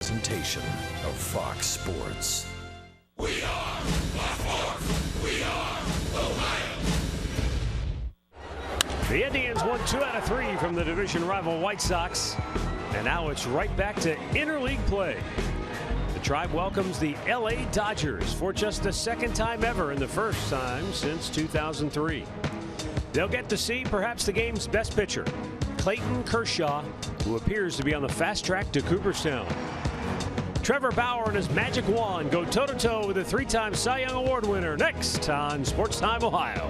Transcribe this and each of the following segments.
presentation of Fox Sports. We are Baltimore. We are Ohio. The Indians won 2 out of 3 from the division rival White Sox, and now it's right back to interleague play. The Tribe welcomes the LA Dodgers for just the second time ever and the first time since 2003. They'll get to see perhaps the game's best pitcher, Clayton Kershaw, who appears to be on the fast track to Cooperstown. Trevor Bauer and his magic wand go toe-to-toe with a 3-time Cy Young Award winner next on Sports Time Ohio.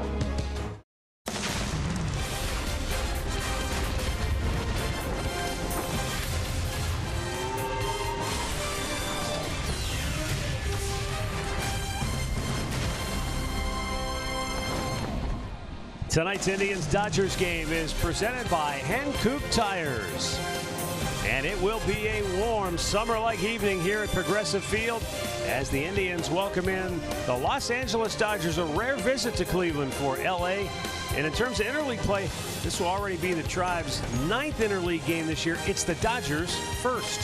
Tonight's Indians-Dodgers game is presented by Hankook Tires. And it will be a warm summer-like evening here at Progressive Field as the Indians welcome in the Los Angeles Dodgers, a rare visit to Cleveland for LA. And in terms of interleague play, this will already be the Tribe's 9th interleague game this year. It's the Dodgers' first.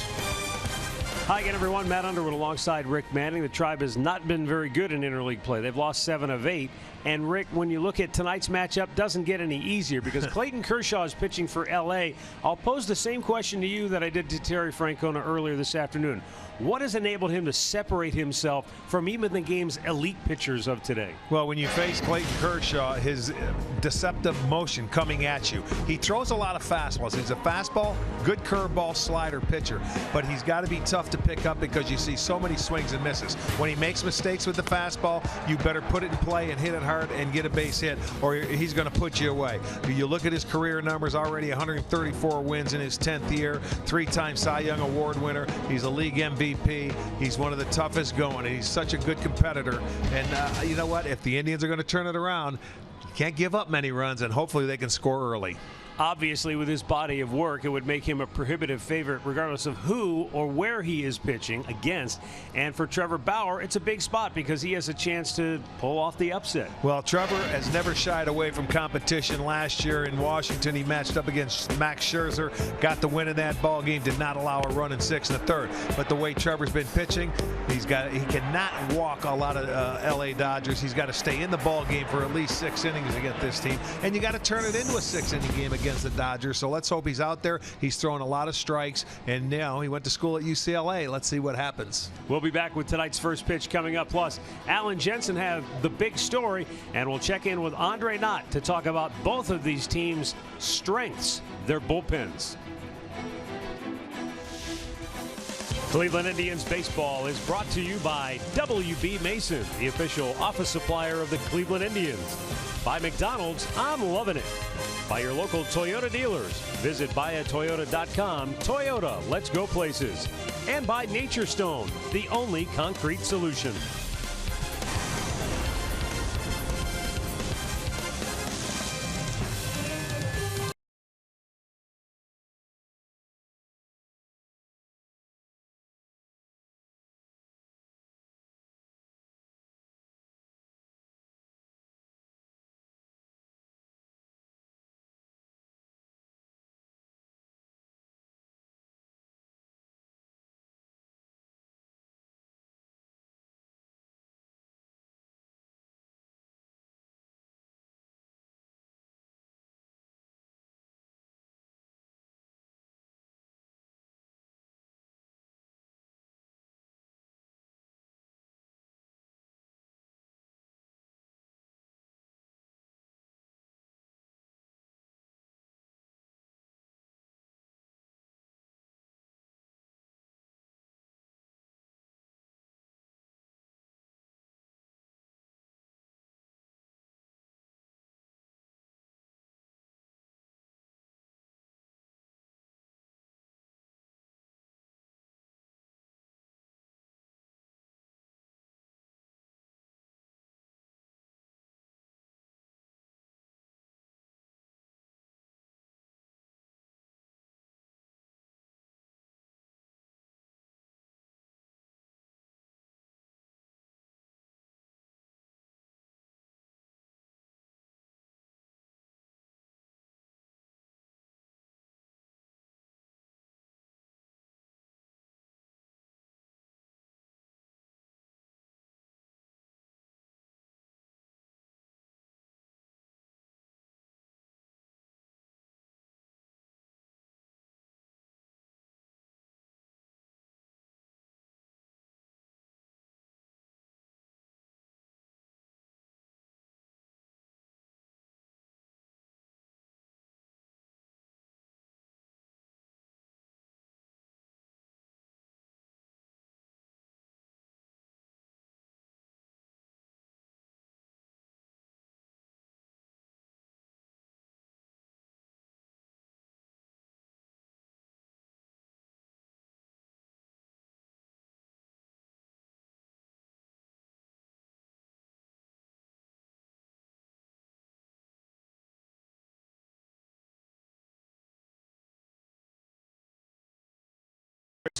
Hi again, everyone. Matt Underwood alongside Rick Manning. The Tribe has not been very good in interleague play. They've lost 7 of 8. And Rick, when you look at tonight's matchup, doesn't get any easier because Clayton Kershaw is pitching for L.A. I'll pose the same question to you that I did to Terry Francona earlier this afternoon. What has enabled him to separate himself from even the game's elite pitchers of today? Well, when you face Clayton Kershaw, his deceptive motion coming at you, he throws a lot of fastballs. He's a fastball, good curveball, slider pitcher, but he's got to be tough to pick up because you see so many swings and misses. When he makes mistakes with the fastball, you better put it in play and hit it hard and get a base hit, or he's going to put you away. You look at his career numbers already, 134 wins in his 10th year, 3-time Cy Young Award winner. He's a league MVP. He's one of the toughest going, and he's such a good competitor. And you know what? If the Indians are going to turn it around, you can't give up many runs, and hopefully they can score early. Obviously, with his body of work, it would make him a prohibitive favorite regardless of who or where he is pitching against. And for Trevor Bauer, it's a big spot because he has a chance to pull off the upset. Well, Trevor has never shied away from competition. Last year in Washington, he matched up against Max Scherzer, got the win in that ball game, did not allow a run in 6 1/3. But the way Trevor's been pitching, he cannot walk a lot of LA Dodgers. He's got to stay in the ball game for at least 6 innings against this team, and you got to turn it into a 6-inning game against the Dodgers. So let's hope he's out there. He's throwing a lot of strikes, and now he went to school at UCLA. Let's see what happens. We'll be back with tonight's first pitch coming up. Plus, Alan Jensen have the big story, and we'll check in with Andre Knott to talk about both of these teams' strengths, their bullpens. Cleveland Indians baseball is brought to you by W.B. Mason, the official office supplier of the Cleveland Indians. By McDonald's, I'm loving it. By your local Toyota dealers. Visit buyatoyota.com. Toyota, let's go places. And by Nature Stone, the only concrete solution.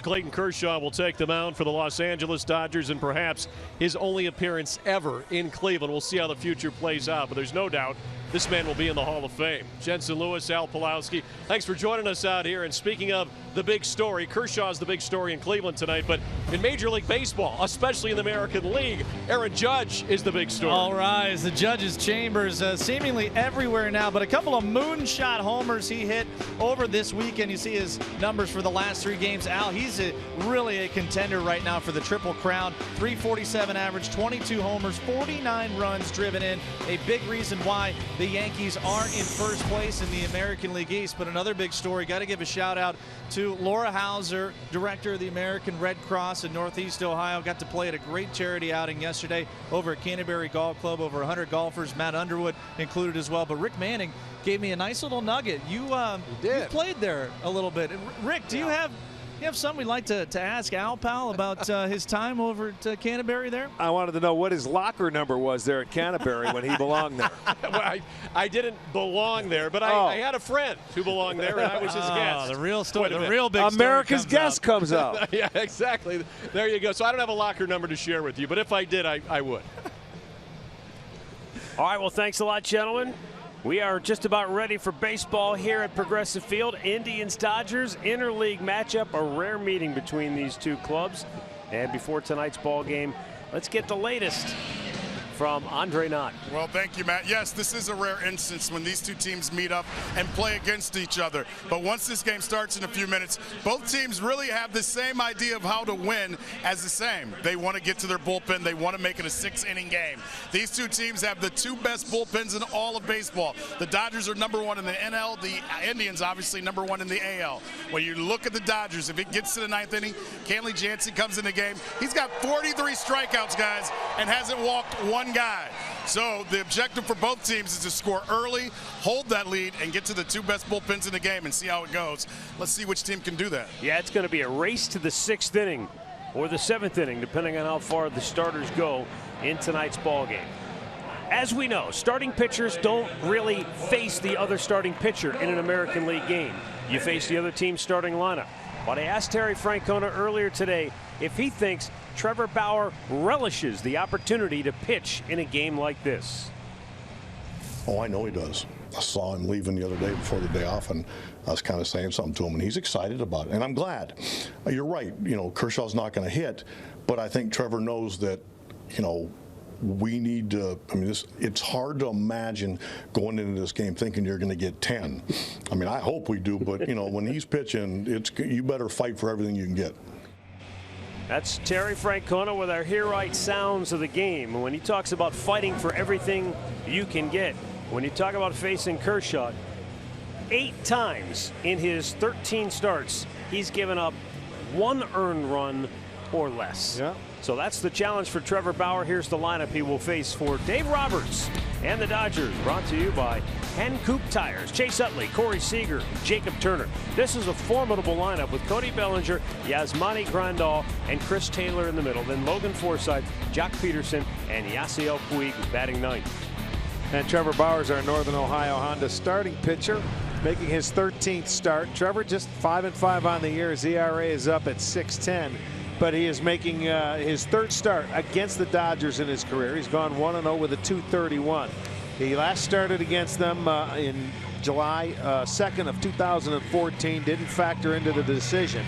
Clayton Kershaw will take the mound for the Los Angeles Dodgers, and perhaps his only appearance ever in Cleveland. We'll see how the future plays out, but there's no doubt this man will be in the Hall of Fame. Jensen Lewis, Al Pulowski, thanks for joining us out here. And speaking of the big story, Kershaw's the big story in Cleveland tonight, but in Major League Baseball, especially in the American League, Aaron Judge is the big story. All rise, the Judge's chambers seemingly everywhere now, but a couple of moonshot homers he hit over this weekend. You see his numbers for the last 3 games. Al, he's really a contender right now for the Triple Crown. 347 average, 22 homers, 49 runs driven in. A big reason why the Yankees are in first place in the American League East. But another big story, got to give a shout out to Laura Hauser, director of the American Red Cross in Northeast Ohio. Got to play at a great charity outing yesterday over at Canterbury Golf Club. Over 100 golfers, Matt Underwood included as well. But Rick Manning gave me a nice little nugget. You played there a little bit. Rick, do you have something we'd like to ask Al, pal, about his time over at Canterbury there? I wanted to know what his locker number was there at Canterbury when he belonged there. Well, I didn't belong there, but I had a friend who belonged there, and I was his guest. The real story, the real big story. America's guest comes out. Yeah, exactly. There you go. So I don't have a locker number to share with you, but if I did, I would. All right, well, thanks a lot, gentlemen. We are just about ready for baseball here at Progressive Field. Indians-Dodgers interleague matchup, a rare meeting between these two clubs. And before tonight's ball game, let's get the latest from Andre Knott. Well, thank you, Matt. Yes, this is a rare instance when these two teams meet up and play against each other. But once this game starts in a few minutes, both teams really have the same idea of how to win as the same. They want to get to their bullpen. They want to make it a 6-inning game. These two teams have the 2 best bullpens in all of baseball. The Dodgers are #1 in the NL. The Indians, obviously, #1 in the AL. When you look at the Dodgers, if it gets to the 9th inning, Kenley Jansen comes in the game. He's got 43 strikeouts, guys, and hasn't walked one guy. So the objective for both teams is to score early, hold that lead, and get to the 2 best bullpens in the game and see how it goes. Let's see which team can do that. Yeah, it's going to be a race to the 6th inning or the 7th inning, depending on how far the starters go in tonight's ball game. As we know, starting pitchers don't really face the other starting pitcher in an American League game. You face the other team's starting lineup. But I asked Terry Francona earlier today if he thinks Trevor Bauer relishes the opportunity to pitch in a game like this. Oh, I know he does. I saw him leaving the other day before the day off, and I was kind of saying something to him, and he's excited about it. And I'm glad. You're right. You know, Kershaw's not going to hit, but I think Trevor knows that, you know, we need to, I mean, it's hard to imagine going into this game thinking you're going to get 10. I mean, I hope we do, but, you know, when he's pitching, you better fight for everything you can get. That's Terry Francona with our Hear Right sounds of the game. When he talks about fighting for everything you can get, when you talk about facing Kershaw, 8 times in his 13 starts, he's given up 1 earned run or less. Yeah. So that's the challenge for Trevor Bauer. Here's the lineup he will face for Dave Roberts and the Dodgers. Brought to you by Hankook Tires, Chase Utley, Corey Seager, Jacob Turner. This is a formidable lineup with Cody Bellinger, Yasmani Grandal, and Chris Taylor in the middle. Then Logan Forsythe, Jock Peterson, and Yasiel Puig batting 9th. And Trevor Bauer's our Northern Ohio Honda starting pitcher, making his 13th start. Trevor just 5-5 on the year. His ERA is up at 6.10. But he is making his 3rd start against the Dodgers in his career. He's gone 1-0 with a 2.31. He last started against them in July 2nd of 2014. Didn't factor into the decision.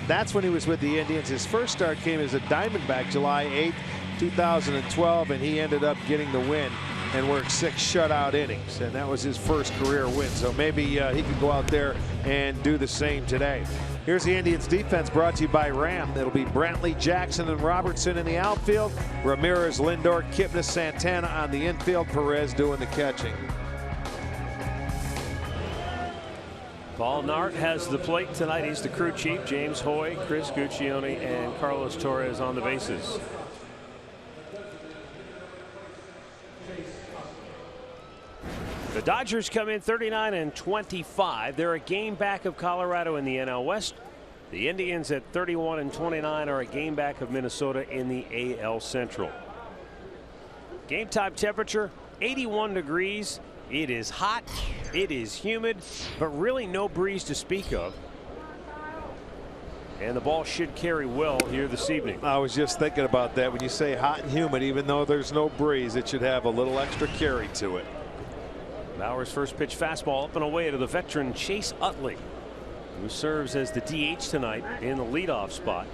That's when he was with the Indians. His first start came as a Diamondback July 8th, 2012, and he ended up getting the win and worked 6 shutout innings, and that was his first career win. So maybe he could go out there and do the same today. Here's the Indians defense brought to you by Ram. It'll be Brantley, Jackson, and Robertson in the outfield. Ramirez, Lindor, Kipnis, Santana on the infield. Perez doing the catching. Paul Nart has the plate tonight. He's the crew chief. James Hoy, Chris Guccione, and Carlos Torres on the bases. The Dodgers come in 39-25. They're a game back of Colorado in the NL West. The Indians at 31-29 are a game back of Minnesota in the AL Central. Game time temperature 81 degrees. It is hot, it is humid, but really no breeze to speak of. And the ball should carry well here this evening. I was just thinking about that. When you say hot and humid, even though there's no breeze, it should have a little extra carry to it. Bauer's first pitch fastball up and away to the veteran Chase Utley, who serves as the DH tonight in the leadoff spot.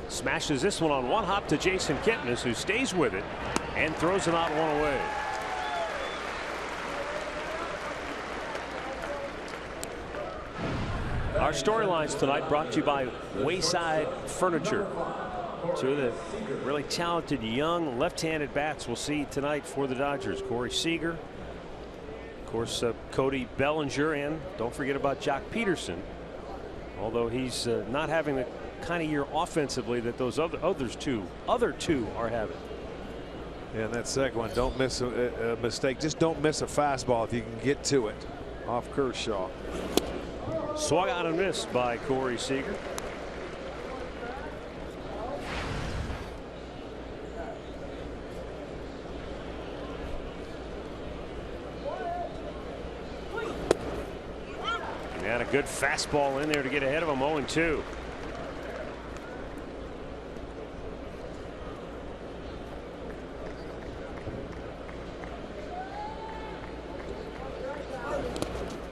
Smashes this one on one hop to Jason Kempnis, who stays with it and throws it out one away. Our storylines tonight brought to you by Wayside Furniture. Two of the really talented young left-handed bats we'll see tonight for the Dodgers. Corey Seager, of course, Cody Bellinger, and don't forget about Jock Peterson, although he's not having the kind of year offensively that those other two are having. Yeah, and that second one, don't miss a mistake. Just don't miss a fastball if you can get to it off Kershaw. Swung on and missed by Corey Seager. And a good fastball in there to get ahead of him. 0-2.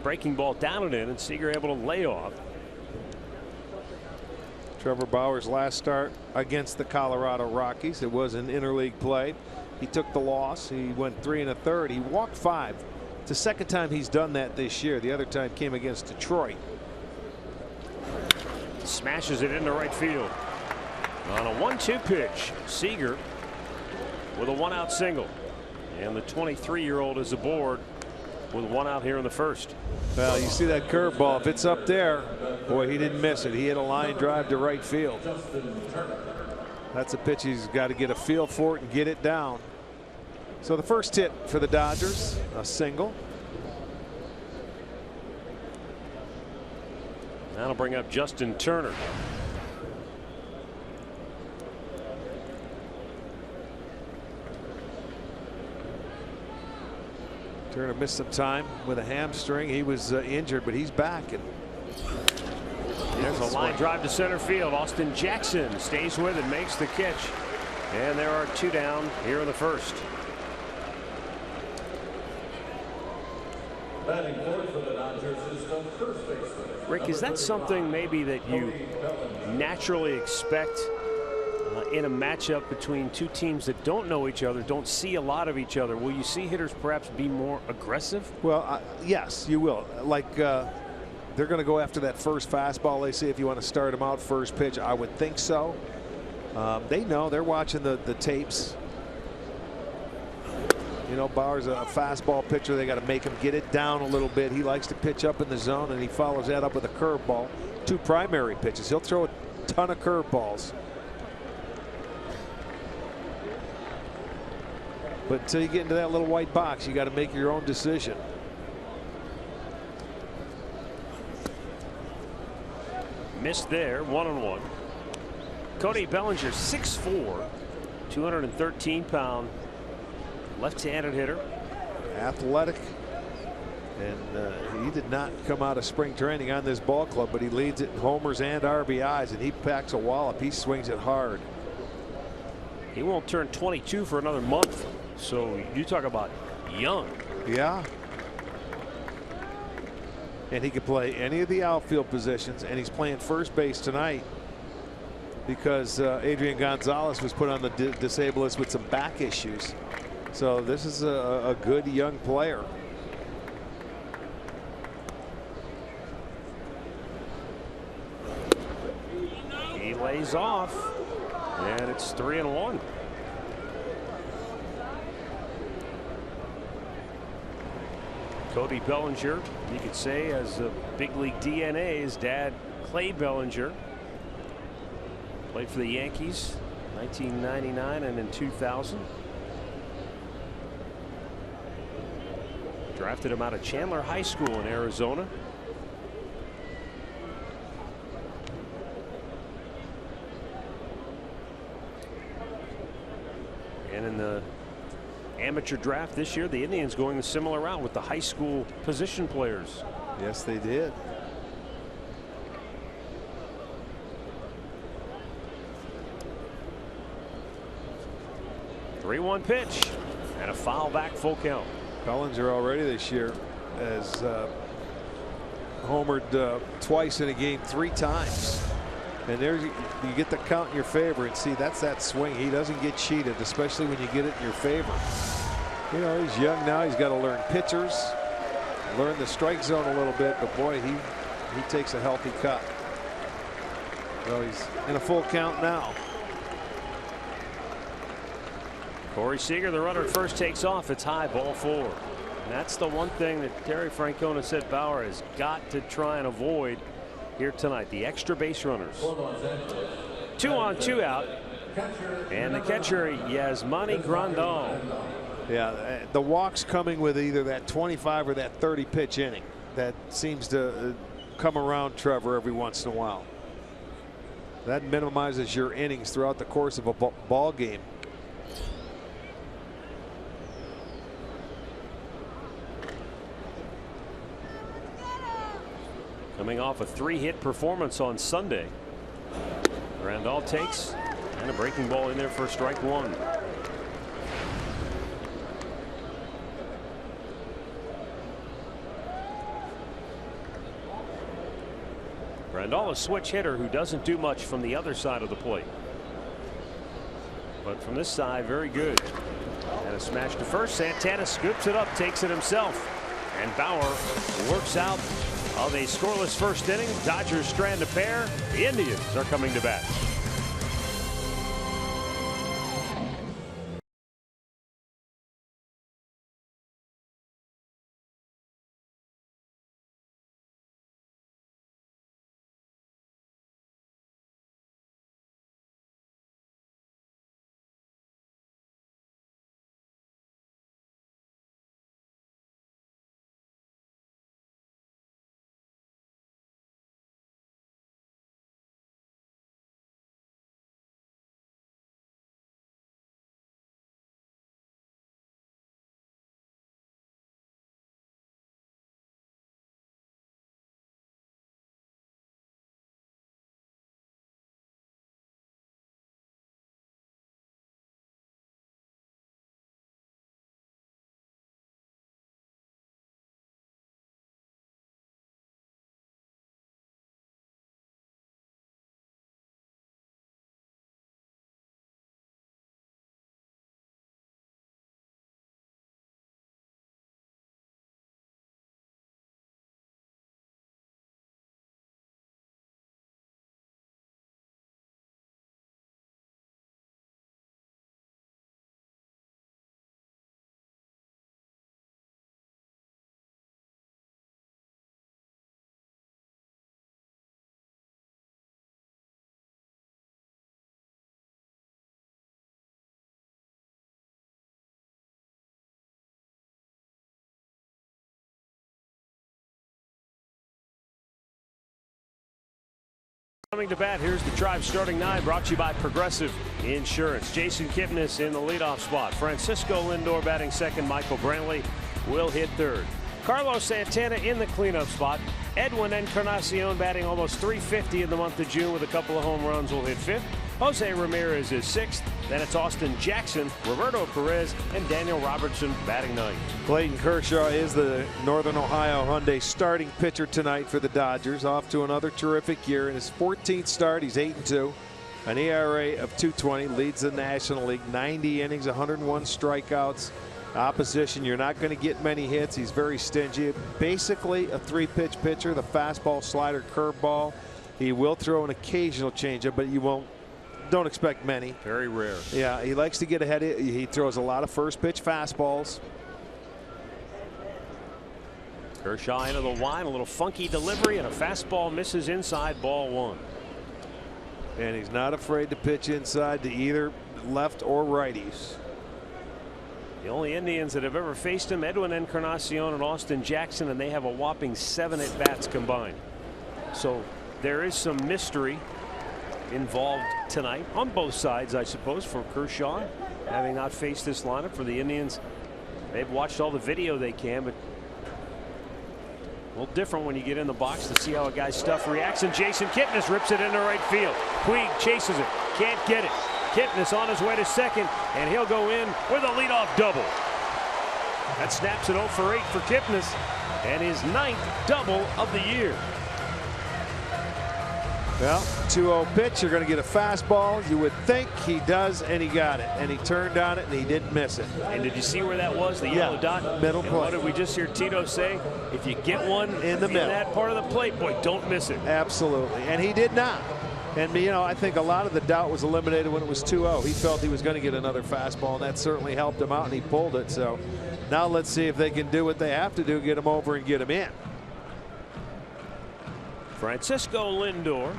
Breaking ball down and in, and Seager able to lay off. Trevor Bauer's last start against the Colorado Rockies, it was an interleague play. He took the loss. He went 3 1/3. He walked 5. It's the second time he's done that this year. The other time came against Detroit. Smashes it into right field. On a 1-2 pitch, Seager with a 1-out single. And the 23-year-old is aboard with 1 out here in the first. Well, you see that curveball. If it's up there, boy, he didn't miss it. He hit a line drive to right field. That's a pitch he's got to get a feel for it and get it down. So the first hit for the Dodgers, a single. That'll bring up Justin Turner. Turner missed some time with a hamstring. He was injured, but he's back. And there's a line drive to center field. Austin Jackson stays with it, makes the catch. And there are 2 down here in the first. Batting forward for the Dodgers is the first baseman. Rick, is that something maybe that you naturally expect in a matchup between two teams that don't know each other, don't see a lot of each other? Will you see hitters perhaps be more aggressive? Well, yes, you will. Like they're going to go after that first fastball. They say if you want to start them out first pitch, I would think so. They know, they're watching the tapes. You know, Bauer's a fastball pitcher. They got to make him get it down a little bit. He likes to pitch up in the zone, and he follows that up with a curveball. 2 primary pitches. He'll throw a ton of curveballs. But until you get into that little white box, you got to make your own decision. Missed there, 1-1. Cody Bellinger, 6'4", 213-pound left-handed hitter. Athletic. And he did not come out of spring training on this ball club, but he leads it in homers and RBIs, and he packs a wallop. He swings it hard. He won't turn 22 for another month. So you talk about young. Yeah. And he could play any of the outfield positions, and he's playing first base tonight because Adrian Gonzalez was put on the disabled list with some back issues. So this is a good young player. He lays off, and it's 3-1. Cody Bellinger, you could say, has a big league DNA. His dad, Clay Bellinger, played for the Yankees 1999 and in 2000. Drafted him out of Chandler High School in Arizona. And in the amateur draft this year, the Indians going a similar route with the high school position players. Yes, they did. 3-1 pitch and a foul back, full count. Bellinger already this year has homered twice in a game 3 times. And there you get the count in your favor, and see, that's that swing. He doesn't get cheated, especially when you get it in your favor. You know, he's young now. He's got to learn pitchers, learn the strike zone a little bit, but boy, he takes a healthy cut. Well, he's in a full count now. Corey Seager, the runner at first, takes off. It's high, ball 4. And that's the one thing that Terry Francona said Bauer has got to try and avoid here tonight, the extra base runners. 2 on, 2 out, and the catcher Yasmani Grandal. Yeah, the walks coming with either that 25 or that 30 pitch inning. That seems to come around Trevor every once in a while. That minimizes your innings throughout the course of a ball game. Coming off a 3-hit performance on Sunday. Grandal takes, and a breaking ball in there for strike 1. Grandal, a switch hitter who doesn't do much from the other side of the plate. But from this side, very good. And a smash to first. Santana scoops it up, takes it himself. And Bauer works out of a scoreless first inning. Dodgers strand a pair. The Indians are coming to bat. Coming to bat, here's the Tribe starting 9, brought to you by Progressive Insurance. Jason Kipnis in the leadoff spot. Francisco Lindor batting second. Michael Brantley will hit third. Carlos Santana in the cleanup spot. Edwin Encarnacion batting almost .350 in the month of June with a couple of home runs will hit 5th. Jose Ramirez is 6th. Then it's Austin Jackson, Roberto Perez, and Daniel Robertson batting 9th. Clayton Kershaw is the Northern Ohio Hyundai starting pitcher tonight for the Dodgers. Off to another terrific year. In his 14th start, he's 8-2. An ERA of .220, leads the National League. 90 innings, 101 strikeouts. Opposition, you're not going to get many hits. He's very stingy. Basically a 3-pitch pitcher. The fastball, slider, curveball. He will throw an occasional changeup, but you don't expect many. Very rare. Yeah, he likes to get ahead. He throws a lot of first pitch fastballs. Kershaw into the line, a little funky delivery, and a fastball misses inside, ball 1. And he's not afraid to pitch inside to either left or righties. The only Indians that have ever faced him, Edwin Encarnacion and Austin Jackson, and they have a whopping 7 at-bats combined. So there is some mystery involved tonight on both sides, I suppose, for Kershaw, having not faced this lineup. For the Indians, they've watched all the video they can, but a little different when you get in the box to see how a guy's stuff reacts. And Jason Kipnis rips it into right field. Puig chases it, can't get it. Kipnis on his way to second, and he'll go in with a leadoff double. That snaps it 0 for 8 for Kipnis, and his 9th double of the year. Well, 2-0 pitch. You're going to get a fastball. You would think he does, and he got it. And he turned on it, and he didn't miss it. And did you see where that was? The yellow dot? Middle and plate. what did we just hear Tito say? If you get one in the middle, that part of the plate, boy, don't miss it. Absolutely. And he did not. And, you know, I think a lot of the doubt was eliminated when it was 2-0. He felt he was going to get another fastball, and that certainly helped him out, and he pulled it. So now let's see if they can do what they have to do, get him over and get him in. Francisco Lindor.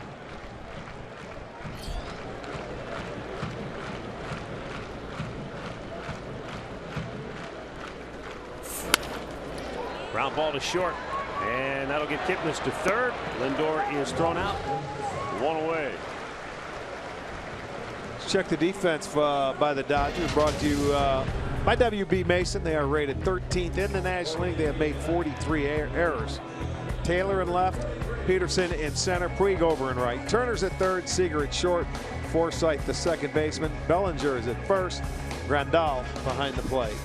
Ground ball to short, and that'll get Kipnis to third. Lindor is thrown out. 1 away. Let's check the defense by the Dodgers. Brought to you by WB Mason. They are rated 13th in the National League. They have made 43 errors. Taylor in left, Peterson in center, Puig over in right. Turner's at third, Seager at short, Forsythe the second baseman, Bellinger is at first, Grandal behind the plate.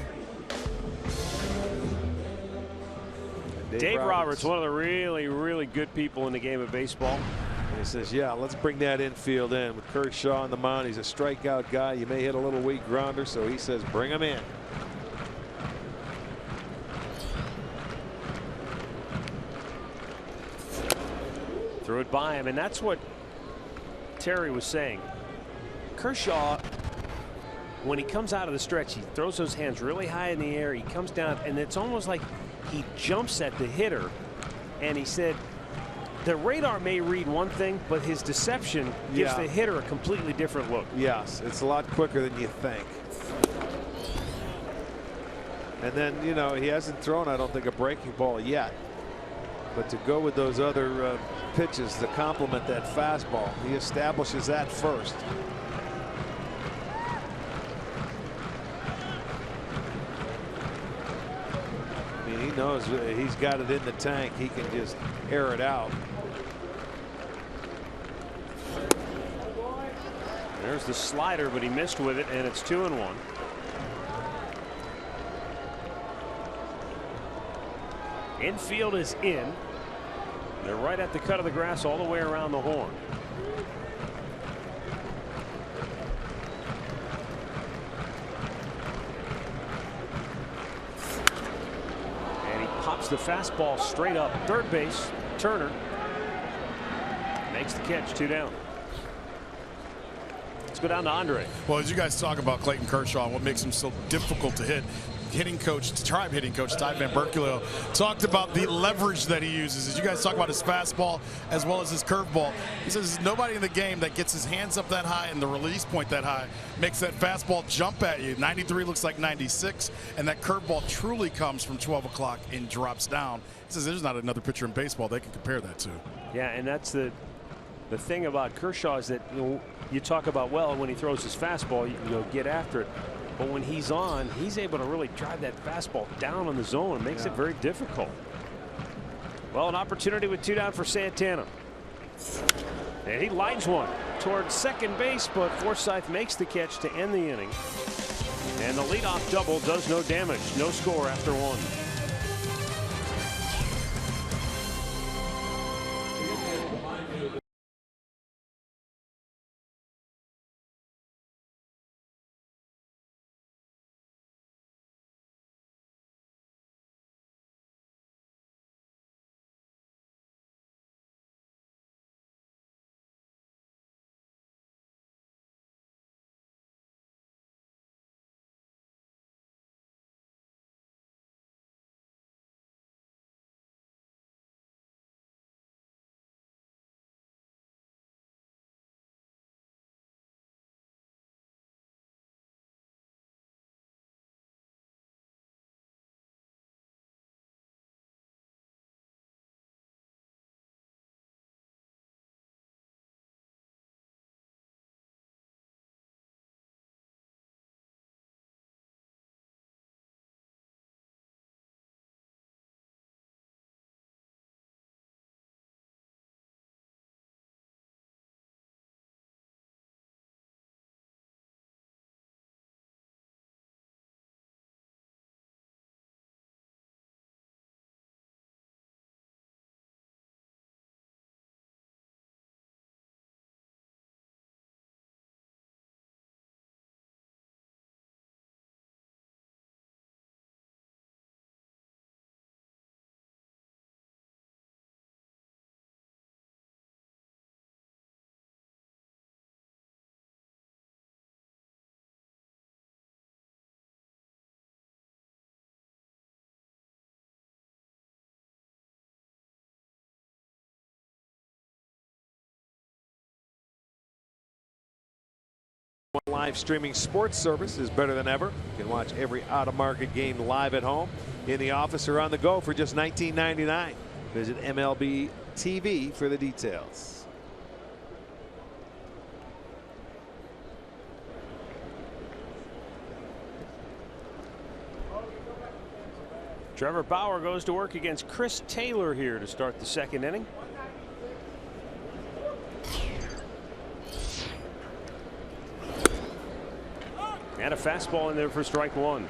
Dave Roberts, one of the really good people in the game of baseball. And he says, yeah, let's bring that infield in. With Kershaw on the mound, he's a strikeout guy. You may hit a little weak grounder, so he says bring him in. Threw it by him, and that's what Terry was saying. Kershaw, when he comes out of the stretch, he throws those hands really high in the air. He comes down, and it's almost like he jumps at the hitter. And he said the radar may read one thing, but his deception gives the hitter a completely different look. Yes, it's a lot quicker than you think. And then, you know, he hasn't thrown, I don't think, a breaking ball yet. But to go with those other pitches to complement that fastball, he establishes that first. I mean, he knows he's got it in the tank. He can just air it out. There's the slider, but he missed with it, and it's 2-1. Infield is in. They're right at the cut of the grass all the way around the horn. And he pops the fastball straight up third base. Turner makes the catch, 2 down. Let's go down to Andre. Well, as you guys talk about Clayton Kershaw and what makes him so difficult to hit, Tribe hitting coach Ty Van Berkeley talked about the leverage that he uses. As you guys talk about his fastball as well as his curveball, he says there's nobody in the game that gets his hands up that high and the release point that high makes that fastball jump at you. 93 looks like 96, and that curveball truly comes from 12 o'clock and drops down. He says there's not another pitcher in baseball they can compare that to. Yeah, and that's the thing about Kershaw is that, you know, you talk about, well, when he throws his fastball, you get after it. But when he's on, he's able to really drive that fastball down on the zone and makes it very difficult. Well, an opportunity with 2 down for Santana. And he lines one towards second base, but Forsythe makes the catch to end the inning. And the leadoff double does no damage. No score after 1. live streaming sports service is better than ever. You can watch every out-of-market game live at home, in the office, or on the go for just $19.99. Visit MLB TV for the details. Trevor Bauer goes to work against Chris Taylor here to start the second inning. And a fastball in there for strike one.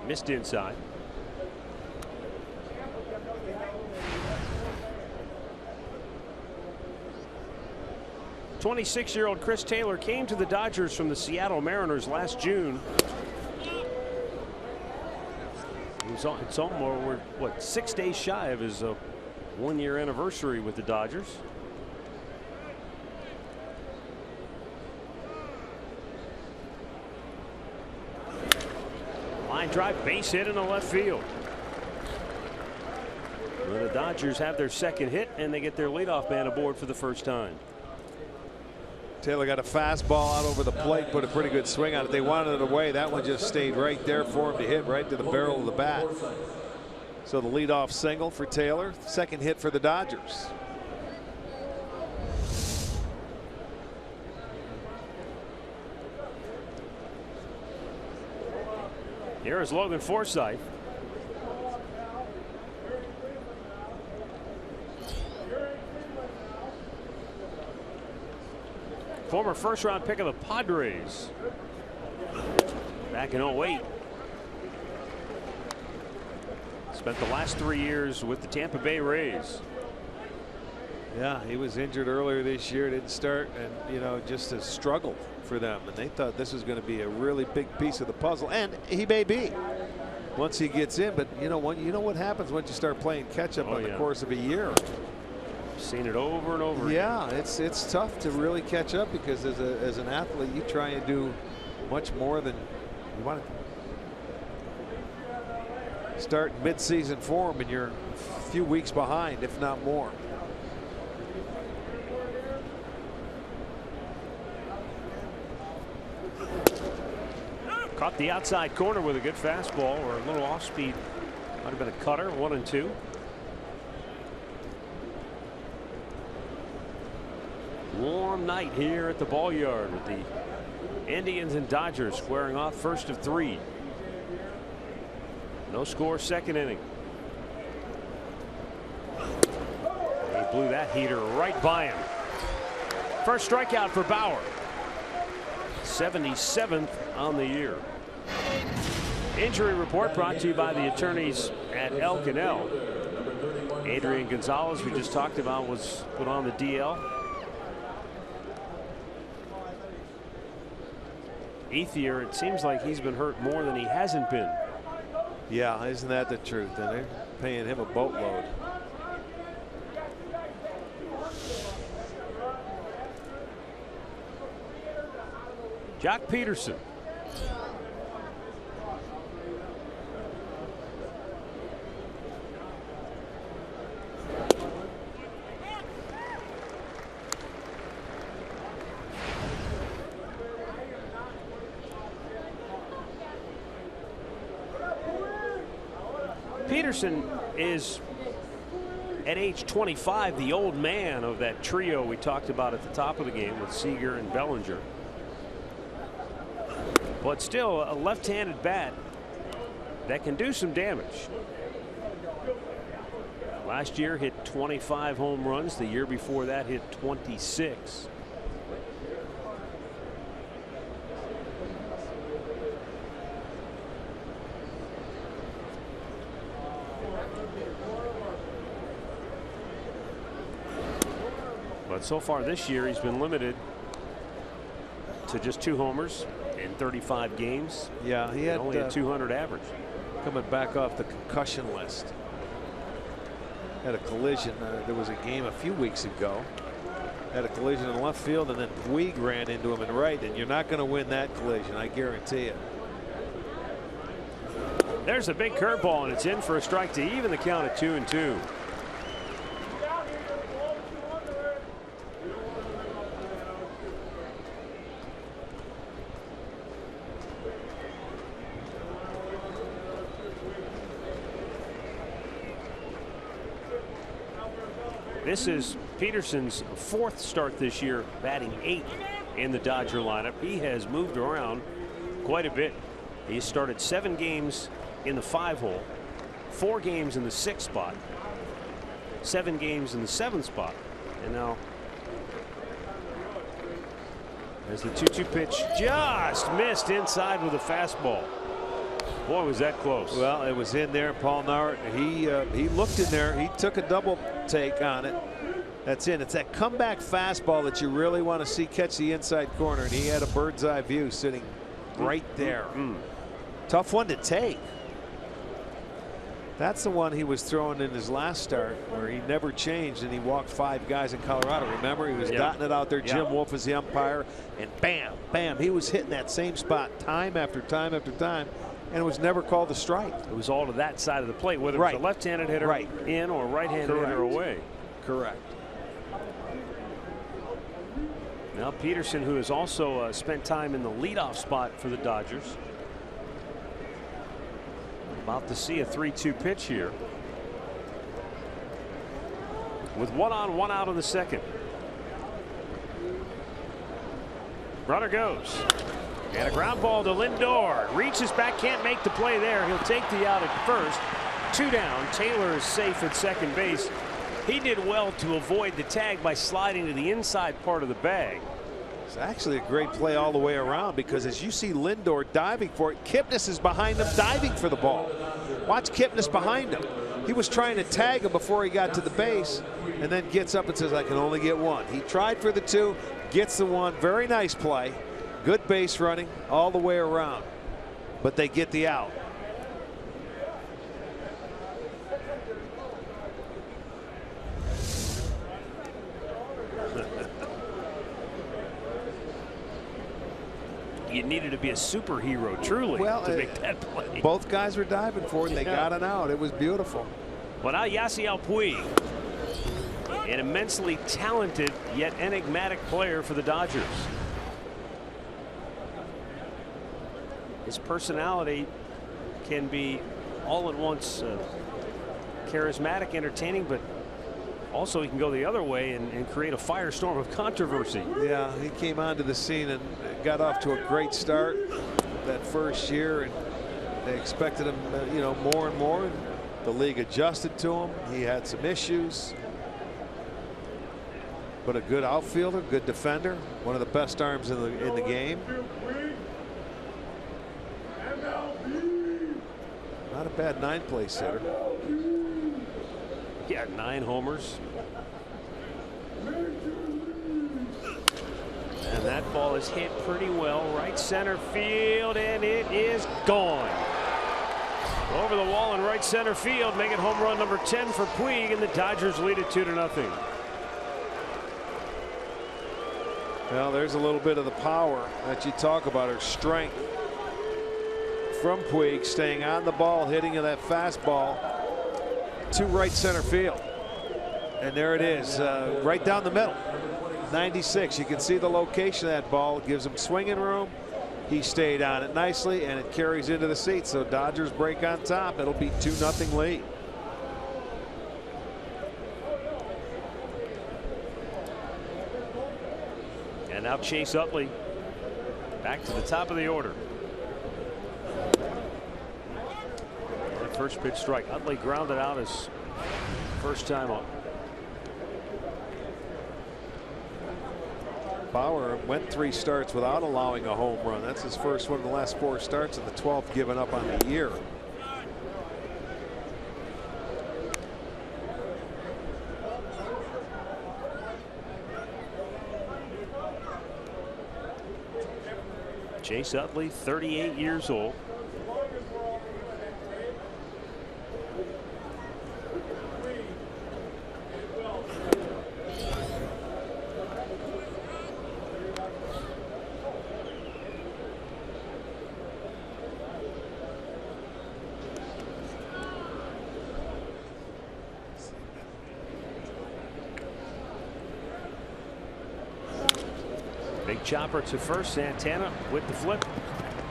Missed inside. '26-year-old Chris Taylor came to the Dodgers from the Seattle Mariners last June. It's almost, what, 6 days shy of his one-year anniversary with the Dodgers. Line drive, base hit in the left field. Well, the Dodgers have their second hit, and they get their leadoff man aboard for the first time. Taylor got a fastball out over the plate, put a pretty good swing on it. They wanted it away. That one just stayed right there for him to hit right to the barrel of the bat. So the leadoff single for Taylor, second hit for the Dodgers. Here is Logan Forsythe. Former first-round pick of the Padres back in '08. Spent the last 3 years with the Tampa Bay Rays. Yeah, he was injured earlier this year, didn't start, and, you know, just a struggle for them. And they thought this was going to be a really big piece of the puzzle, and he may be once he gets in. But you know what happens once you start playing catch up on the course of a year. Seen it over and over. Yeah, it's tough to really catch up, because as an athlete, you try and do much more than you want to start mid-season form, and you're a few weeks behind, if not more. Caught the outside corner with a good fastball, or a little off speed. Might have been a cutter. 1-2. Warm night here at the ball yard with the Indians and Dodgers squaring off, first of 3. No score, second inning. He blew that heater right by him. First strikeout for Bauer. 77th on the year. Injury report brought to you by the attorneys at El Canal. Adrian Gonzalez, we just talked about, was put on the DL. Ethier, it seems like he's been hurt more than he hasn't been. Yeah, isn't that the truth? And they're paying him a boatload. Jock Peterson. Peterson is, at age 25, the old man of that trio we talked about at the top of the game with Seager and Bellinger. But still a left-handed bat that can do some damage. Last year hit 25 home runs. The year before that hit 26. But so far this year, he's been limited to just 2 homers in 35 games. Yeah, he had only a 200 average. Coming back off the concussion list. Had a collision. There was a game a few weeks ago. Had a collision in left field, and then Puig ran into him in right, and you're not going to win that collision, I guarantee it. There's a big curveball, and it's in for a strike to even the count at 2-2. This is Peterson's 4th start this year, batting 8th in the Dodger lineup. He has moved around quite a bit. He started 7 games in the 5-hole, 4 games in the 6th spot, 7 games in the 7th spot, and now as the 2-2 pitch just missed inside with a fastball. Boy, was that close. Well, it was in there. Paul Nart, he looked in there. He took a double take on it. That's in. It's that comeback fastball that you really want to see catch the inside corner, and he had a bird's eye view sitting right there. Tough one to take. That's the one he was throwing in his last start where he never changed and he walked 5 guys in Colorado. Remember, he was dotting it out there. Jim Wolf was the umpire, and bam, bam, he was hitting that same spot time after time after time, and it was never called a strike. It was all to that side of the plate, whether it was a left-handed hitter in or a right-handed hitter away. Correct. Now Peterson, who has also spent time in the leadoff spot for the Dodgers, about to see a 3-2 pitch here with 1 on, 1 out in the 2nd. Runner goes, and a ground ball to Lindor. Reaches back, can't make the play there. He'll take the out at first. 2 down. Taylor is safe at second base. He did well to avoid the tag by sliding to the inside part of the bag. It's actually a great play all the way around, because as you see Lindor diving for it, Kipnis is behind him diving for the ball. Watch Kipnis behind him. He was trying to tag him before he got to the base, and then gets up and says, I can only get 1. He tried for the 2, gets the 1. Very nice play. Good base running all the way around, but they get the out. You needed to be a superhero, truly, to make that play. Both guys were diving for it, and they got it out. It was beautiful. Well, now Yasiel Puig, an immensely talented yet enigmatic player for the Dodgers. His personality can be all at once charismatic, entertaining, but also he can go the other way and create a firestorm of controversy. Yeah, he came onto the scene and got off to a great start that first year, and they expected him, you know, more and more. The league adjusted to him. He had some issues, but a good outfielder, good defender, one of the best arms in the game. Not a bad 9th-place hitter. Yeah, 9 homers. And that ball is hit pretty well right center field, and it is gone. Over the wall in right center field, making home run number 10 for Puig, and the Dodgers lead it 2-0. Well, there's a little bit of the power that you talk about, or strength, from Puig, staying on the ball, hitting that fastball to right center field. And there it is, right down the middle. 96. You can see the location of that ball. It gives him swinging room. He stayed on it nicely, and it carries into the seats. So Dodgers break on top. It'll be 2-0 lead. And now Chase Utley back to the top of the order. That first pitch strike. Utley grounded out his first time up. Bauer went 3 starts without allowing a home run. That's his first one in the last 4 starts, and the 12th given up on the year. Chase Utley, 38 years old. Big chopper to first. Santana with the flip.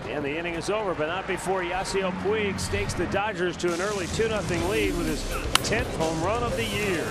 And the inning is over, but not before Yasiel Puig stakes the Dodgers to an early 2-0 lead with his 10th home run of the year.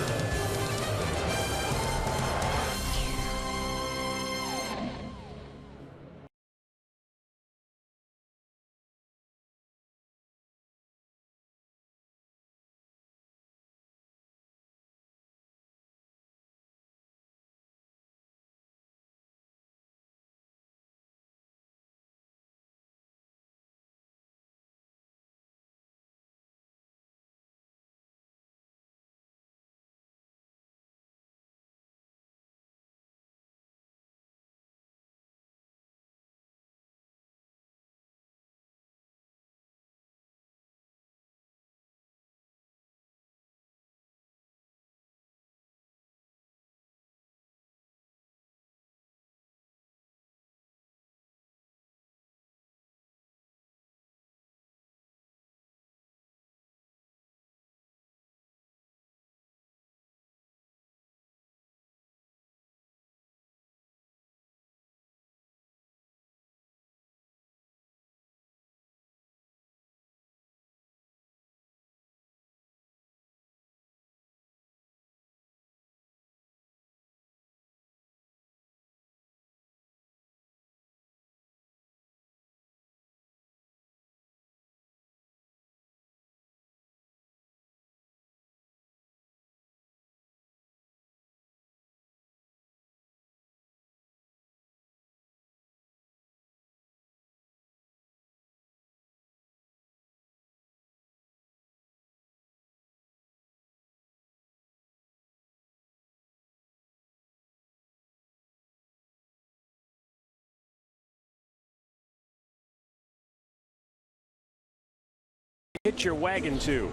Hit your wagon to.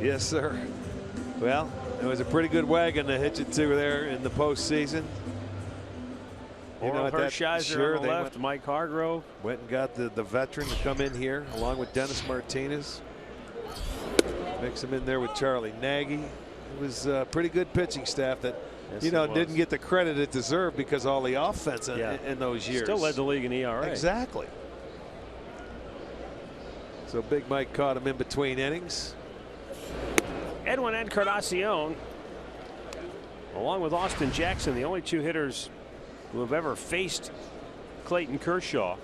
Yes, sir. Well, it was a pretty good wagon to hitch it to there in the postseason. Orel Hershiser on the left, Mike Hargrove. Went and got the veteran to come in here along with Dennis Martinez. Mix him in there with Charlie Nagy. It was a pretty good pitching staff that, yes, didn't get the credit it deserved because all the offense in those years. Still led the league in ERA. Exactly. So Big Mike caught him in between innings. Edwin Encarnacion, along with Austin Jackson, the only two hitters who have ever faced Clayton Kershaw.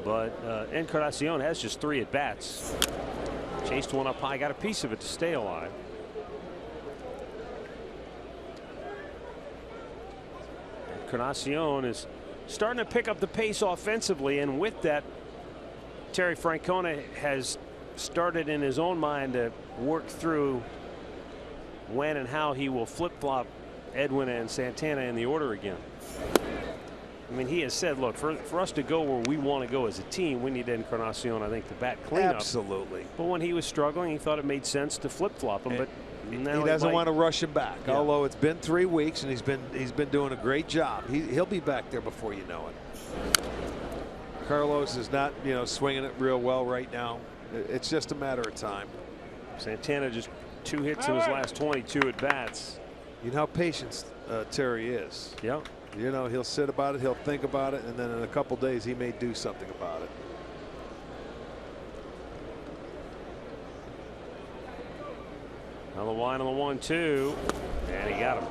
But Encarnacion has just 3 at bats. Chased one up high, got a piece of it to stay alive. Encarnacion is starting to pick up the pace offensively, and with that, Terry Francona has started in his own mind to work through when and how he will flip-flop Edwin and Santana in the order again. I mean, he has said, look, for us to go where we want to go as a team, we need Encarnacion, I think, to bat cleanup. Absolutely. But when he was struggling, he thought it made sense to flip-flop him. But now he doesn't want to rush him back. Yeah. Although it's been 3 weeks and he's been doing a great job. He'll be back there before you know it. Carlos is not, swinging it real well right now. It's just a matter of time. Santana just 2 hits in his last 22 at bats. You know how patient Terry is. Yeah. He'll sit about it, he'll think about it, and then in a couple days he may do something about it. Another line on the 1-2, and he got him.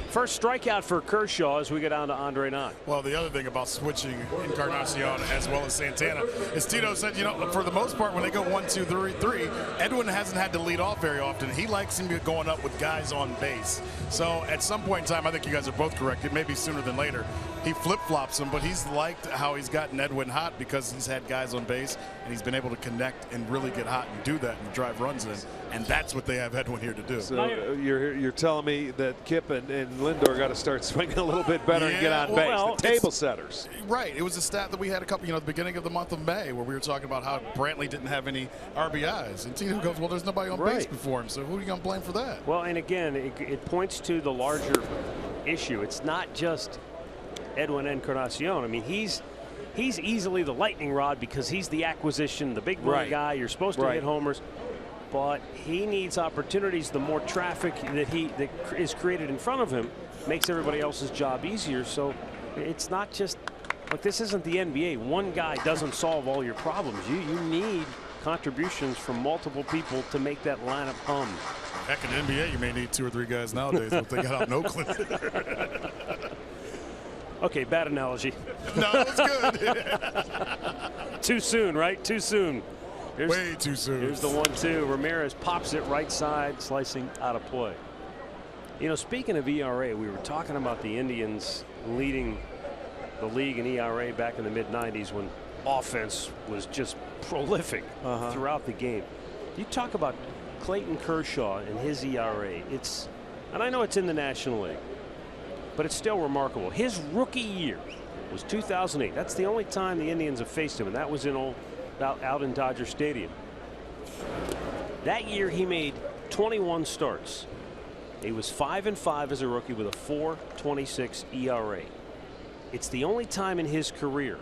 First strikeout for Kershaw as we go down to Andre Knott. Well, the other thing about switching Encarnacion as well as Santana is Tito said, for the most part, when they go 1, 2, 3, Edwin hasn't had to lead off very often. He likes him going up with guys on base. So at some point in time, I think you guys are both correct. It may be sooner than later. He flip-flops him, but he's liked how he's gotten Edwin hot because he's had guys on base and he's been able to connect and really get hot and do that and drive runs in. And that's what they have Edwin here to do. So you're telling me that Kip and Lindor got to start swinging a little bit better and get on base. The table setters. Right. It was a stat that we had a couple, at the beginning of the month of May where we were talking about how Brantley didn't have any RBIs. And Tito goes, well, there's nobody on base before him. So who are you going to blame for that? Well, and again, it points to the larger issue. It's not just Edwin Encarnacion. I mean, he's easily the lightning rod because he's the acquisition, the big run guy. You're supposed to hit homers. but he needs opportunities. The more traffic that is created in front of him makes everybody else's job easier. So it's not just like, this isn't the NBA. One guy doesn't solve all your problems. You need contributions from multiple people to make that lineup hum. Heck, in the NBA, you may need 2 or 3 guys nowadays. What they got out in Oakland. Okay, bad analogy. No, it's good. Too soon, right? Too soon. Way too soon. Here's the 1-2. Ramirez pops it right side, slicing out of play. You know, speaking of ERA, we were talking about the Indians leading the league in ERA back in the mid-90s when offense was just prolific throughout the game. You talk about Clayton Kershaw and his ERA. And I know it's in the National League, but it's still remarkable. His rookie year was 2008. That's the only time the Indians have faced him, and that was out in Dodger Stadium. That year he made 21 starts. He was 5-5 as a rookie with a 4.26 ERA. It's the only time in his career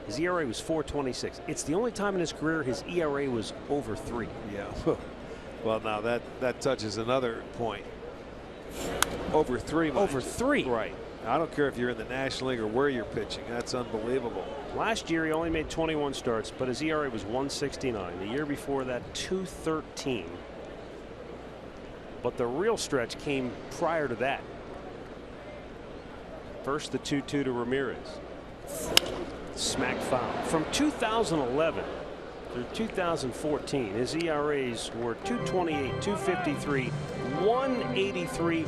his ERA was 4.26. It's the only time in his career his ERA was over 3. Yeah. Well, now that touches another point. Over 3. Over 3. Right. I don't care if you're in the National League or where you're pitching. That's unbelievable. Last year he only made 21 starts, but his ERA was 1.69. The year before that, 2.13. But the real stretch came prior to that. First, the 2-2 to Ramirez. Smack foul. From 2011 through 2014, his ERAs were 2.28, 2.53, 1.83,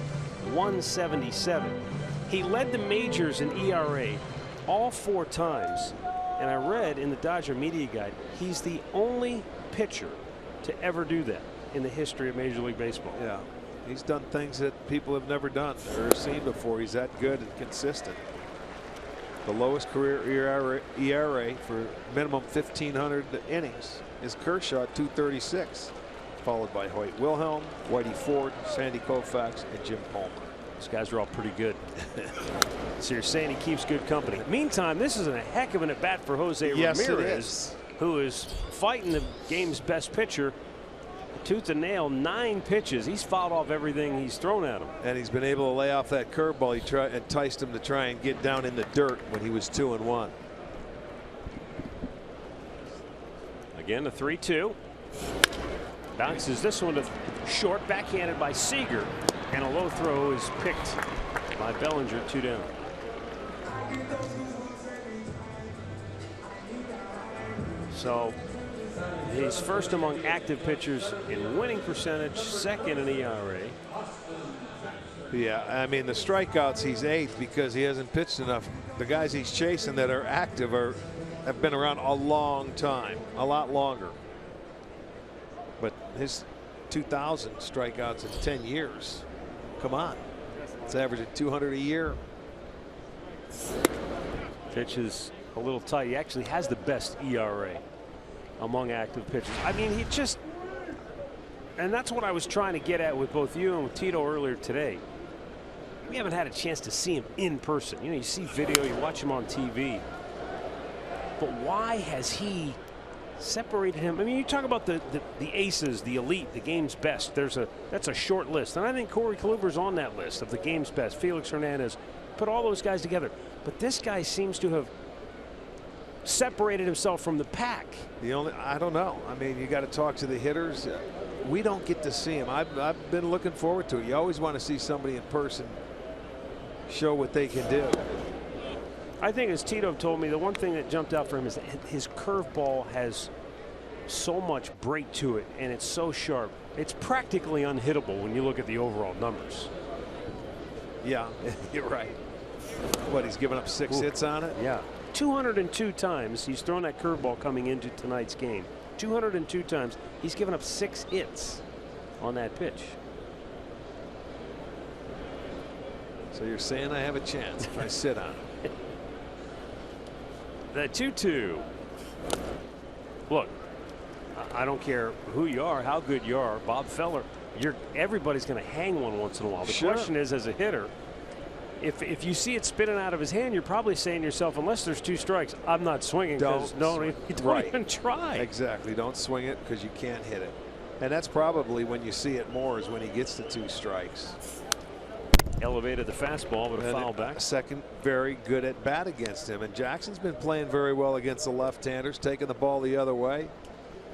1.77. He led the majors in ERA all 4 times. And I read in the Dodger Media Guide, he's the only pitcher to ever do that in the history of Major League Baseball. Yeah. He's done things that people have never done or seen before. He's that good and consistent. The lowest career ERA for minimum 1,500 innings is Kershaw, 2.36, followed by Hoyt Wilhelm, Whitey Ford, Sandy Koufax, and Jim Palmer. These guys are all pretty good. So you're saying he keeps good company. Meantime, this is a heck of an at-bat for Jose Ramirez, who is fighting the game's best pitcher tooth and nail. 9 pitches. He's fouled off everything he's thrown at him. And he's been able to lay off that curveball. He enticed him to try and get down in the dirt when he was 2-1. Again, the 3-2. Bounces this one to short, backhanded by Seager. And a low throw is picked by Bellinger, 2 down. So he's first among active pitchers in winning percentage, second in ERA. Yeah, I mean, the strikeouts, he's 8th because he hasn't pitched enough. The guys he's chasing that are active have been around a long time, a lot longer. But his 2,000 strikeouts in 10 years. Come on. It's averaging 200 a year. Pitch is a little tight. He actually has the best ERA among active pitchers. I mean, he just, and that's what I was trying to get at with both you and with Tito earlier today. We haven't had a chance to see him in person. You know, you see video, you watch him on TV. But why has he separated him? I mean, you talk about the aces, the elite, the game's best. That's a short list. And I think Corey Kluber's on that list of the game's best. Felix Hernandez, put all those guys together. But this guy seems to have separated himself from the pack. I don't know. I mean, you got to talk to the hitters. We don't get to see him. I've been looking forward to it. You always want to see somebody in person show what they can do. I think, as Tito told me, the one thing that jumped out for him is that his curveball has so much break to it, and it's so sharp. It's practically unhittable when you look at the overall numbers. Yeah, you're right. What, he's given up 6 hits on it? Yeah. 202 times he's thrown that curveball coming into tonight's game. 202 times. He's given up 6 hits on that pitch. So you're saying I have a chance if I sit on it. The 2-2. Look, I don't care who you are, how good you are, Bob Feller, everybody's going to hang one once in a while. The question is, as a hitter, if you see it spinning out of his hand, you're probably saying to yourself, unless there's 2 strikes, I'm not swinging. Don't even try. Exactly. Don't swing it because you can't hit it. And that's probably when you see it more, is when he gets the 2 strikes. Elevated the fastball, but a foul back. A second very good at bat against him. And Jackson's been playing very well against the left-handers, taking the ball the other way.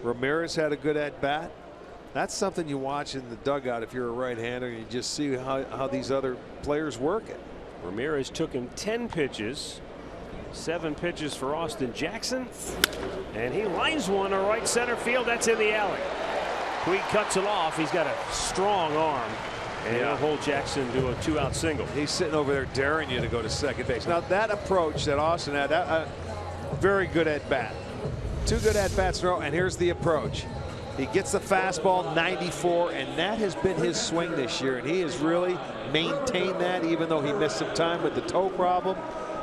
Ramirez had a good at bat. That's something you watch in the dugout if you're a right-hander, and you just see how these other players work it. Ramirez took him 10 pitches. 7 pitches for Austin Jackson, and he lines one to right center field. That's in the alley. Puig cuts it off. He's got a strong arm, and he'll hold Jackson to a 2-out single. He's sitting over there daring you to go to second base. Now that approach that Austin had, very good at bat. 2 good at bats in a row, and here's the approach. He gets the fastball 94, and that has been his swing this year, and he has really maintained that, even though he missed some time with the toe problem.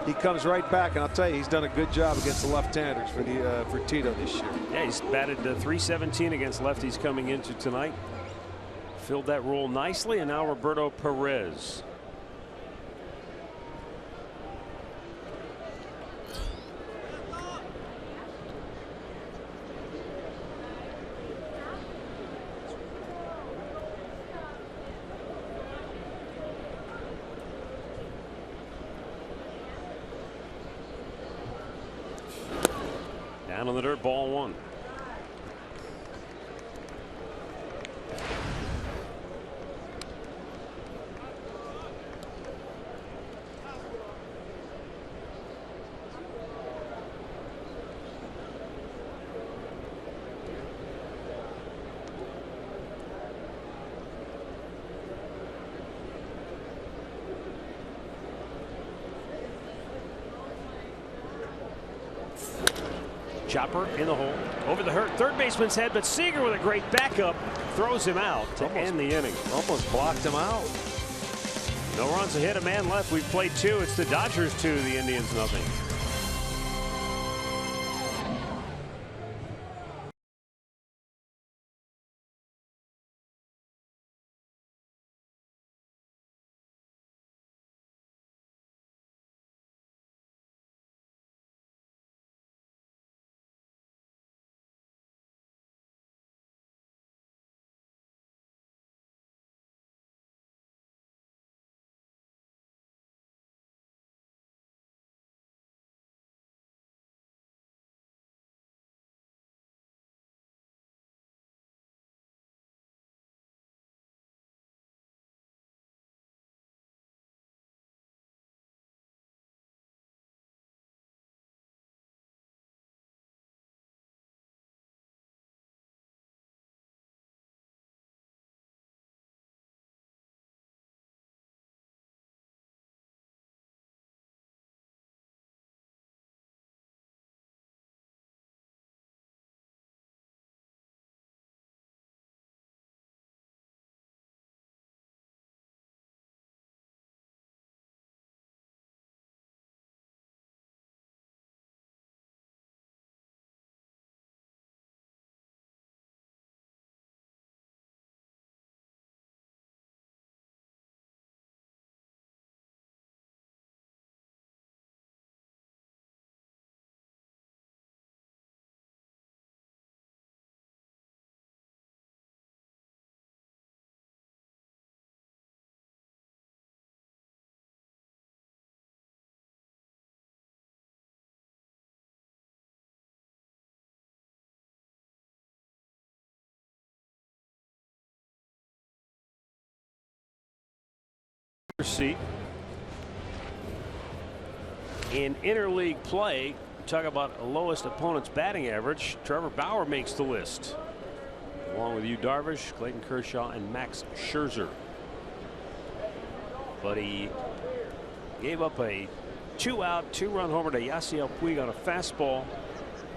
He comes right back, and I'll tell you, he's done a good job against the left-handers for Tito this year. Yeah, he's batted .317 against lefties coming into tonight. Filled that role nicely, and now Roberto Perez. Down on the dirt, ball 1. Chopper in the hole, over the third baseman's head, but Seager with a great backup throws him out to end the inning. Almost blocked him out. No runs, a hit, a man left. We've played 2. It's the Dodgers 2, the Indians nothing. Seat. In interleague play, talk about lowest opponent's batting average. Trevor Bauer makes the list, along with Yu Darvish, Clayton Kershaw, and Max Scherzer. But he gave up a 2-out, 2-run homer to Yasiel Puig on a fastball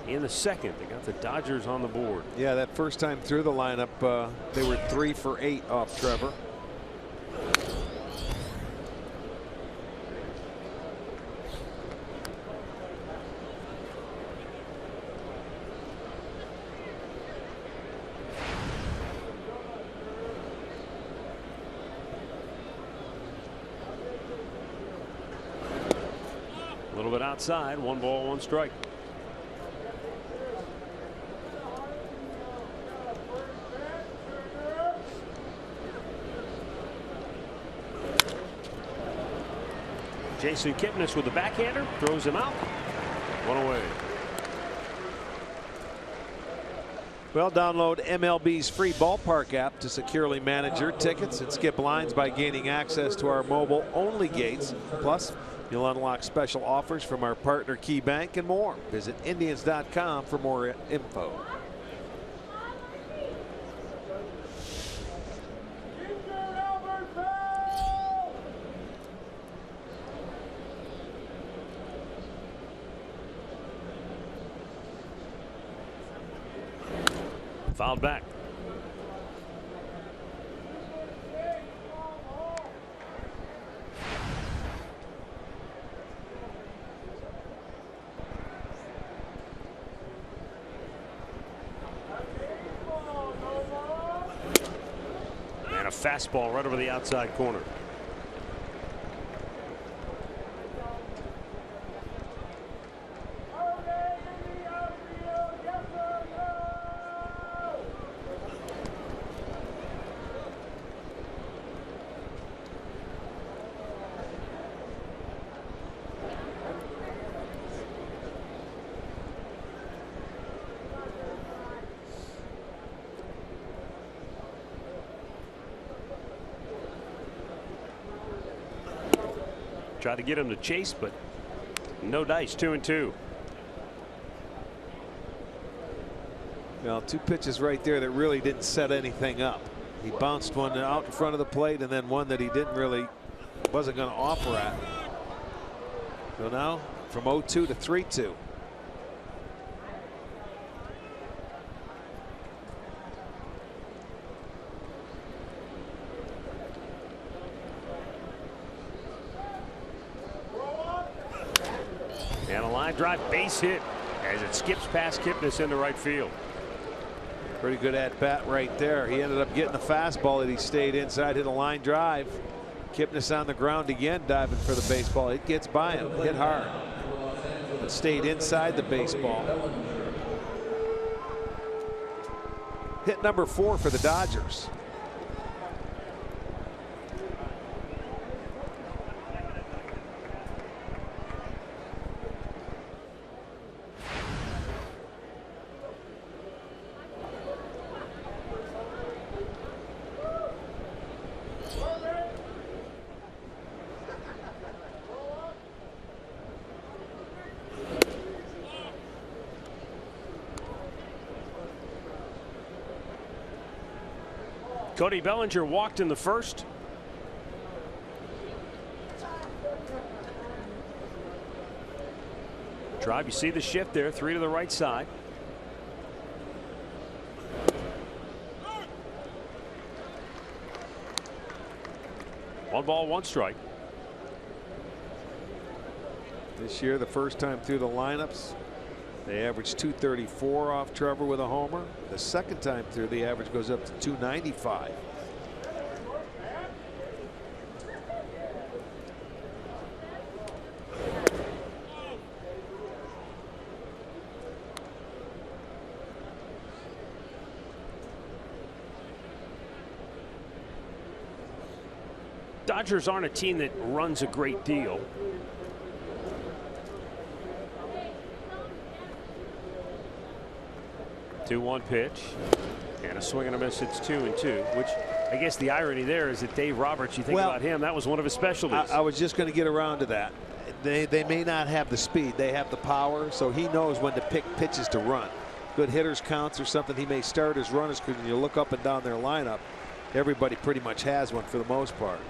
in the second. They got the Dodgers on the board. Yeah, that first time through the lineup, they were 3 for 8 off Trevor. A little bit outside, 1 ball, 1 strike. Jason Kipnis with the backhander, throws him out. One away. Well, download MLB's free ballpark app to securely manage your tickets and skip lines by gaining access to our mobile-only gates. Plus, you'll unlock special offers from our partner KeyBank and more. Visit Indians.com for more info. Fouled back. And a fastball right over the outside corner. Tried to get him to chase, but no dice. 2-2. Well, two pitches right there that really didn't set anything up. He bounced one out in front of the plate and then one that he wasn't going to offer at. So now from 0-2 to 3-2. And a line drive base hit as it skips past Kipnis into right field. Pretty good at bat right there. He ended up getting the fastball that he stayed inside, hit a line drive. Kipnis on the ground again, diving for the baseball. It gets by him, hit hard, but stayed inside the baseball. Hit number 4 for the Dodgers. Cody Bellinger walked in the first. Drive, you see the shift there, 3 to the right side. One ball, one strike. This year, the first time through the lineups, they averaged 234 off Trevor with a homer. The second time through, the average goes up to 295. Dodgers aren't a team that runs a great deal. One pitch and a swing and a miss. It's 2-2, which I guess the irony there is that Dave Roberts, you think about him, that was one of his specialties. I was just going to get around to that. They may not have the speed, they have the power, so he knows when to pick pitches to run. Good hitters counts or something he may start as runners, because when you look up and down their lineup, everybody pretty much has one for the most part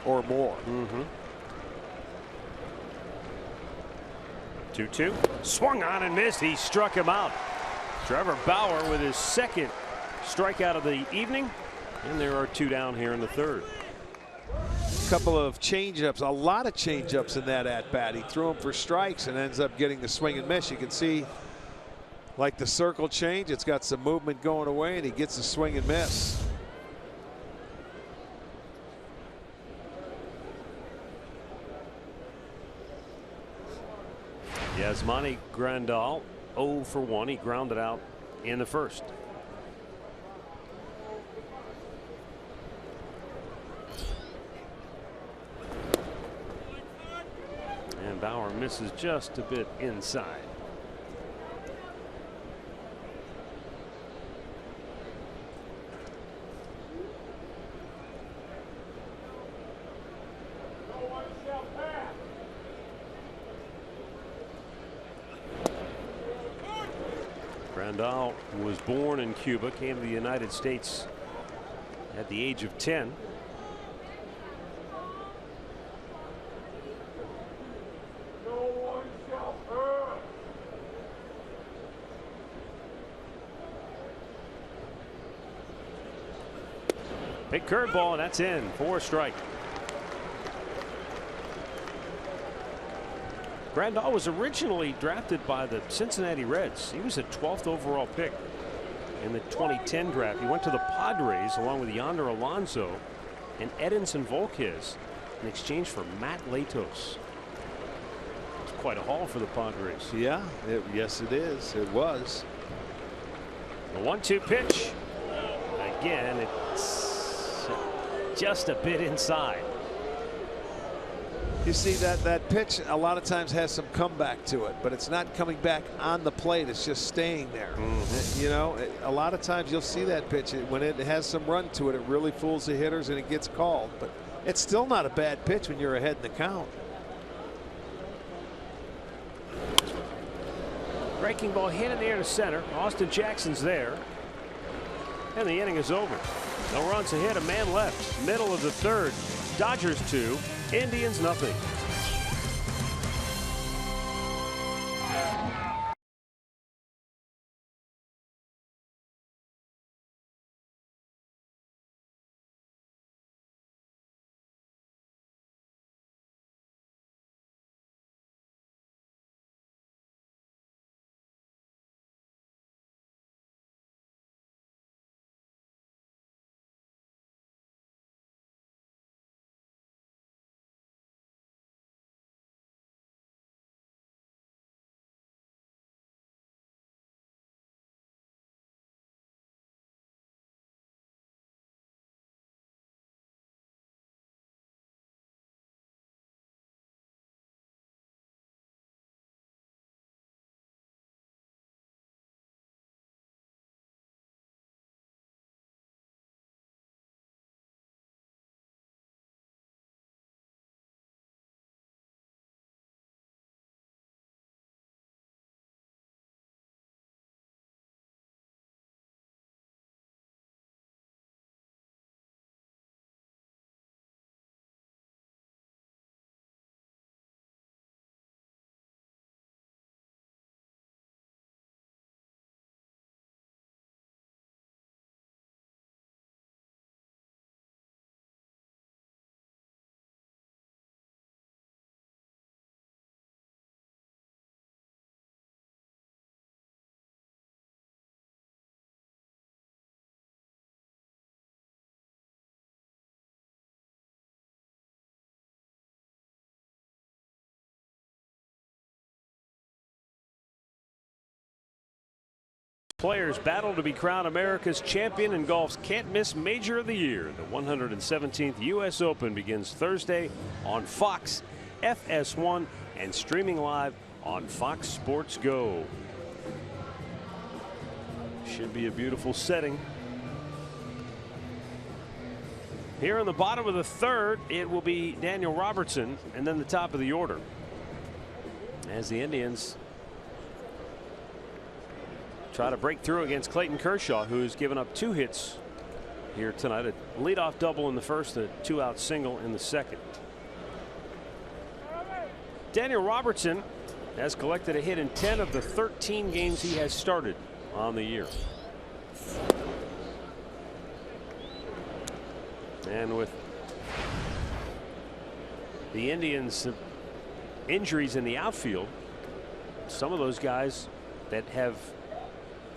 or more. 2-2, swung on and missed. He struck him out. Trevor Bauer with his second strikeout of the evening, and there are 2 down here in the third. A couple of changeups, a lot of changeups in that at bat. He threw them for strikes and ends up getting the swing and miss. You can see, like the circle change, it's got some movement going away, and he gets the swing and miss. Yasmani Grandal 0 for 1. He grounded out in the first. misses just a bit inside. Grandal was born in Cuba, came to the United States at the age of 10. Big curveball, and that's in for a strike. Grandal was originally drafted by the Cincinnati Reds. He was a 12th overall pick in the 2010 draft. He went to the Padres along with Yonder Alonso and Edinson Volquez in exchange for Matt Latos. It's quite a haul for the Padres. Yeah, yes it is. It was. The 1-2 pitch. Again, it's just a bit inside. You see that pitch a lot of times has some comeback to it, but it's not coming back on the plate. It's just staying there. You know, a lot of times you'll see that pitch when it has some run to it. It really fools the hitters and it gets called, but it's still not a bad pitch when you're ahead in the count. Breaking ball hit in the air to center. Austin Jackson's there, and the inning is over. No runs ahead, a man left. Middle of the third. Dodgers 2, Indians nothing. Players battle to be crowned America's champion in golf's can't-miss major of the year. The 117th U.S. Open begins Thursday on Fox, FS1, and streaming live on Fox Sports Go. Should be a beautiful setting. Here in the bottom of the third, it will be Daniel Robertson, and then the top of the order, as the Indians try to break through against Clayton Kershaw, who's given up 2 hits here tonight. A leadoff double in the first, a 2-out single in the second. Daniel Robertson has collected a hit in 10 of the 13 games he has started on the year. And with the Indians' injuries in the outfield, some of those guys that have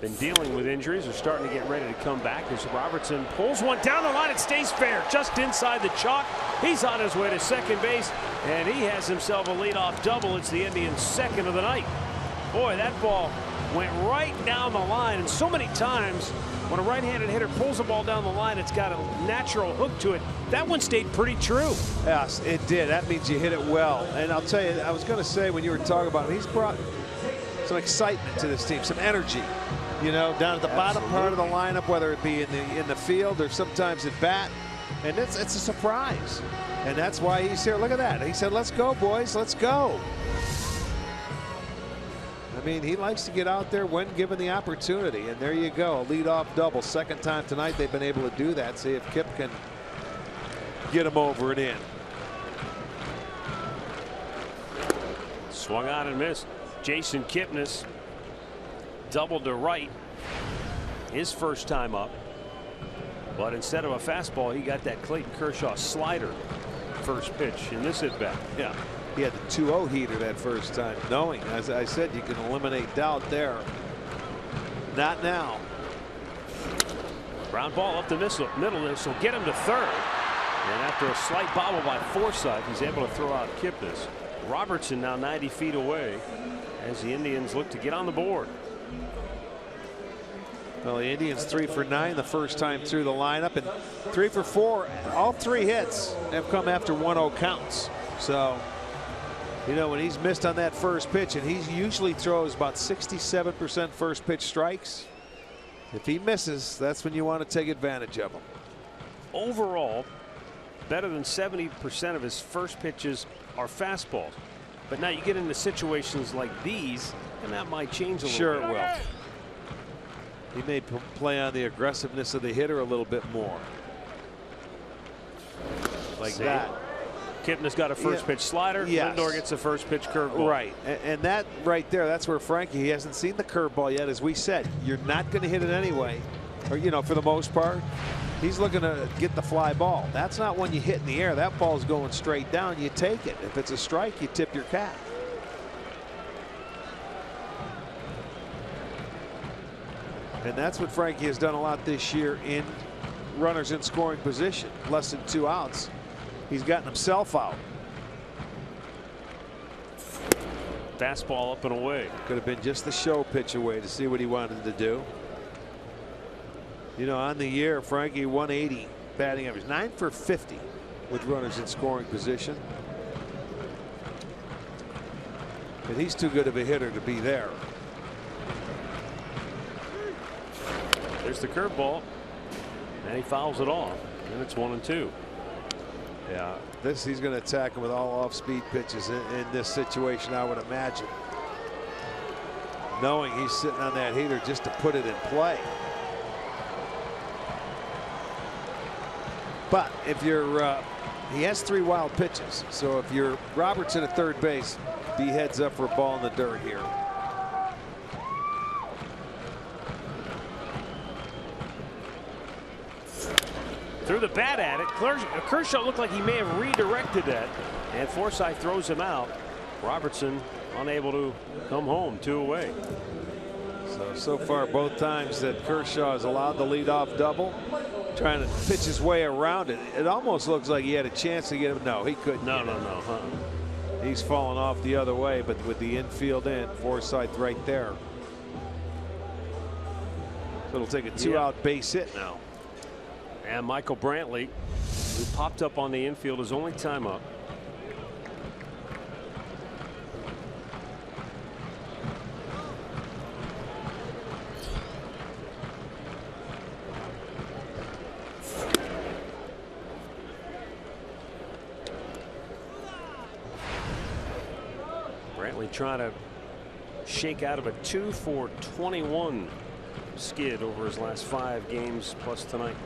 been dealing with injuries are starting to get ready to come back as Robertson pulls one down the line. It stays fair just inside the chalk. He's on his way to second base, and he has himself a leadoff double. It's the Indians' second of the night. Boy, that ball went right down the line. And so many times when a right-handed hitter pulls the ball down the line, it's got a natural hook to it. That one stayed pretty true. Yes, it did. That means you hit it well. And I'll tell you, I was going to say when you were talking about it, he's brought some excitement to this team, some energy. You know, down at the bottom part of the lineup, whether it be in the field or sometimes at bat. And it's a surprise. And that's why he's here. Look at that. He said, let's go, boys. Let's go. I mean, he likes to get out there when given the opportunity. And there you go. A leadoff double. Second time tonight they've been able to do that. See if Kip can get him over and in. Swung on and missed. Jason Kipnis doubled to right. His first time up. But instead of a fastball, he got that Clayton Kershaw slider first pitch in this at bat. Yeah. He had the 2-0 heater that first time, knowing, as I said, you can eliminate doubt there. Not now. Ground ball up the middle. This will get him to third. And after a slight bobble by Forsythe, he's able to throw out Kipnis. Robertson now 90 feet away as the Indians look to get on the board. Well, the Indians 3 for 9 the first time through the lineup, and 3 for 4. All 3 hits have come after 1-0 counts. So, you know, when he's missed on that first pitch, and he usually throws about 67% first pitch strikes. If he misses, that's when you want to take advantage of him. Overall, better than 70% of his first pitches are fastballs. But now you get into situations like these, and that might change a little bit. Sure it will. He may play on the aggressiveness of the hitter a little bit more. Like that. Kipnis got a first pitch slider. Yes. Lindor gets a first pitch curveball. Right. And that right there, that's where Frankie, he hasn't seen the curveball yet. As we said, you're not going to hit it anyway. Or, you know, for the most part. He's looking to get the fly ball. That's not one you hit in the air. That ball's going straight down. You take it. If it's a strike, you tip your cap. And that's what Frankie has done a lot this year in runners in scoring position. Less than 2 outs. He's gotten himself out. Fastball up and away. Could have been just the show pitch away to see what he wanted to do. You know, on the year, Frankie 180 batting average, 9 for 50 with runners in scoring position. And he's too good of a hitter to be there. There's the curveball, and he fouls it off, and it's 1-2. Yeah, he's going to attack him with all off-speed pitches in this situation, I would imagine. Knowing he's sitting on that heater just to put it in play. But if you're, he has 3 wild pitches, so if you're Robertson at third base, be heads up for a ball in the dirt here. Threw the bat at it. Kershaw looked like he may have redirected that, and Forsythe throws him out. Robertson unable to come home, 2 away. So far both times that Kershaw has allowed the leadoff double, trying to pitch his way around it. It almost looks like he had a chance to get him. No, he couldn't. No. He's fallen off the other way, but with the infield in, Forsythe right there. So it'll take a 2-out base hit now. And Michael Brantley, who popped up on the infield, his only time up. Brantley trying to shake out of a 2 for 21 skid over his last 5 games plus tonight.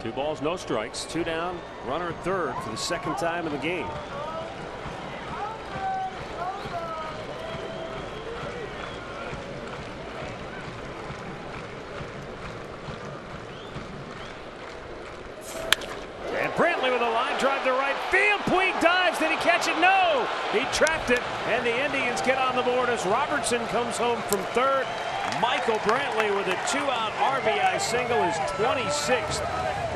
Two balls, no strikes, 2 down, runner at third for the second time in the game. And Brantley with a line drive to right field. Puig dives. Did he catch catch it? No! He trapped it, and the Indians get on the board as Robertson comes home from third. Michael Brantley with a 2-out RBI single, his 26th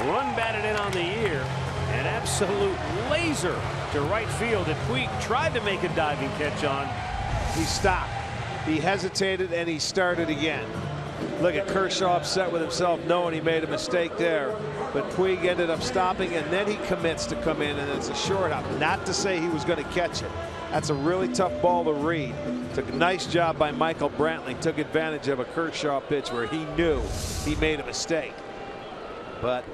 run batted in on the year. An absolute laser to right field that Puig tried to make a diving catch on. He stopped. He hesitated and he started again. Look at Kershaw upset with himself knowing he made a mistake there. But Puig ended up stopping, and then he commits to come in, and it's a short hop. Not to say he was going to catch it. That's a really tough ball to read. Took a nice job by Michael Brantley. Took advantage of a Kershaw pitch where he knew he made a mistake. But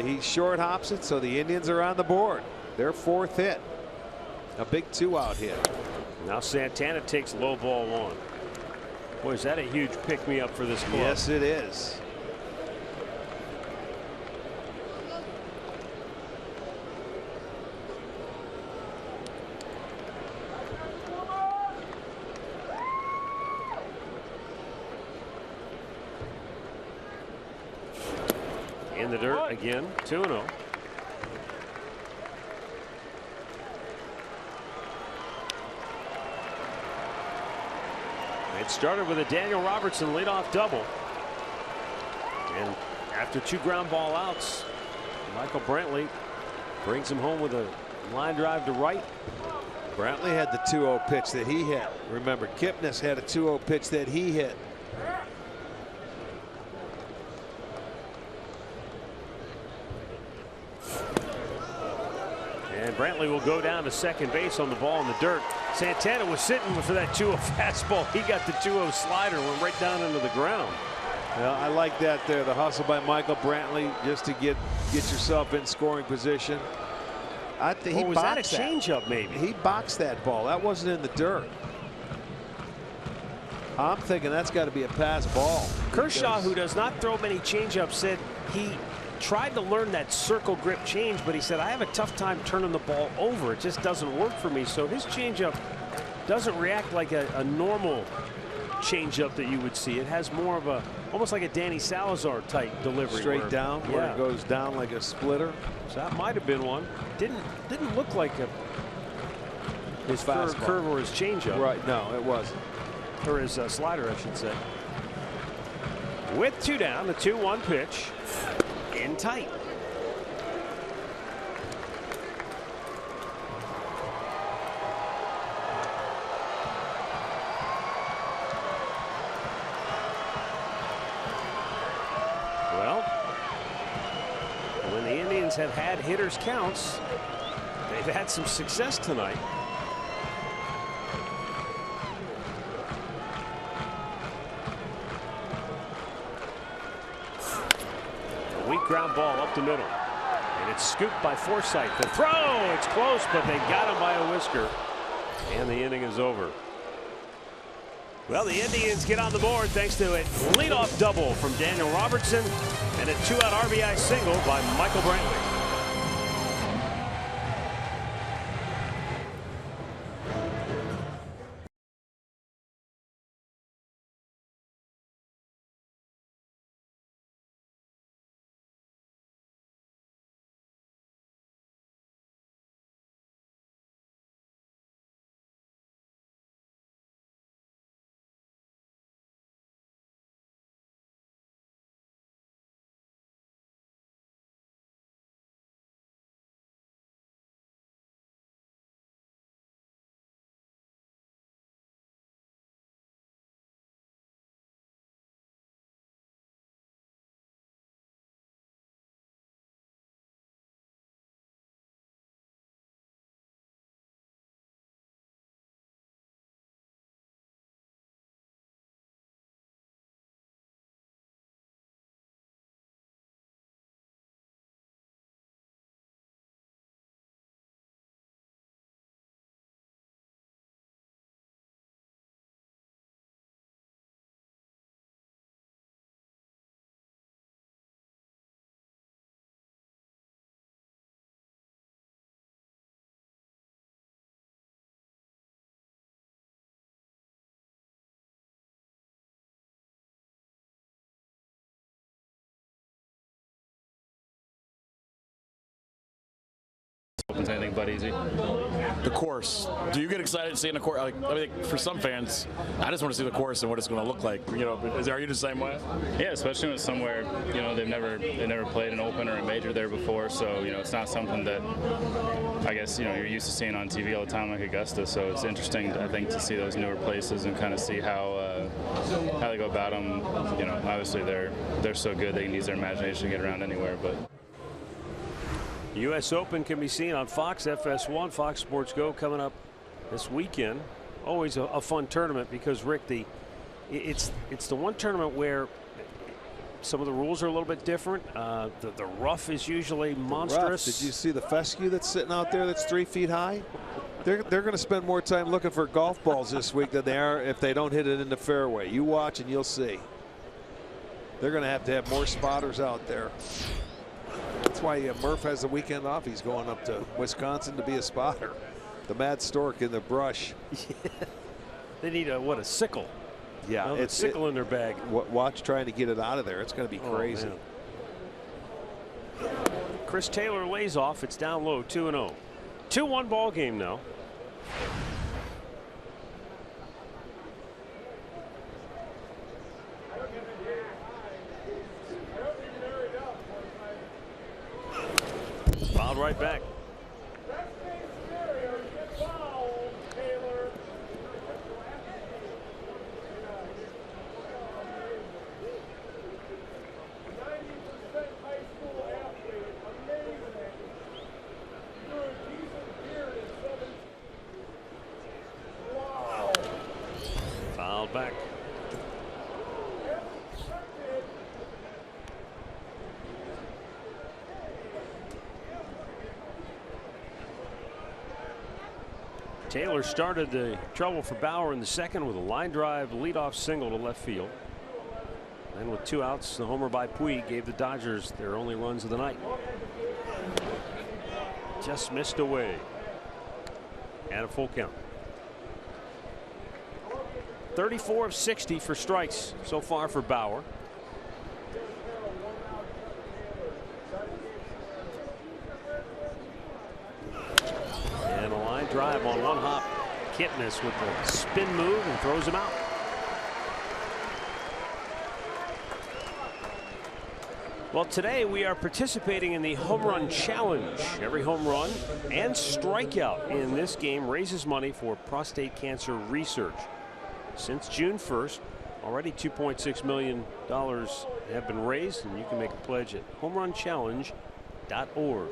he short hops it, so the Indians are on the board. Their 4th hit. A big 2-out hit. Now Santana takes low ball 1. Boy, is that a huge pick-me-up for this club. Yes, it is. In the dirt again, 2-0. It started with a Daniel Robertson leadoff double. And after 2 ground ball outs, Michael Brantley brings him home with a line drive to right. Brantley had the 2-0 pitch that he hit. Remember, Kipnis had a 2-0 pitch that he hit. And Brantley will go down to second base on the ball in the dirt. Santana was sitting for that 2-0 fastball. He got the 2-0 slider, went right down into the ground. Well, I like that there. The hustle by Michael Brantley just to get yourself in scoring position. I think he was that a changeup maybe? He boxed that ball. That wasn't in the dirt. I'm thinking that's got to be a pass ball. Kershaw, who does not throw many changeups, said he tried to learn that circle grip change, but he said, I have a tough time turning the ball over. It just doesn't work for me. So his changeup doesn't react like a normal changeup that you would see. It has more of a, almost like a Danny Salazar type delivery. Straight down, where it goes down like a splitter. So that might have been one. Didn't look like his fastball curve or his changeup. Right, no, it wasn't. Or his slider, I should say. With 2 down, the 2-1 pitch. In tight. Well, when the Indians have had hitters counts, they've had some success tonight. Weak ground ball up the middle, and it's scooped by Forsythe. The throw, it's close, but they got him by a whisker, and the inning is over. Well, the Indians get on the board thanks to a leadoff double from Daniel Robertson and a 2-out RBI single by Michael Brantley. but easy. The course. Do you get excited seeing the course? Like, I mean, for some fans, I just want to see the course and what it's going to look like. You know, are you the same way? Yeah, especially when somewhere, you know, they've never played an open or a major there before, so you know it's not something that I guess, you know, you're used to seeing on TV all the time like Augusta. So it's interesting, I think, to see those newer places and kind of see how they go about them. You know, obviously they're so good they can use their imagination to get around anywhere. But U.S. Open can be seen on Fox FS1, Fox Sports Go, coming up this weekend. Always a fun tournament because, Rick, it's the one tournament where some of the rules are a little bit different. The rough is usually monstrous. Did you see the fescue that's sitting out there that's 3 feet high? They're going to spend more time looking for golf balls this week than they are if they don't hit it in the fairway. You watch and you'll see. They're going to have more spotters out there. That's why Murph has the weekend off. He's going up to Wisconsin to be a spotter. The Mad Stork in the brush. They need a sickle. Yeah, it's a sickle in their bag. Watch trying to get it out of there. It's going to be crazy. Chris Taylor lays off. It's down low, 2-0. 2-1 ball game now. Fouled right back. Fouled back. Taylor started the trouble for Bauer in the second with a line drive leadoff single to left field. And with 2 outs, the homer by Puig gave the Dodgers their only runs of the night. Just missed away. And a full count. 34 of 60 for strikes so far for Bauer. And a line drive on one hop. Kipnis with the spin move and throws him out. Well, today we are participating in the home run challenge. Every home run and strikeout in this game raises money for prostate cancer research. Since June 1st, already $2.6 million have been raised, and you can make a pledge at homerunchallenge.org.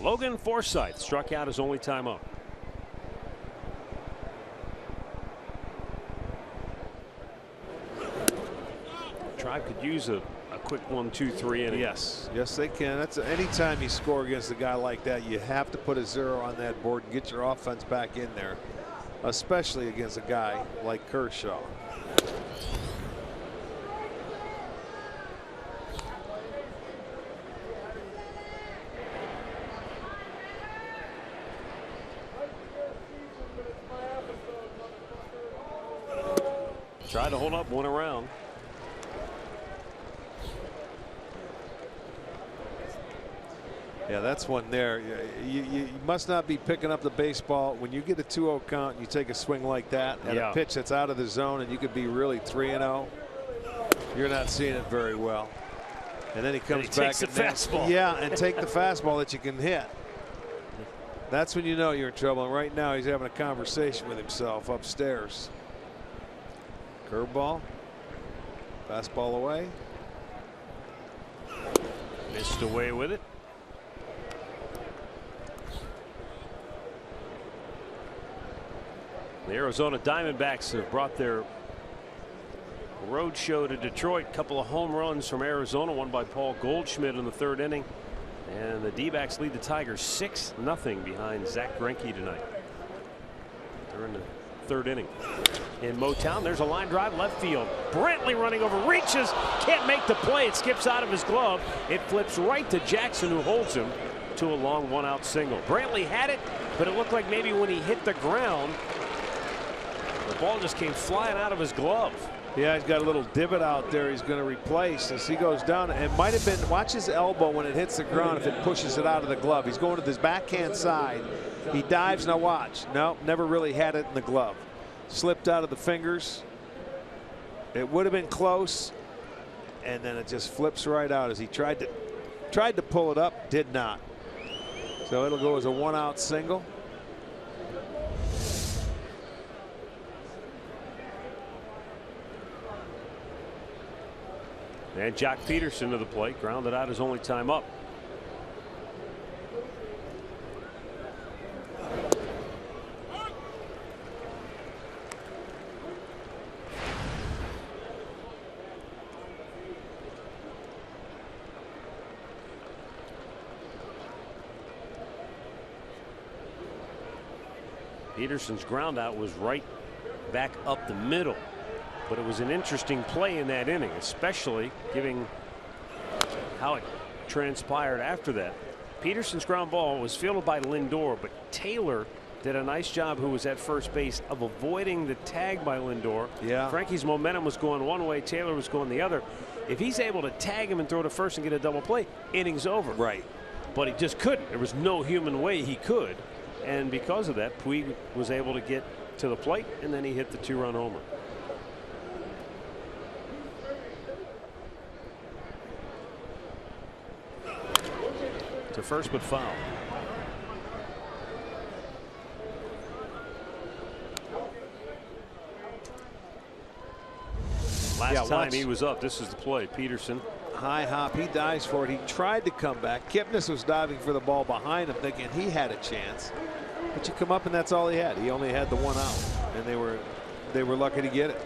Logan Forsythe struck out his only time up. Tribe could use a quick 1-2-3 inning. Yes, they can. That's anytime you score against a guy like that, you have to put a 0 on that board and get your offense back in there, especially against a guy like Kershaw. Tried to hold up one around. Yeah, that's one there. You must not be picking up the baseball. When you get a 2-0 count and you take a swing like that at a pitch that's out of the zone and you could be really 3-0, you're not seeing it very well. And then he comes back and fastball. Yeah, and take the fastball that you can hit. That's when you know you're in trouble. And right now he's having a conversation with himself upstairs. Curveball. Fastball away. Missed away with it. The Arizona Diamondbacks have brought their road show to Detroit. A couple of home runs from Arizona, one by Paul Goldschmidt in the 3rd inning. And the D-backs lead the Tigers 6-0 behind Zach Greinke tonight. They're in the 3rd inning. In Motown, there's a line drive left field. Brantley running over, reaches, can't make the play. It skips out of his glove. It flips right to Jackson, who holds him to a long 1-out single. Brantley had it, but it looked like maybe when he hit the ground, the ball just came flying out of his glove. Yeah, he's got a little divot out there he's going to replace as he goes down. It might have been, watch his elbow when it hits the ground if it pushes it out of the glove. He's going to this backhand side. He dives, now watch. No, never really had it in the glove. Slipped out of the fingers. It would have been close, and then it just flips right out as he tried to pull it up, did not. So it'll go as a 1-out single. And Jock Peterson to the plate, grounded out his only time up. Peterson's ground out was right back up the middle. But it was an interesting play in that inning, especially given how it transpired after that. Peterson's ground ball was fielded by Lindor, but Taylor did a nice job, who was at first base, of avoiding the tag by Lindor. Yeah. Frankie's momentum was going one way, Taylor was going the other. If he's able to tag him and throw to first and get a double play, inning's over. Right. But he just couldn't. There was no human way he could. And because of that, Puig was able to get to the plate, and then he hit the 2-run homer. To first, but foul. Last time he was up, this is the play. Peterson. High hop, he dives for it. He tried to come back. Kipnis was diving for the ball behind him, thinking he had a chance. But you come up and that's all he had. He only had the 1 out, and they were lucky to get it.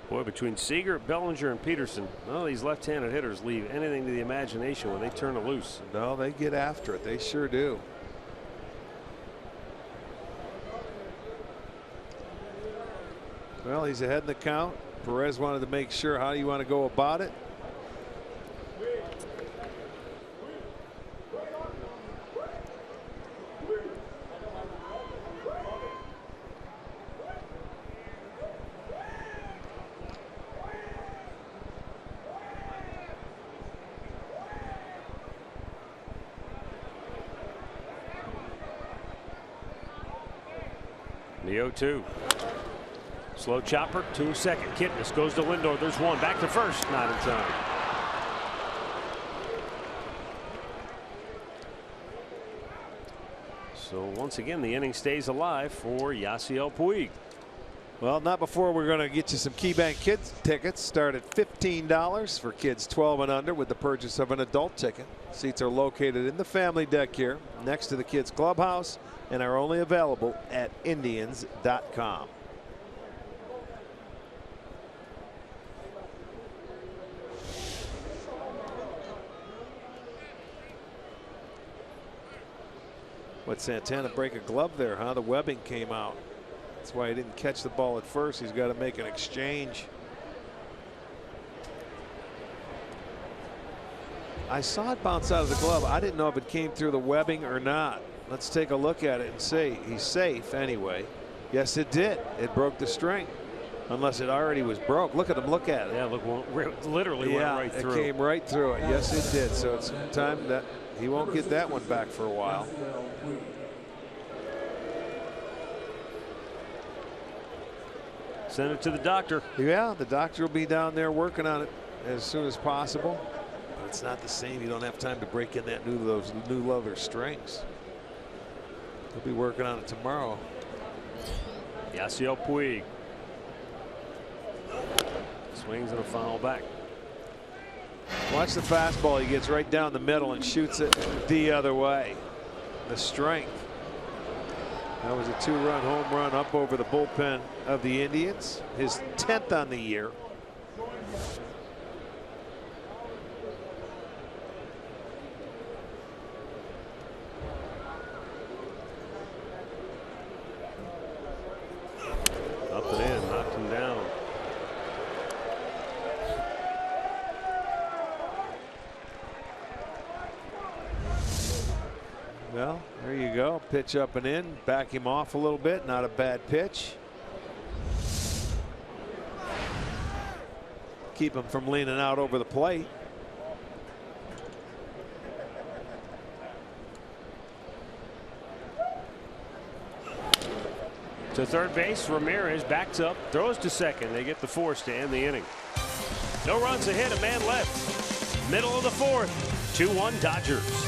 Boy, between Seager, Bellinger, and Peterson, well, these left-handed hitters leave anything to the imagination when they turn it loose. No, they get after it. They sure do. Well, he's ahead in the count. Perez wanted to make sure how you want to go about it. The 0-2. Slow chopper, 2-second. Kipnis goes to Lindor. There's one. Back to first. Not in time. So once again, the inning stays alive for Yasiel Puig. Well, not before we're going to get you some KeyBank Kids tickets. Start at $15 for kids 12 and under with the purchase of an adult ticket. Seats are located in the family deck here next to the kids clubhouse and are only available at Indians.com. What, Santana break a glove there, huh? The webbing came out. That's why he didn't catch the ball at first. He's got to make an exchange. I saw it bounce out of the glove. I didn't know if it came through the webbing or not. Let's take a look at it and see. He's safe anyway. Yes, it did. It broke the string. Unless it already was broke. Look at him. Look at it. Yeah, look, literally went right through. It came right through it. Yes, it did. So it's time that he won't get that one back for a while. Send it to the doctor. Yeah, the doctor will be down there working on it as soon as possible. But it's not the same. You don't have time to break in those new leather strings. He'll be working on it tomorrow. Yasiel Puig. Swings and a foul back. Watch the fastball. He gets right down the middle and shoots it the other way. The strength. That was a 2-run home run up over the bullpen of the Indians. His 10th on the year. Up and in. Well, there you go. Pitch up and in. Back him off a little bit. Not a bad pitch. Keep him from leaning out over the plate. To third base, Ramirez backs up, throws to second. They get the force to end the inning. No runs ahead, a man left. Middle of the fourth, 2-1 Dodgers.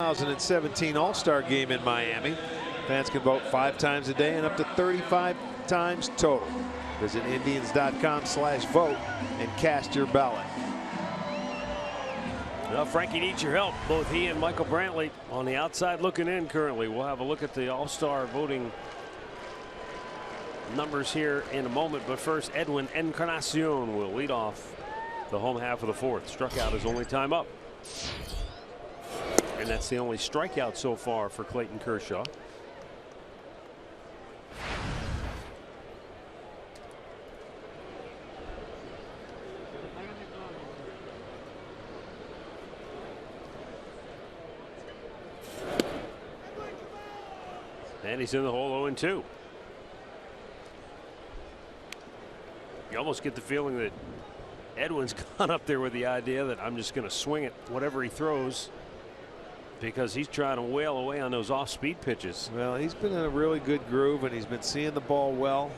...2017 All-Star game in Miami. Fans can vote 5 times a day and up to 35 times total. Visit Indians.com/vote and cast your ballot. Well, Frankie needs your help. Both he and Michael Brantley on the outside looking in currently. We'll have a look at the All-Star voting numbers here in a moment. But first, Edwin Encarnacion will lead off the home half of the fourth. Struck out his only time up. And that's the only strikeout so far for Clayton Kershaw. And he's in the hole 0-2. You almost get the feeling that Edwin's gone up there with the idea that I'm just going to swing it whatever he throws, because he's trying to wail away on those off-speed pitches. Well, he's been in a really good groove, and he's been seeing the ball well.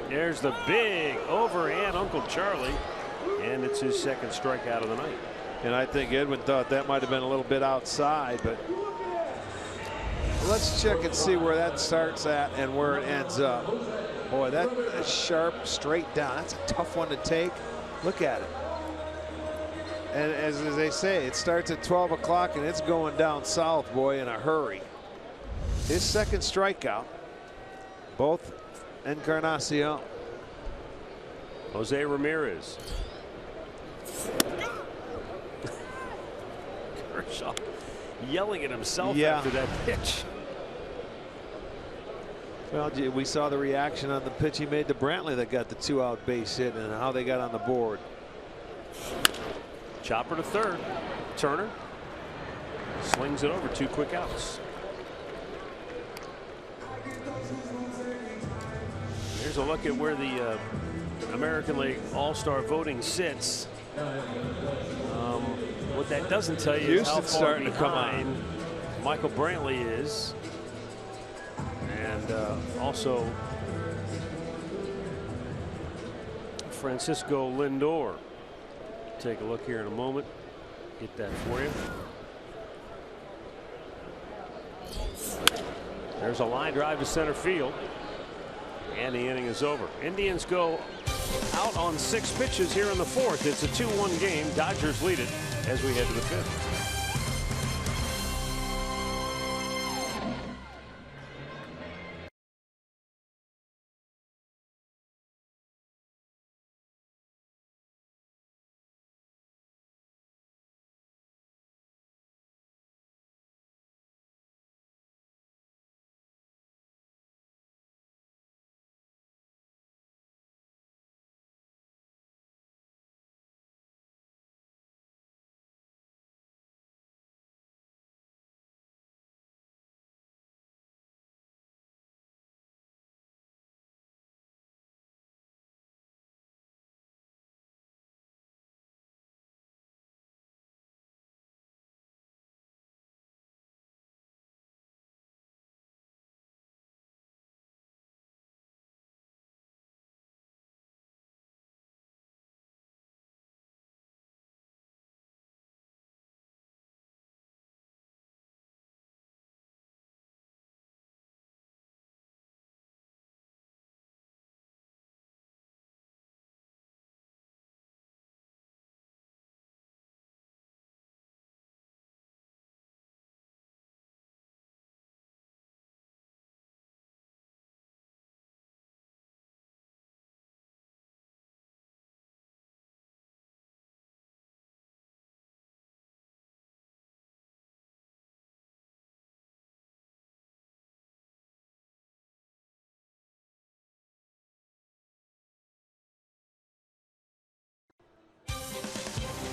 There's the big overhand Uncle Charlie, and it's his second strikeout of the night. And I think Edwin thought that might have been a little bit outside, but let's check and see where that starts at and where it ends up. Boy, that is sharp, straight down. That's a tough one to take. Look at it. And as they say, it starts at 12 o'clock and it's going down south, boy, in a hurry. His second strikeout, both Encarnacion. Jose Ramirez. Kershaw yelling at himself after that pitch. Well, we saw the reaction on the pitch he made to Brantley that got the 2-out base hit and how they got on the board. Chopper to third. Turner slings it over, 2 quick outs. Here's a look at where the American League All-Star voting sits. What that doesn't tell you is how far starting to come behind Michael Brantley is, and also Francisco Lindor. Take a look here in a moment. Get that for you. There's a line drive to center field, and the inning is over. Indians go out on 6 pitches here in the fourth. It's a 2-1 game. Dodgers lead it as we head to the 5th.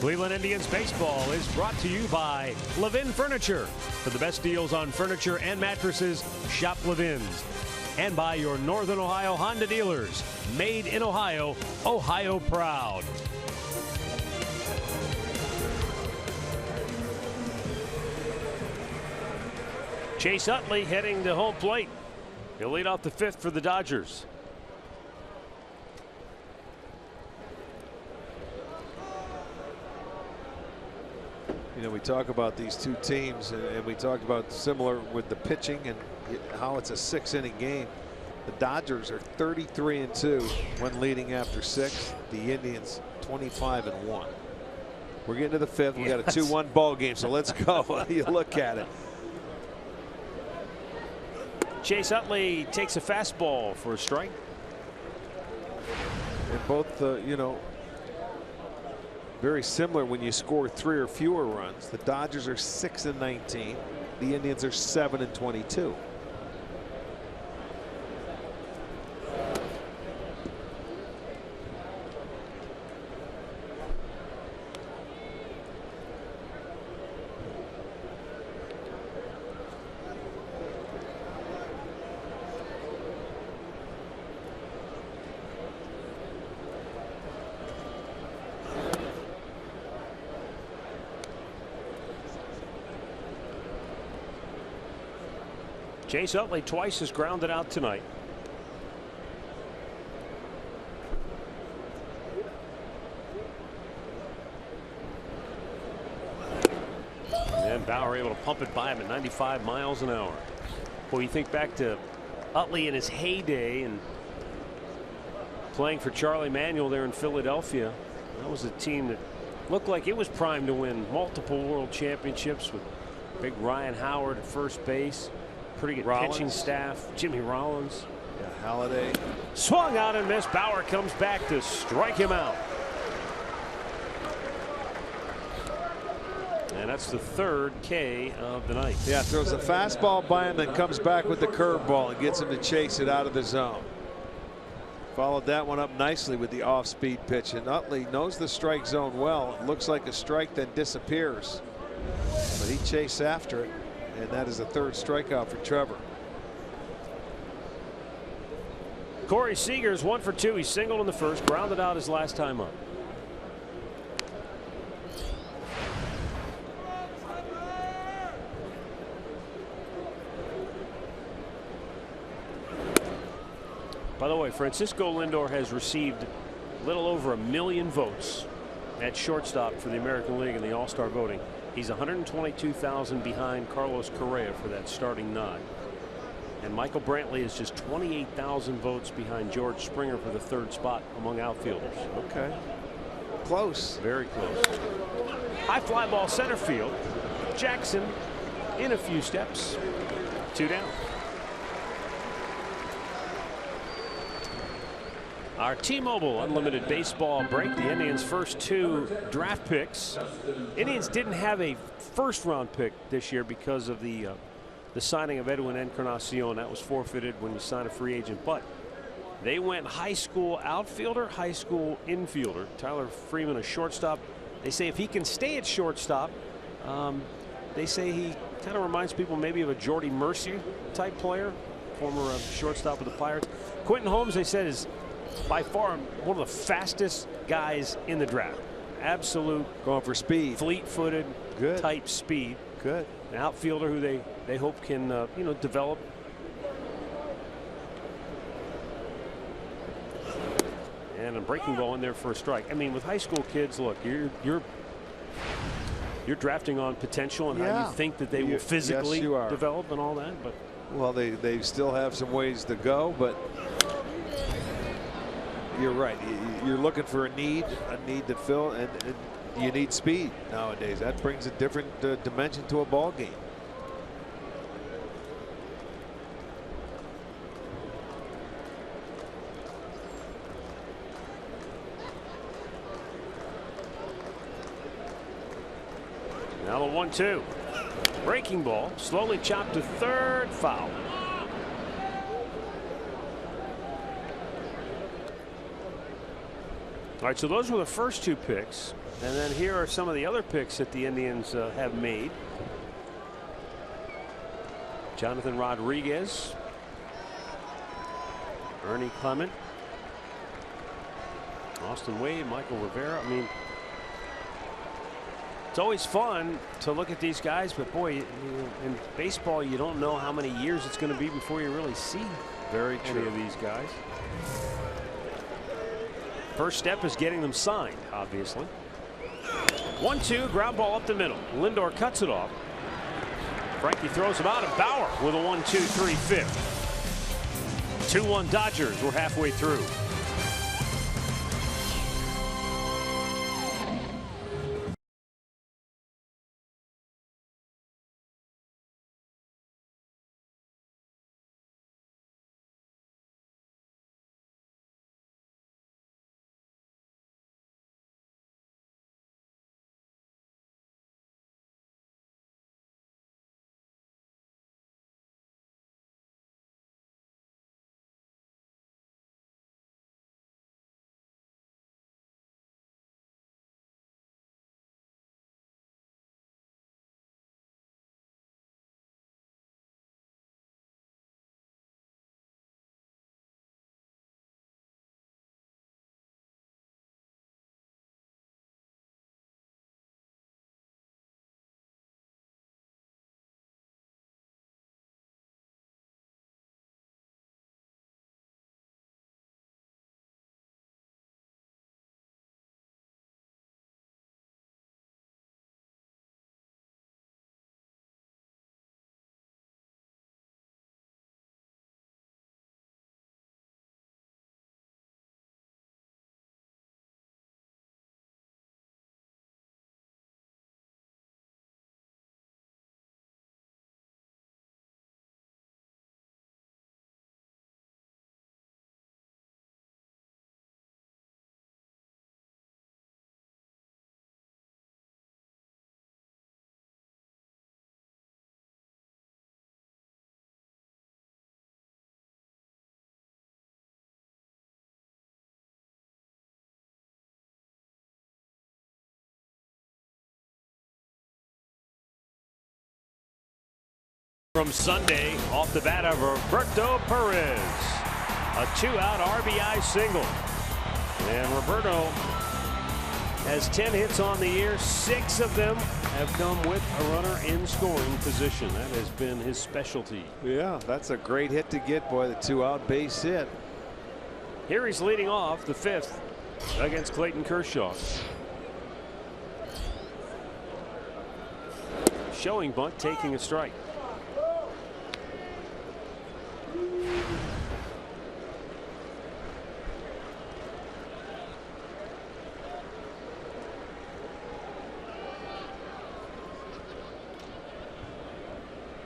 Cleveland Indians baseball is brought to you by Levin Furniture. For the best deals on furniture and mattresses, shop Levin's. And by your Northern Ohio Honda dealers. Made in Ohio, Ohio proud. Chase Utley heading to home plate. He'll lead off the fifth for the Dodgers. You know, we talk about these two teams, and we talked about similar with the pitching and how it's a 6-inning game. The Dodgers are 33-2 when leading after 6. The Indians 25-1. We're getting to the fifth. We got a 2-1 ball game, so let's go. You look at it. Chase Utley takes a fastball for a strike. And both, you know, very similar when you score 3 or fewer runs. The Dodgers are 6-19. The Indians are 7-22. Chase Utley twice has grounded out tonight. And Bauer able to pump it by him at 95 miles an hour. Boy, you think back to Utley in his heyday and playing for Charlie Manuel there in Philadelphia. That was a team that looked like it was primed to win multiple world championships with big Ryan Howard at first base. Pretty good pitching staff. Jimmy Rollins. Yeah, Halladay. Swung out and missed. Bauer comes back to strike him out. And that's the third K of the night. Yeah, throws a fastball by him, then comes back with the curveball and gets him to chase it out of the zone. Followed that one up nicely with the off-speed pitch. And Utley knows the strike zone well. It looks like a strike, then disappears. But he chased after it. And that is a third strikeout for Trevor. Corey Seager's 1 for 2. He singled in the first, grounded out his last time up. By the way, Francisco Lindor has received a little over 1 million votes at shortstop for the American League in the All-Star voting. He's 122,000 behind Carlos Correa for that starting nod. And Michael Brantley is just 28,000 votes behind George Springer for the third spot among outfielders. Okay. Close. Very close. High fly ball center field. Jackson in a few steps. 2 down. Our T-Mobile Unlimited Baseball break. The Indians' first 2 draft picks. Indians didn't have a first-round pick this year because of the signing of Edwin Encarnacion. That was forfeited when you sign a free agent. But they went high school outfielder, high school infielder. Tyler Freeman, a shortstop. They say if he can stay at shortstop, they say he kind of reminds people maybe of a Jordy Mercier type player, former shortstop with the Pirates. Quentin Holmes, they said, is by far one of the fastest guys in the draft. Absolute going for speed, fleet-footed type speed. Good. An outfielder who they hope can you know, develop. And a breaking ball in there for a strike. I mean, with high school kids, look, you're drafting on potential and how you think that they will physically develop and all that. But well, they still have some ways to go, but you're right. You're looking for a need to fill, and you need speed nowadays. That brings a different dimension to a ball game. Now the 1-2. Breaking ball, slowly chopped to third, foul. All right, so those were the first 2 picks. And then here are some of the other picks that the Indians have made. Jonathan Rodriguez, Ernie Clement, Austin Wade, Michael Rivera. I mean, it's always fun to look at these guys, but boy, in baseball, you don't know how many years it's going to be before you really see any of these guys. First step is getting them signed, obviously. 1-2, ground ball up the middle. Lindor cuts it off. Frankie throws him out, and Bauer with a 1-2-3 fifth. 2-1 Dodgers. We're halfway through. From Sunday, off the bat of Roberto Perez, a 2-out RBI single. And Roberto has 10 hits on the year. 6 of them have come with a runner in scoring position. That has been his specialty. Yeah, that's a great hit to get, boy. The 2-out base hit. Here he's leading off the 5th against Clayton Kershaw. Showing bunt, taking a strike.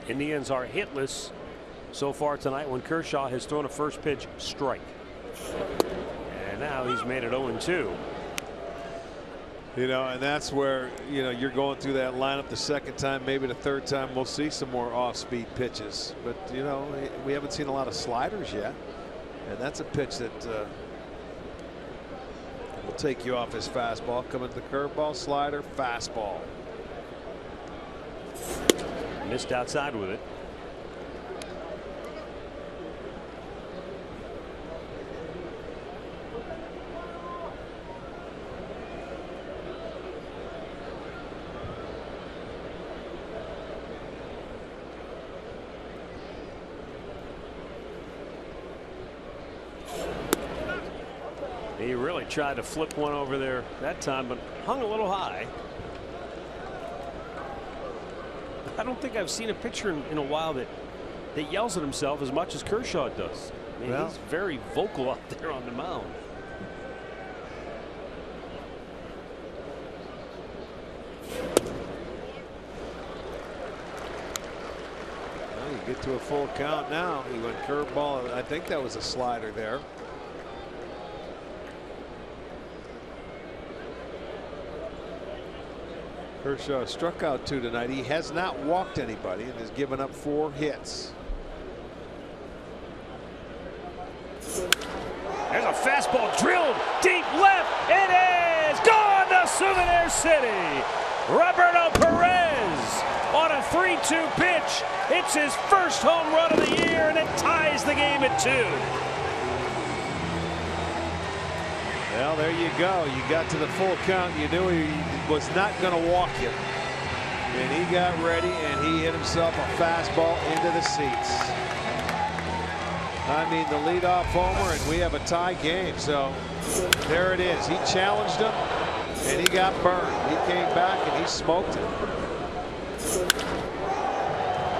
Indians are hitless so far tonight when Kershaw has thrown a first pitch strike. And now he's made it 0-2. You know, and that's where, you know, you're going through that lineup the second time, maybe the third time. We'll see some more off-speed pitches. But, you know, we haven't seen a lot of sliders yet. And that's a pitch that will take you off his fastball. Coming to the curveball, slider, fastball. Missed outside with it. He really tried to flip one over there that time, but hung a little high. I don't think I've seen a pitcher in a while that yells at himself as much as Kershaw does. I mean, he's very vocal out there on the mound. Well, you get to a full count now. He went curveball. I think that was a slider there. Kershaw struck out 2 tonight. He has not walked anybody and has given up 4 hits. There's a fastball drilled deep left. It is gone to Souvenir City. Roberto Perez on a 3-2 pitch. It's his first home run of the year, and it ties the game at 2. Well, there you go. You got to the full count. You knew he was not going to walk you. And he got ready, and he hit himself a fastball into the seats. I mean, the leadoff homer, and we have a tie game. So there it is. He challenged him, and he got burned. He came back, and he smoked him.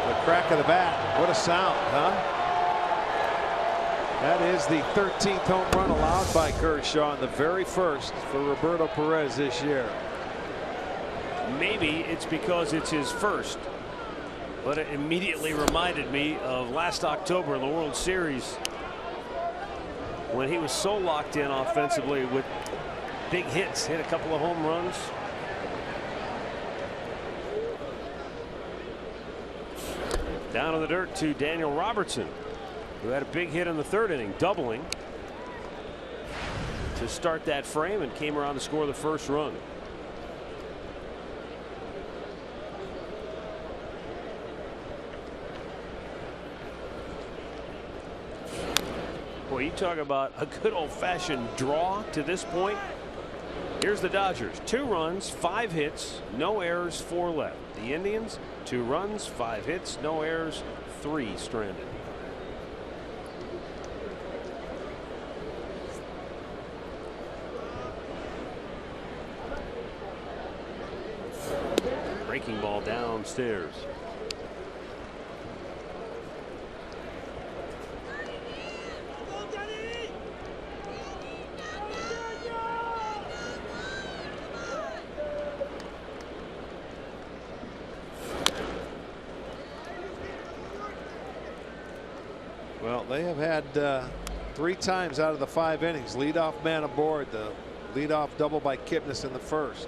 The crack of the bat. What a sound, huh? That is the 13th home run allowed by Kershaw, and the very first for Roberto Perez this year. Maybe it's because it's his first, but it immediately reminded me of last October in the World Series when he was so locked in offensively with big hits, hit a couple of home runs. Down in the dirt to Daniel Robertson, who had a big hit in the 3rd inning, doubling to start that frame, and came around to score the first run. Boy, you talk about a good old-fashioned draw to this point. Here's the Dodgers. 2 runs, 5 hits, no errors, 4 left. The Indians, 2 runs, 5 hits, no errors, 3 stranded. Breaking ball downstairs. Well, they have had 3 times out of the 5 innings leadoff man aboard. The leadoff double by Kipnis in the 1st.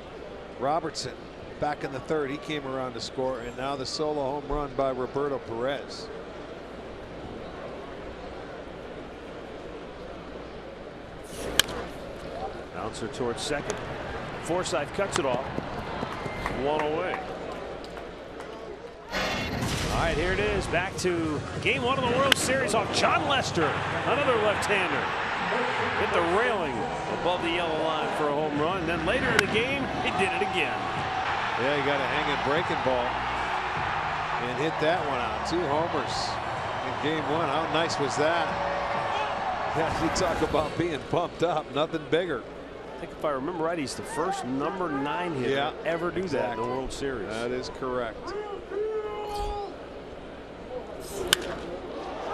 Robertson back in the 3rd. He came around to score, and now the solo home run by Roberto Perez. Bouncer towards second. Forsythe cuts it off. 1 away. All right, here it is. Back to game 1 of the World Series off John Lester. Another left-hander. Hit the railing above the yellow line for a home run. And then later in the game, he did it again. Yeah, he got a hanging breaking ball and hit that one out. 2 homers in game 1. How nice was that? Yeah, you talk about being pumped up. Nothing bigger. I think if I remember right, he's the first number 9 hitter to ever do that in the World Series. That is correct.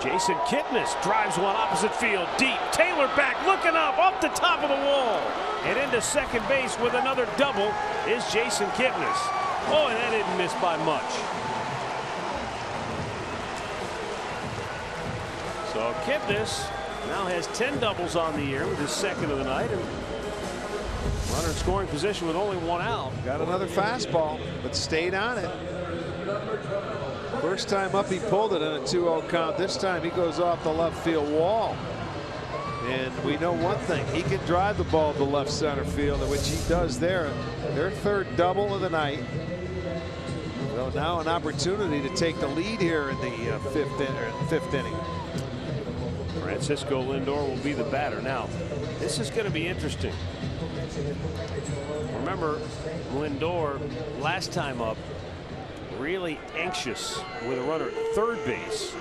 Jason Kipnis drives one opposite field deep. Taylor back looking up off the top of the wall and into second base with another double is Jason Kipnis. Oh, and that didn't miss by much. So Kipnis now has 10 doubles on the year with his 2nd of the night, and runner in scoring position with only 1 out. Got another fastball, but stayed on it. First time up, he pulled it in a 2-0 count. This time he goes off the left field wall. And we know one thing, he can drive the ball to left center field, which he does there. Their 3rd double of the night. So now an opportunity to take the lead here in the 5th inning. Francisco Lindor will be the batter. Now, this is going to be interesting. Remember, Lindor last time up, really anxious with a runner at 3rd base,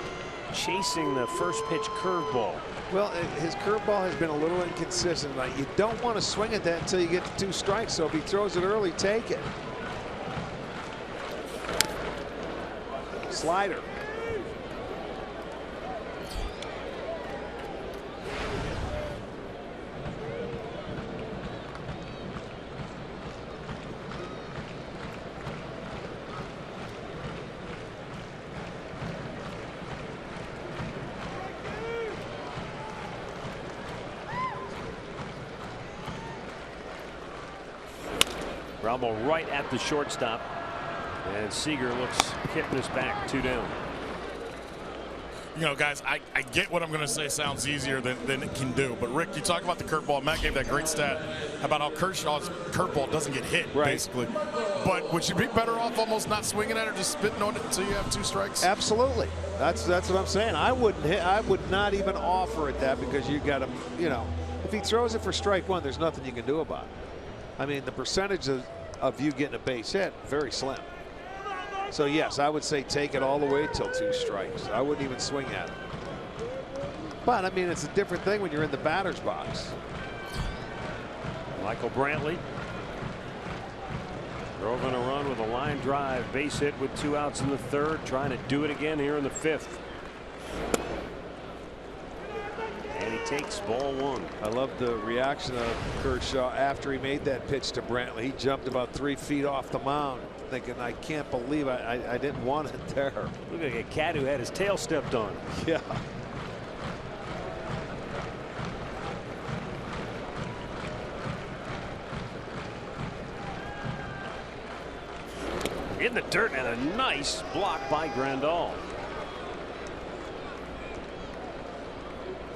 chasing the first pitch curveball. Well, his curveball has been a little inconsistent. Like, you don't want to swing at that until you get to 2 strikes. So if he throws it early, take it. Slider. Ground ball right at the shortstop, and Seager looks Kipnis back 2 down. you know, guys, I get what I'm going to say sounds easier than it can do. But, Rick, you talk about the curveball. Matt gave that great stat about how Kershaw's curveball doesn't get hit, basically. But would you be better off almost not swinging at it or just spitting on it until you have 2 strikes? Absolutely. That's what I'm saying. I would not even offer it that, because you got to, you know, if he throws it for strike 1, there's nothing you can do about it. I mean, the percentage of you getting a base hit, very slim. So, yes, I would say take it all the way till 2 strikes. I wouldn't even swing at it. But, I mean, it's a different thing when you're in the batter's box. Michael Brantley drove in a run with a line drive, base hit with 2 outs in the 3rd, trying to do it again here in the 5th. And he takes ball 1. I love the reaction of Kershaw after he made that pitch to Brantley. He jumped about 3 feet off the mound, thinking, I can't believe I didn't want it there. Look like a cat who had his tail stepped on. Yeah. In the dirt, and a nice block by Grandal.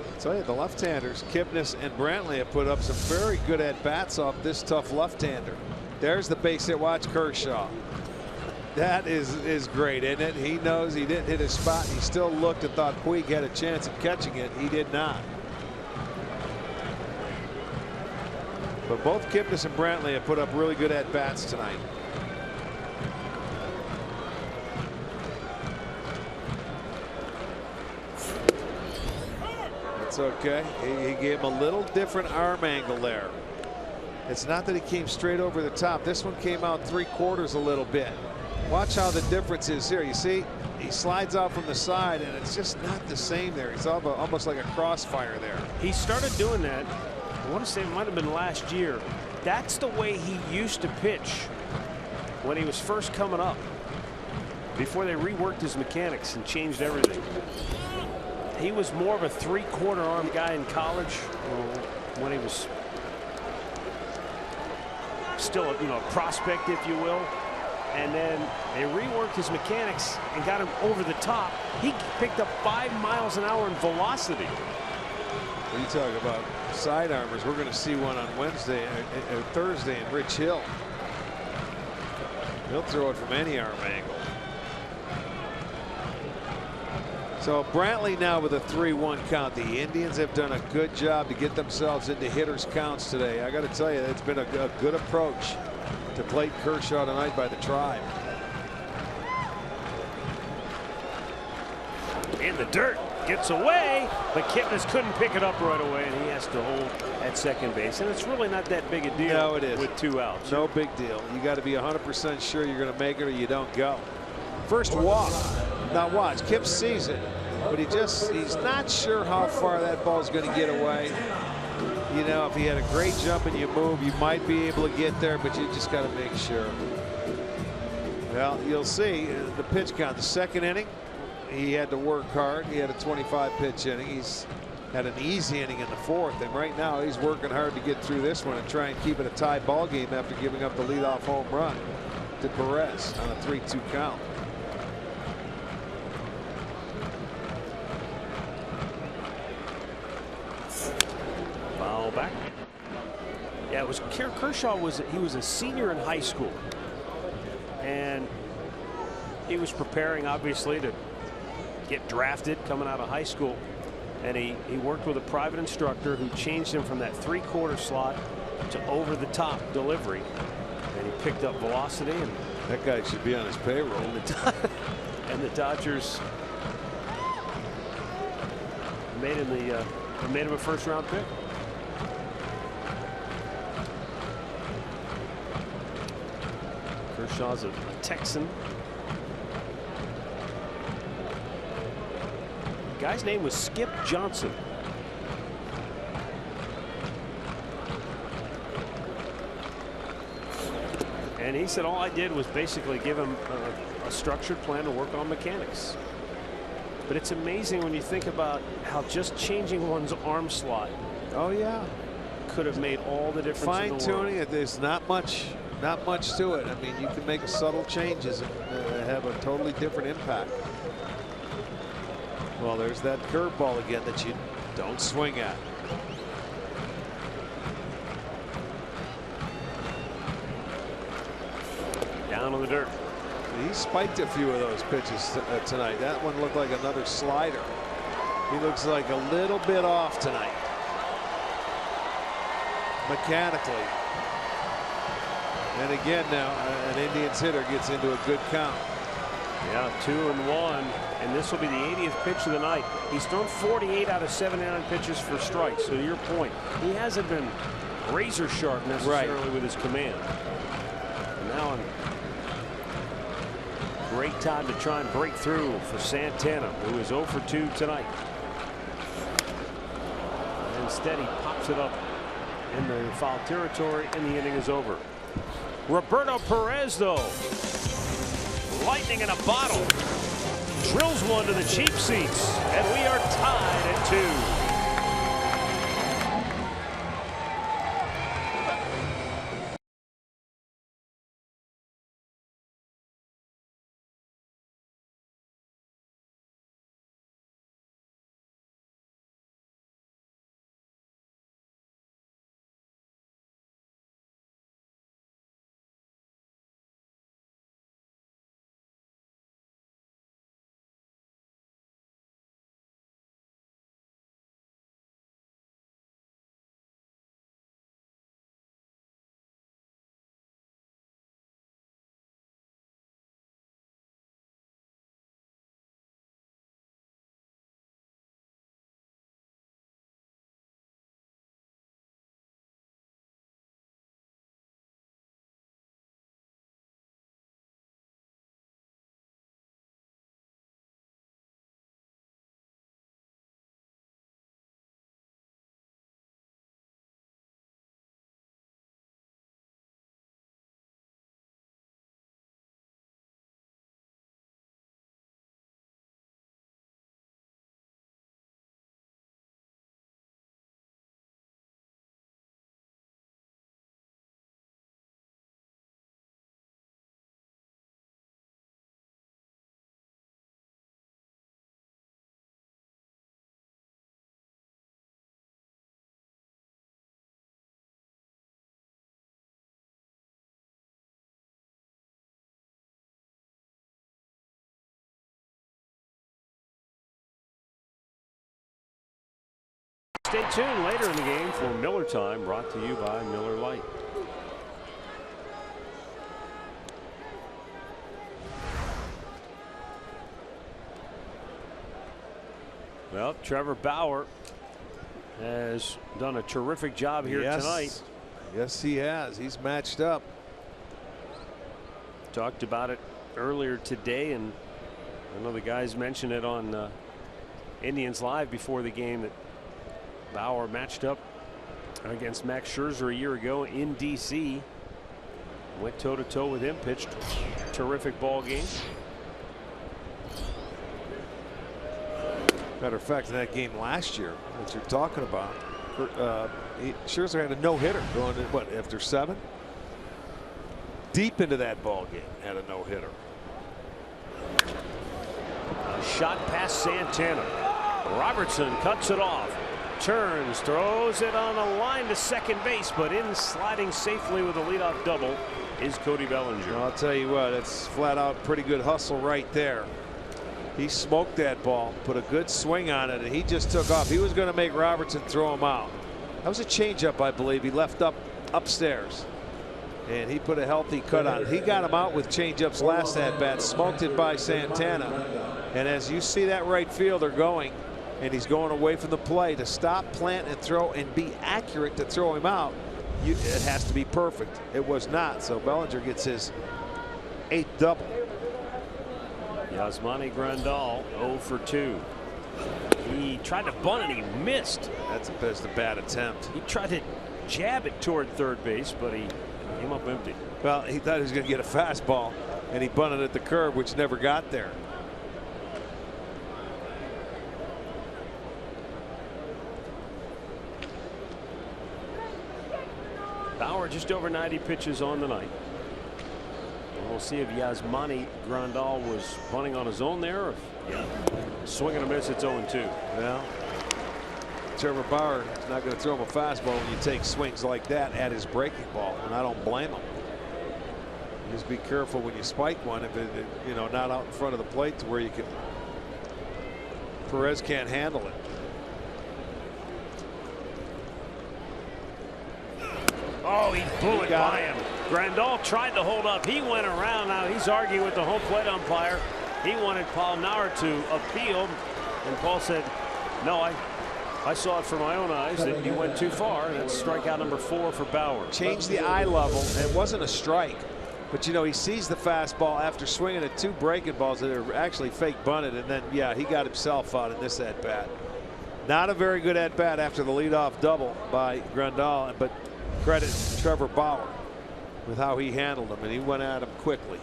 I'll tell you, the left-handers, Kipnis and Brantley, have put up some very good at-bats off this tough left-hander. There's the base hit. Watch Kershaw. That is great, isn't it? He knows he didn't hit his spot. He still looked and thought Puig had a chance of catching it. He did not. But both Kipnis and Brantley have put up really good at-bats tonight. It's okay. He gave him a little different arm angle there. It's not that he came straight over the top. This one came out 3/4 a little bit. Watch how the difference is here. You see, he slides out from the side, and it's just not the same there. It's almost like a crossfire there. He started doing that, I want to say it might have been last year. That's the way he used to pitch when he was first coming up, before they reworked his mechanics and changed everything. He was more of a 3/4 arm guy in college, when he was still a prospect, if you will. And then they reworked his mechanics and got him over the top. He picked up 5 miles an hour in velocity. What are you talking about? Sidearmers. We're going to see one on Wednesday or Thursday in Rich Hill. He'll throw it from any arm angle. So Brantley now with a 3-1 count. The Indians have done a good job to get themselves into hitters' counts today. I got to tell you, it's been a good approach to play Kershaw tonight by the Tribe. In the dirt, gets away, but Kipnis couldn't pick it up right away, and he has to hold at second base. And it's really not that big a deal. No, it is. With 2 outs. No big deal. You got to be 100% sure you're going to make it, or you don't go. First walk. Now watch, Kip sees it, but he's not sure how far that ball's going to get away. You know, if he had a great jump and you move, you might be able to get there, but you just got to make sure. Well, you'll see the pitch count. The 2nd inning, he had to work hard. He had a 25-pitch inning. He's had an easy inning in the 4th, and right now he's working hard to get through this one and try and keep it a tie ball game after giving up the leadoff home run to Perez on a 3-2 count. Foul back. Yeah, it was Kershaw was a senior in high school, and he was preparing obviously to get drafted coming out of high school, and he worked with a private instructor who changed him from that 3/4 slot to over the top delivery, and he picked up velocity, and that guy should be on his payroll. And the Dodgers made him a first-round pick. Kershaw's a Texan. The guy's name was Skip Johnson. And he said all I did was basically give him a structured plan to work on mechanics. But it's amazing when you think about how just changing one's arm slot. Oh yeah, could have made all the difference. Fine tuning it. There's not much to it. I mean, you can make subtle changes and have a totally different impact. Well, there's that curveball again that you don't swing at. Down on the dirt. He spiked a few of those pitches tonight. That one looked like another slider. He looks like a little bit off tonight. Mechanically. And again now, an Indians hitter gets into a good count. Yeah, 2-1, and this will be the 80th pitch of the night. He's thrown 48 out of 79 pitches for strikes. So to your point, he hasn't been razor sharp necessarily with his command. And now a great time to try and break through for Santana, who is 0 for 2 tonight. And instead, he pops it up in the foul territory, and the inning is over. Roberto Perez, though, lightning in a bottle, drills one to the cheap seats, and we are tied at 2. Stay tuned later in the game for Miller Time, brought to you by Miller Lite. Well, Trevor Bauer has done a terrific job here tonight. Yes, he has. He's matched up. Talked about it earlier today, and I know the guys mentioned it on Indians Live before the game that Bauer matched up against Max Scherzer a year ago in D.C. Went toe-to-toe with him, pitched a terrific ball game. Matter of fact, in that game last year that you're talking about, Scherzer had a no-hitter going in, what, after 7? Deep into that ball game, had a no-hitter. A shot past Santana. Robertson cuts it off. Turns, throws it on a line to second base, but in sliding safely with a leadoff double is Cody Bellinger. I'll tell you what, it's flat out pretty good hustle right there. He smoked that ball, put a good swing on it, and he just took off. He was going to make Robertson throw him out. That was a changeup, I believe. He left upstairs, and he put a healthy cut on it. He got him out with changeups last at bat, smoked it by Santana, and as you see that right fielder going, and he's going away from the play, to stop, plant, and throw and be accurate to throw him out, it has to be perfect. It was not, so Bellinger gets his 8th double. Yasmani Grandal 0 for 2. He tried to bunt and he missed. That's a bad attempt. He tried to jab it toward third base, but he came up empty. Well, he thought he was going to get a fastball, and he bunted at the curb, which never got there. Bauer just over 90 pitches on the night. We'll see if Yasmani Grandal was bunting on his own there, or if, swing and a miss. It's 0-2. Well, Trevor Bauer is not going to throw him a fastball when you take swings like that at his breaking ball, and I don't blame him. Just be careful when you spike one, if it not out in front of the plate to where you can. Perez can't handle it. Oh, he blew it by him. Grandal tried to hold up. He went around. Now he's arguing with the home plate umpire. He wanted Paul Nauer to appeal, and Paul said, no, I saw it for my own eyes that you went too far. And that's strikeout number 4 for Bauer. Changed the eye level, and it wasn't a strike. But he sees the fastball after swinging at 2 breaking balls that are actually fake bunted, and then he got himself out in this at bat. Not a very good at bat after the leadoff double by Grandal, but credit Trevor Bauer with how he handled him, and he went at him quickly.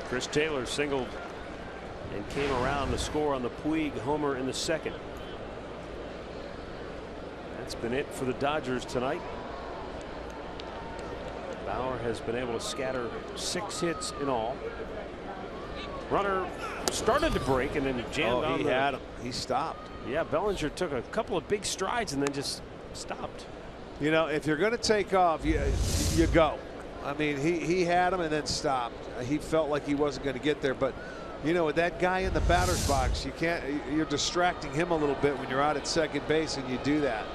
Chris Taylor singled and came around to score on the Puig homer in the second. That's been it for the Dodgers tonight. Bauer has been able to scatter 6 hits in all. Runner started to break and then jammed on. He had him. He stopped. Yeah, Bellinger took a couple of big strides and then just stopped. If you're going to take off, you go. I mean, he had him and then stopped. He felt like he wasn't going to get there, but with that guy in the batter's box, you're distracting him a little bit when you're out at second base, and you do that.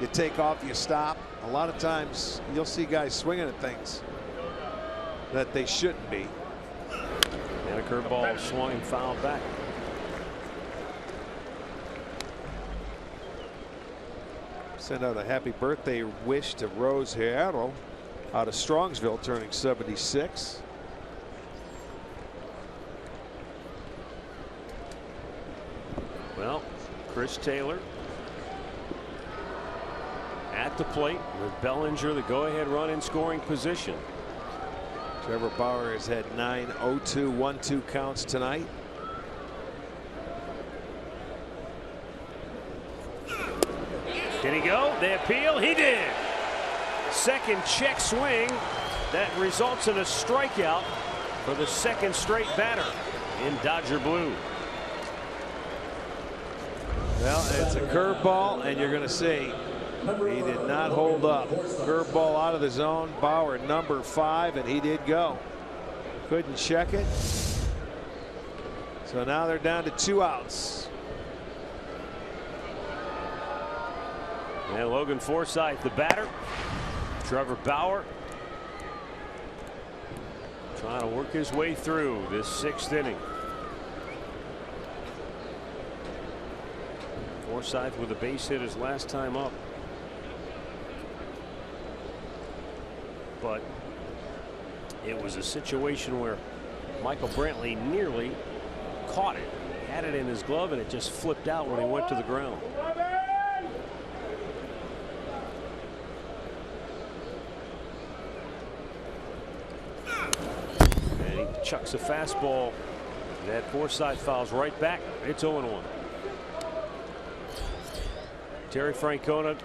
You take off, you stop. A lot of times you'll see guys swinging at things that they shouldn't be. And a curveball swung and fouled back. Send out a happy birthday wish to Rose Hierro out of Strongsville, turning 76. Well, Chris Taylor at the plate with Bellinger the go-ahead run in scoring position. Trevor Bauer has had 9 0-2 1-2 counts tonight. Did he go? They appeal. He did. Second check swing that results in a strikeout for the second straight batter in Dodger blue. Well, it's a curveball, and you're going to see he did not hold up. Curveball out of the zone. Bauer number 5, and he did go. Couldn't check it. So now they're down to 2 outs. And Logan Forsythe, the batter. Trevor Bauer trying to work his way through this 6th inning. Forsythe with a base hit his last time up. But it was a situation where Michael Brantley nearly caught it. He had it in his glove, and it just flipped out when he went to the ground. And he chucks a fastball that Forsythe fouls right back. It's 0-1. Terry Francona,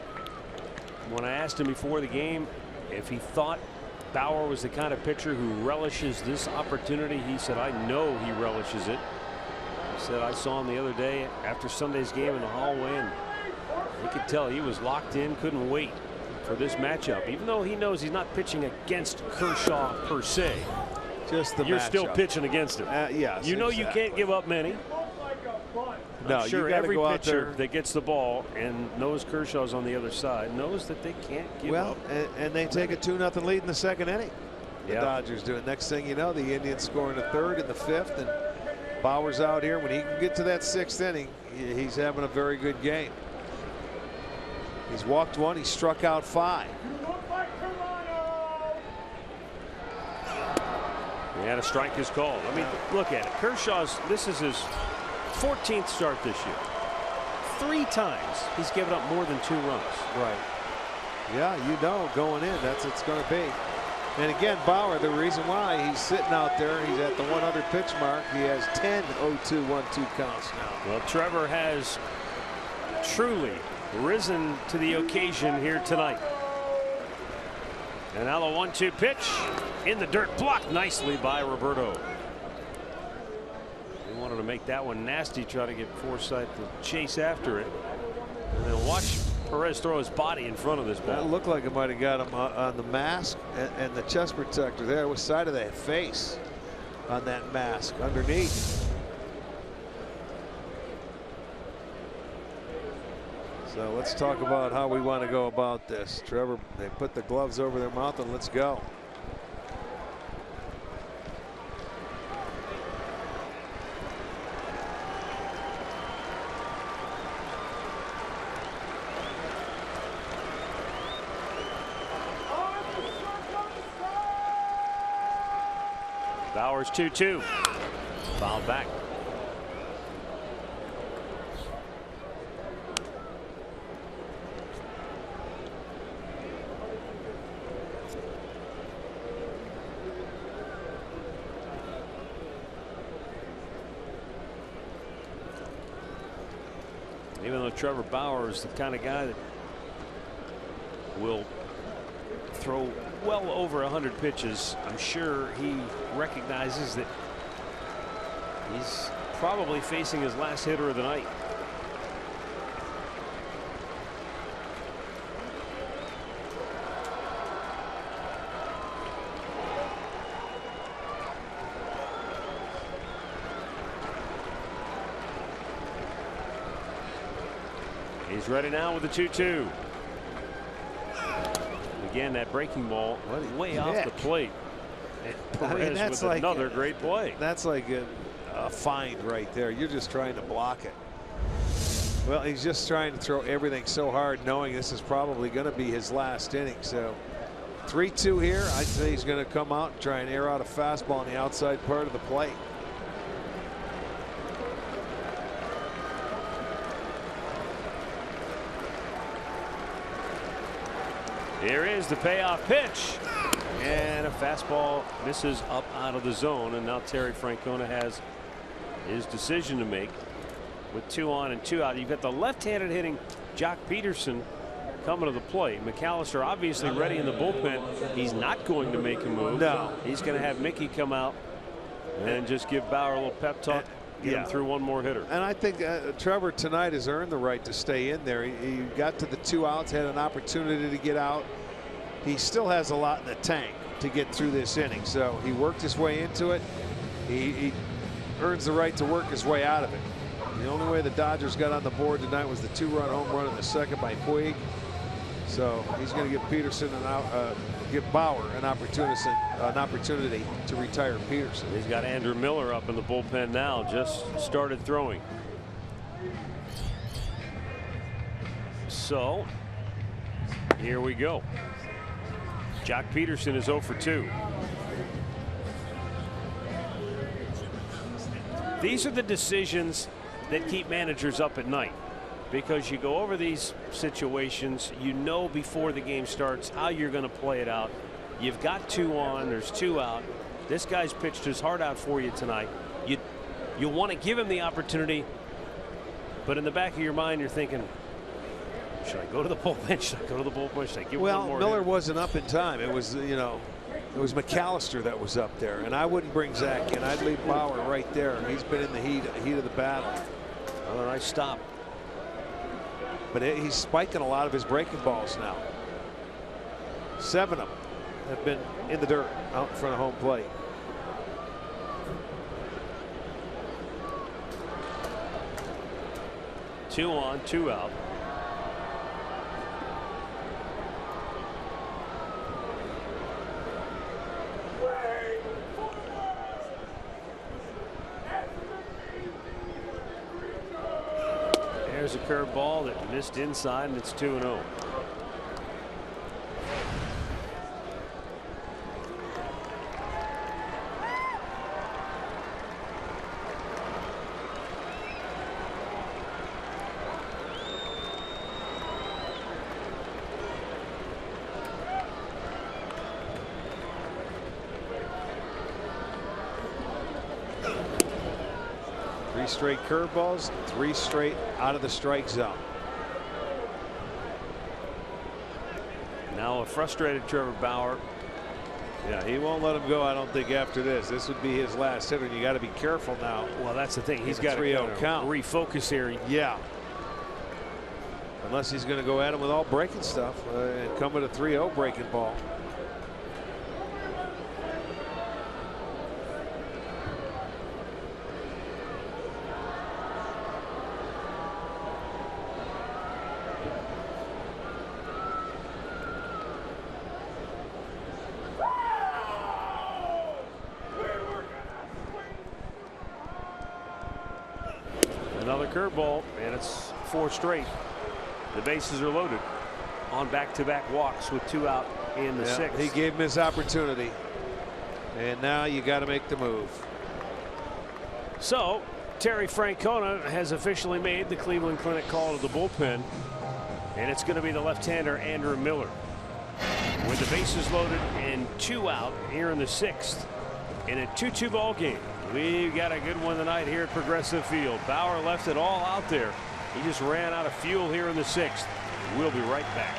when I asked him before the game if he thought Bauer was the kind of pitcher who relishes this opportunity, he said, I know he relishes it. He said, I saw him the other day after Sunday's game in the hallway, and you could tell he was locked in, couldn't wait for this matchup, even though he knows he's not pitching against Kershaw per se. Just the You're matchup. Still pitching against him. Yes, you know, exactly. You can't give up many. No, I'm sure you every go out pitcher there. that gets the ball and knows Kershaw's on the other side knows that they can't give up. And they take a 2-0 lead in the 2nd inning. The Dodgers do it. Next thing you know, the Indians score in the 3rd and the 5th, and Bauer's out here. When he can get to that 6th inning, he's having a very good game. He's walked 1, he's struck out 5. And a strike is called. I mean, look at it. This is his 14th start this year. 3 times he's given up more than 2 runs. Right. Yeah, going in, that's what it's going to be. And again, Bauer, the reason why he's sitting out there, he's at the 100 pitch mark. He has 10 0-2, 1-2 counts now. Well, Trevor has truly risen to the occasion here tonight. And now the 1-2 pitch in the dirt, blocked nicely by Roberto. He wanted to make that one nasty, try to get Forsythe to chase after it. And then watch Perez throw his body in front of this ball. That looked like it might have got him on the mask and the chest protector there. Which side of the face on that mask underneath. So let's talk about how we want to go about this. Trevor, they put the gloves over their mouth and let's go. Bauer's 2-2. Foul back. Even though Trevor Bauer is the kind of guy that will throw well over 100 pitches, I'm sure he recognizes that he's probably facing his last hitter of the night. He's ready now with the 2-2. Again, that breaking ball way off the plate. And Perez with like another great play. That's like a find right there. You're just trying to block it. Well, he's just trying to throw everything so hard, knowing this is probably going to be his last inning. So 3-2 here. I'd say he's going to come out and try and air out a fastball on the outside part of the plate. Here is the payoff pitch, and a fastball misses up out of the zone, and now Terry Francona has his decision to make with 2 on and 2 out. You've got the left-handed hitting Jock Peterson coming to the plate. McAllister obviously ready in the bullpen. He's not going to make a move. No. He's going to have Mickey come out and just give Bauer a little pep talk. Get him through one more hitter. And I think Trevor tonight has earned the right to stay in there. He got to the 2 outs, had an opportunity to get out. He still has a lot in the tank to get through this inning. So he worked his way into it. He earns the right to work his way out of it. The only way the Dodgers got on the board tonight was the 2-run home run in the second by Puig. So he's going to give Peterson give Bauer an opportunity to retire Peterson. He's got Andrew Miller up in the bullpen now, just started throwing. So here we go. Jock Peterson is 0 for 2. These are the decisions that keep managers up at night, because you go over these situations, you know before the game starts how you're going to play it out. You've got 2 on, there's 2 out. This guy's pitched his heart out for you tonight. You want to give him the opportunity, but in the back of your mind you're thinking, should I go to the bullpen? Should I go to the bullpen? Should I give one more? Well, Miller wasn't up in time. It was, you know, it was McAllister that was up there, and I wouldn't bring Zach in. I'd leave Bauer right there. He's been in the heat of the battle. Well, nice stop. But he's spiking a lot of his breaking balls now. 7 of them have been in the dirt out in front of home plate. Two on, 2 out. There's a curveball that missed inside, and it's 2-0. 3 straight curveballs, 3 straight out of the strike zone. Now a frustrated Trevor Bauer. Yeah, he won't let him go, I don't think, after this. This would be his last hitter, and you got to be careful now. Well, that's the thing. He's got to 3-0 count. Refocus here. Yeah. Unless he's going to go at him with all breaking stuff and come with a 3-0 breaking ball. Another curveball, and it's 4 straight. The bases are loaded on back-to-back walks with 2 out in the 6th. He gave him his opportunity, and now you got to make the move. So Terry Francona has officially made the Cleveland Clinic call to the bullpen, and it's going to be the left-hander Andrew Miller with the bases loaded and 2 out here in the 6th in a 2-2 ball game. We've got a good one tonight here at Progressive Field. Bauer left it all out there. He just ran out of fuel here in the 6th. We'll be right back.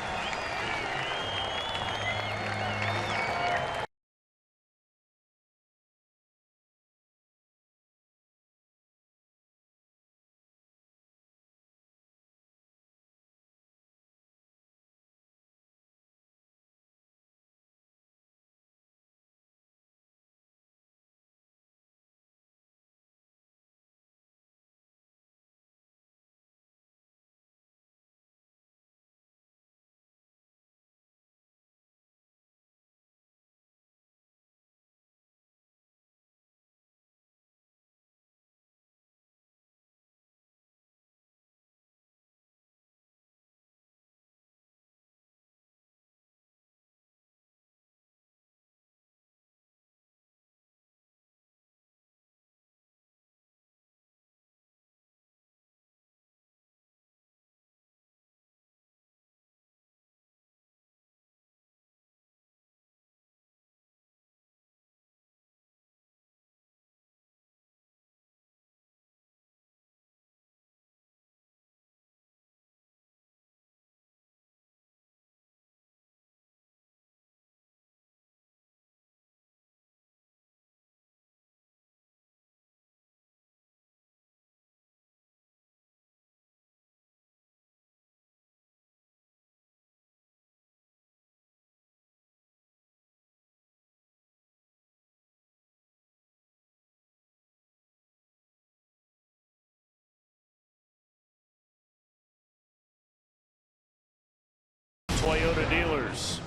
Toyota dealers.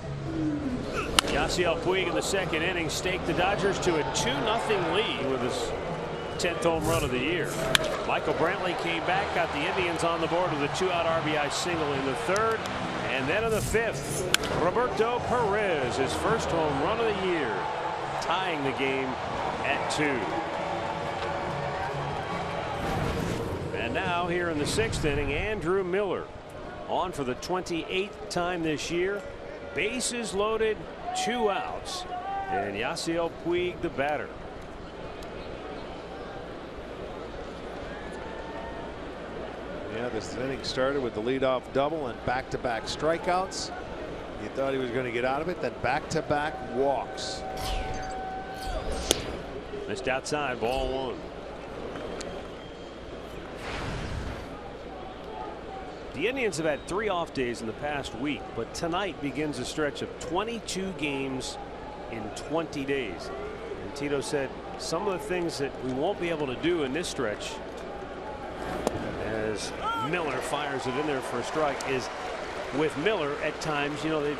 Yasiel Puig in the 2nd inning staked the Dodgers to a 2-0 lead with his 10th home run of the year. Michael Brantley came back, got the Indians on the board with a 2-out RBI single in the 3rd. And then in the 5th, Roberto Perez, his first home run of the year, tying the game at 2. And now here in the 6th inning, Andrew Miller on for the 28th time this year. Bases loaded, 2 outs, and Yasiel Puig the batter. Yeah, this inning started with the leadoff double and back-to-back strikeouts. You thought he was going to get out of it, then back-to-back walks. Missed outside, ball 1. The Indians have had 3 off days in the past week, but tonight begins a stretch of 22 games in 20 days. And Tito said some of the things that we won't be able to do in this stretch, as Miller fires it in there for a strike, is with Miller at times, you know, they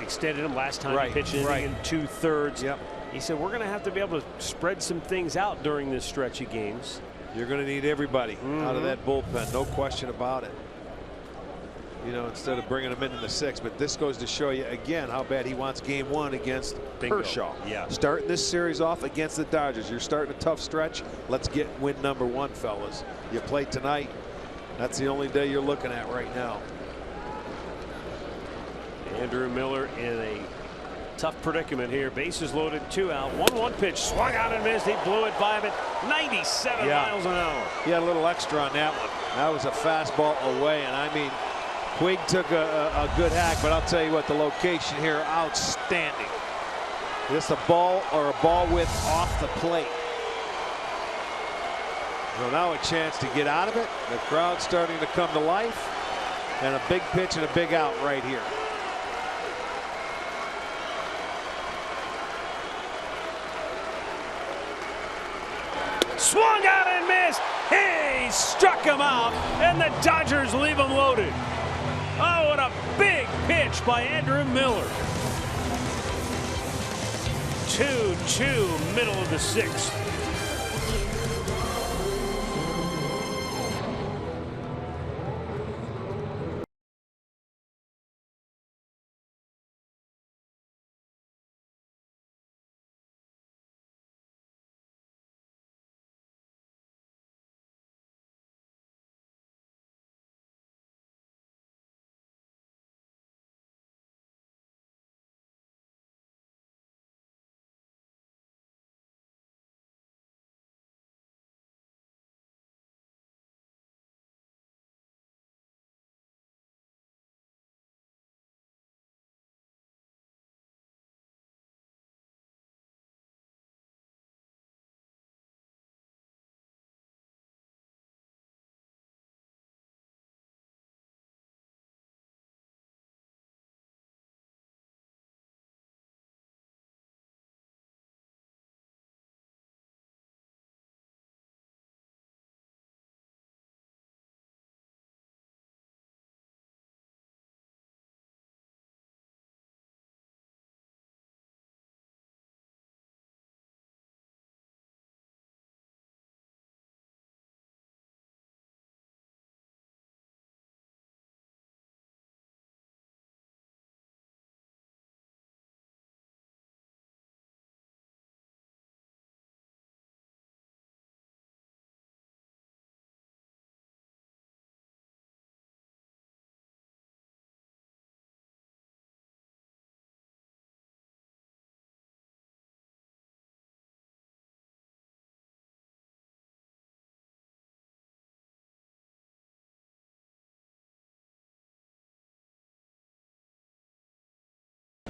extended him last time, pitching in 2/3. Yep. He said we're going to have to be able to spread some things out during this stretch of games. You're going to need everybody out of that bullpen, no question about it. You know, instead of bringing him in the 6th, but this goes to show you again how bad he wants game 1 against Kershaw. Yeah. Starting this series off against the Dodgers. You're starting a tough stretch. Let's get win number 1, fellas. You play tonight. That's the only day you're looking at right now. Andrew Miller in a Tough predicament here. Bases loaded, 2 out. 1-1 pitch, swung out and missed. He blew it by him at 97 miles an hour. He had a little extra on that one. That was a fastball away, and I mean, Puig took a good hack, but I'll tell you what, the location here, outstanding. Just a ball or a ball width off the plate. So now a chance to get out of it. The crowd's starting to come to life, and a big pitch and a big out right here. Swung out and missed. He struck him out, and the Dodgers leave him loaded. Oh, what a big pitch by Andrew Miller. 2-2, middle of the 6th.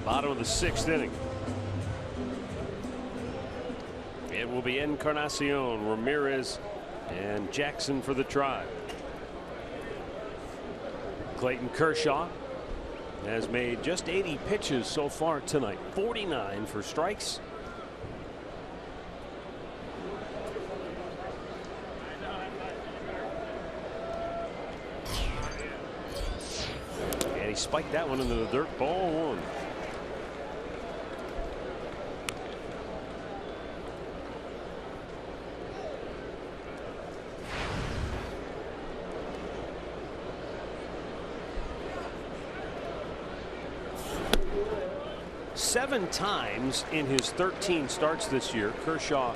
Bottom of the 6th inning. It will be Encarnacion, Ramirez, and Jackson for the Tribe. Clayton Kershaw has made just 80 pitches so far tonight. 49 for strikes. And he spiked that one into the dirt. Ball 1. Seven times in his 13 starts this year, Kershaw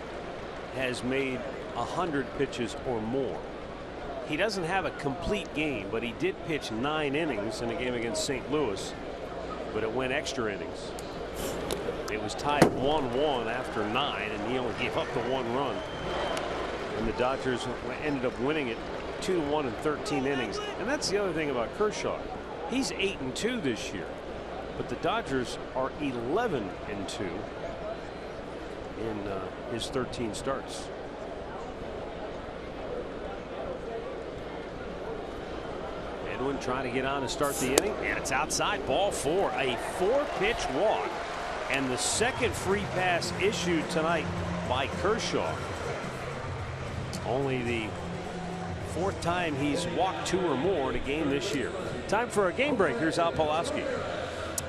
has made 100 pitches or more. He doesn't have a complete game, but he did pitch 9 innings in a game against St. Louis, but it went extra innings. It was tied 1-1 after 9, and he only gave up the 1 run. And the Dodgers ended up winning it 2-1 in 13 innings. And that's the other thing about Kershaw. He's 8-2 this year. But the Dodgers are 11-2 in his 13 starts. Edwin trying to get on to start the inning, and it's outside. Ball 4. A 4-pitch walk, and the second free pass issued tonight by Kershaw. Only the 4th time he's walked 2 or more in a game this year. Time for a game break. Here's Al Pawlowski.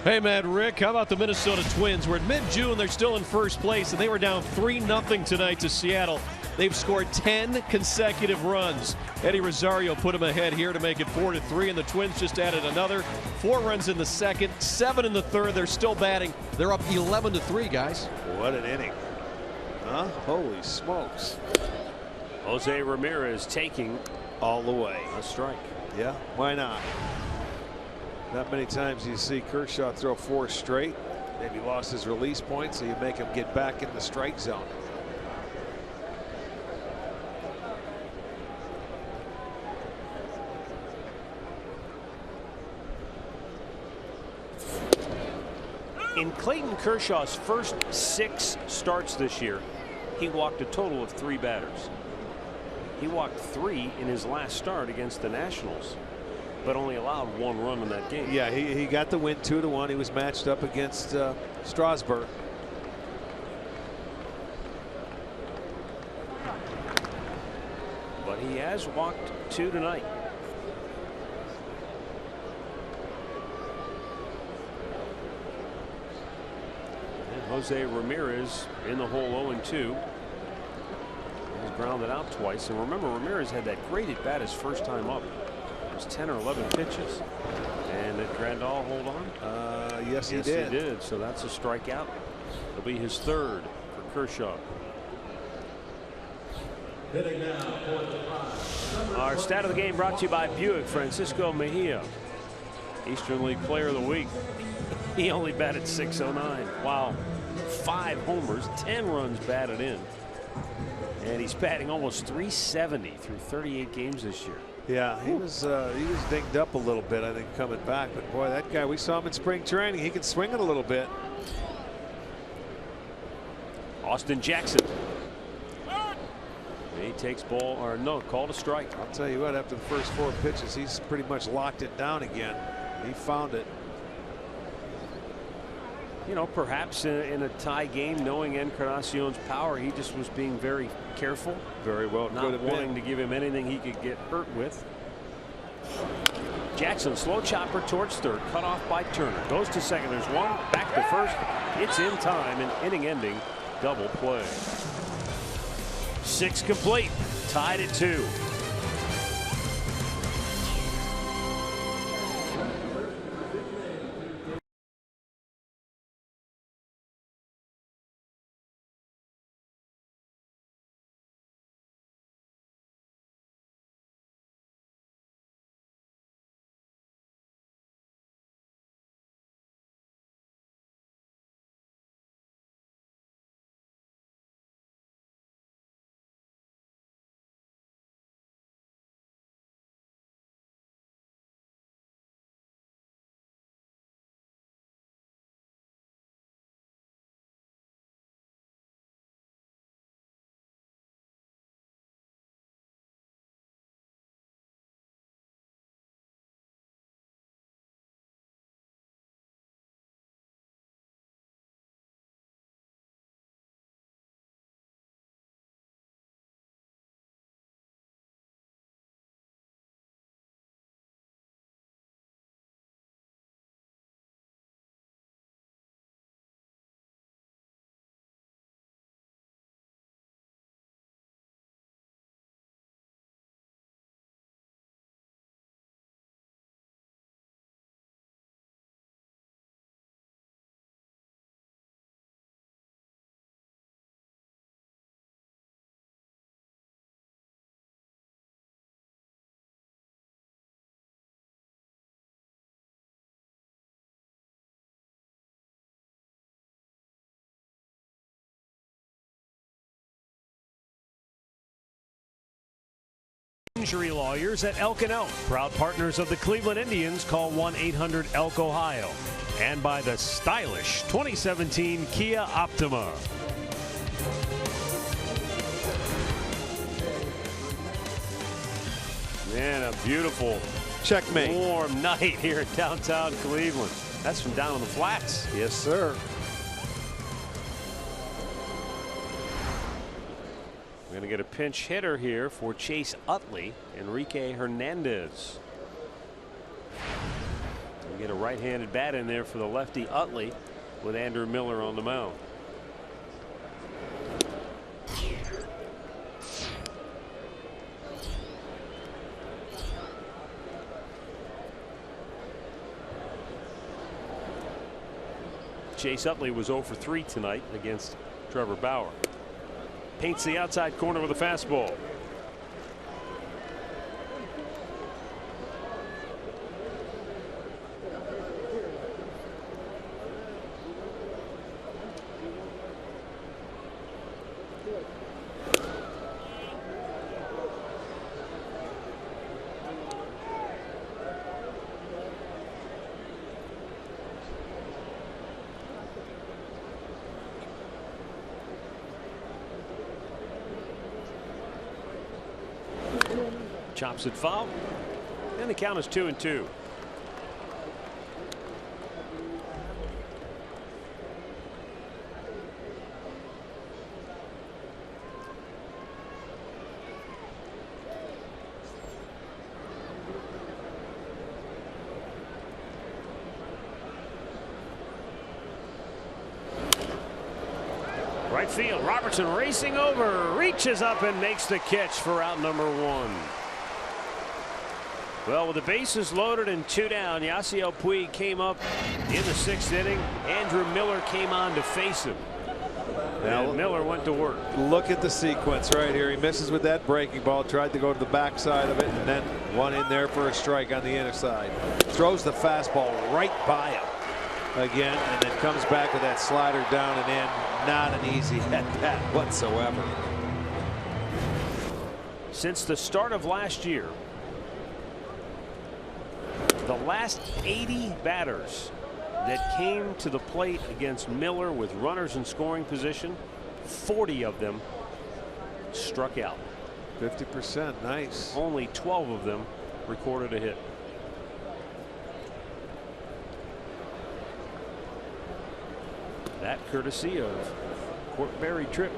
Hey, man, Rick, how about the Minnesota Twins? We're at mid-June. They're still in first place, and they were down 3-0 tonight to Seattle. They've scored 10 consecutive runs. Eddie Rosario put them ahead here to make it 4-3, and the Twins just added another. 4 runs in the second, 7 in the third. They're still batting. They're up 11-3, guys. What an inning. Huh? Holy smokes. Jose Ramirez taking all the way. A strike. Yeah, why not? Not many times you see Kershaw throw 4 straight. Maybe lost his release point, so you make him get back in the strike zone. In Clayton Kershaw's first 6 starts this year, he walked a total of 3 batters. He walked 3 in his last start against the Nationals, but only allowed 1 run in that game. Yeah, he got the win 2-1. He was matched up against Strasburg. But he has walked 2 tonight. And Jose Ramirez in the hole 0-2. He's grounded out twice. And remember, Ramirez had that great at bat his first time up. It was 10 or 11 pitches. And did Grandal hold on? Yes, he did. Yes, he did. So that's a strikeout. It'll be his 3rd for Kershaw. Our stat of the game brought to you by Buick. Francisco Mejia, Eastern League Player of the Week. He only batted .609. Wow. 5 homers, 10 runs batted in. And he's batting almost .370 through 38 games this year. Yeah, he was dinged up a little bit, I think, coming back. But boy, that guy, we saw him in spring training. He can swing it a little bit. Austin Jackson. He takes ball, or no, called a strike. I'll tell you what, after the first 4 pitches, he's pretty much locked it down again. He found it. You know, perhaps in a tie game, knowing Encarnacion's power, he just was being very careful. Very well. Not wanting to give him anything he could get hurt with. Jackson, slow chopper towards 3rd, cut off by Turner. Goes to 2nd. There's 1. Back to 1st. It's in time. An inning-ending double play. 6 complete. Tied at 2. Injury lawyers at Elk & Elk, proud partners of the Cleveland Indians. Call 1-800-ELK-OHIO. And by the stylish 2017 Kia Optima. Man, a beautiful checkmate warm night here in downtown Cleveland. That's from down on the flats. Yes, sir. We're going to get a pinch hitter here for Chase Utley, Enrique Hernandez. We get a right-handed bat in there for the lefty Utley with Andrew Miller on the mound. Chase Utley was 0 for 3 tonight against Trevor Bauer. Paints the outside corner with a fastball. Chops it foul, and the count is 2-2. Right field, Robertson racing over, reaches up and makes the catch for out number 1. Well, with the bases loaded and 2 down, Yasiel Puig came up in the 6th inning. Andrew Miller came on to face him. And Miller went to work. Look at the sequence right here. He misses with that breaking ball, tried to go to the backside of it, and then one in there for a strike on the inner side. Throws the fastball right by him again, and then comes back with that slider down and in. Not an easy at-bat whatsoever. Since the start of last year, the last 80 batters that came to the plate against Miller with runners in scoring position, 40 of them struck out. 50%, nice. Only 12 of them recorded a hit. That courtesy of Court Barry Tripp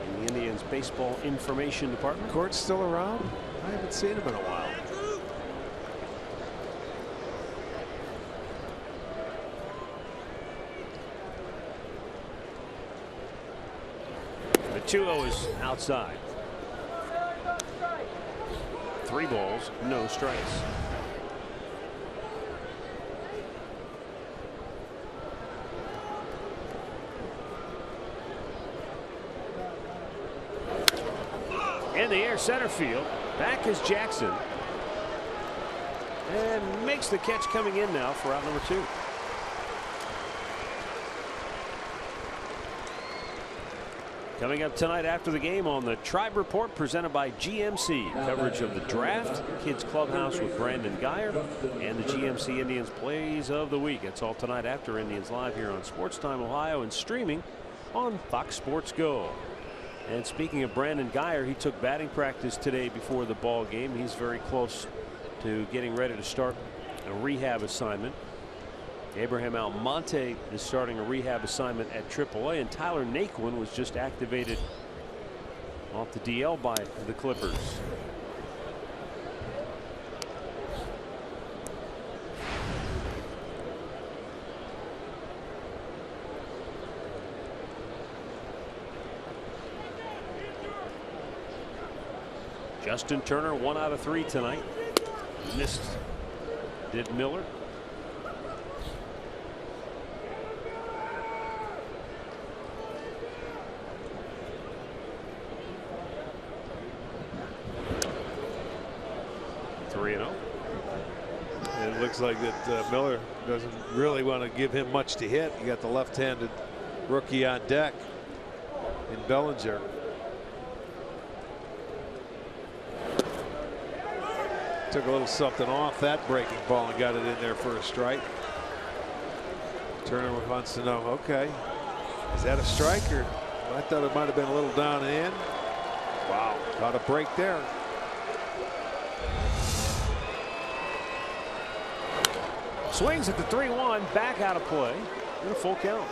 in the Indians baseball information department. Court's still around? I haven't seen him in a while. The 2-0 is outside. 3 balls, no strikes. In the air, center field. Back is Jackson. And makes the catch coming in now for out number 2. Coming up tonight after the game on the Tribe Report presented by GMC. Coverage of the draft, Kids Clubhouse with Brandon Geyer, and the GMC Indians Plays of the Week. It's all tonight after Indians Live here on Sports Time Ohio and streaming on Fox Sports Go. And speaking of Brandon Geyer, he took batting practice today before the ball game. He's very close to getting ready to start a rehab assignment. Abraham Almonte is starting a rehab assignment at AAA, and Tyler Naquin was just activated off the DL by the Clippers. Justin Turner 1 out of 3 tonight. Missed did Miller. It looks like that Miller doesn't really want to give him much to hit. You got the left-handed rookie on deck in Bellinger. Took a little something off that breaking ball and got it in there for a strike. Turner wants to know, okay, is that a strike, or I thought it might have been a little down and in. Wow, got a break there. Swings at the 3-1, back out of play, and a full count.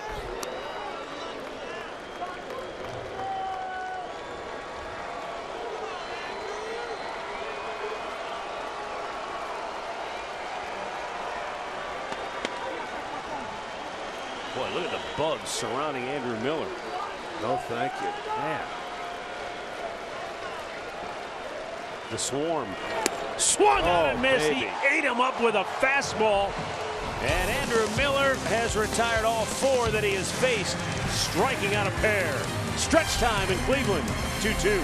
Boy, look at the bugs surrounding Andrew Miller. No, thank you. Man. The swarm. Swung on and missed. Baby. He ate him up with a fastball. And Andrew Miller has retired all 4 that he has faced, striking out a pair. Stretch time in Cleveland, 2-2.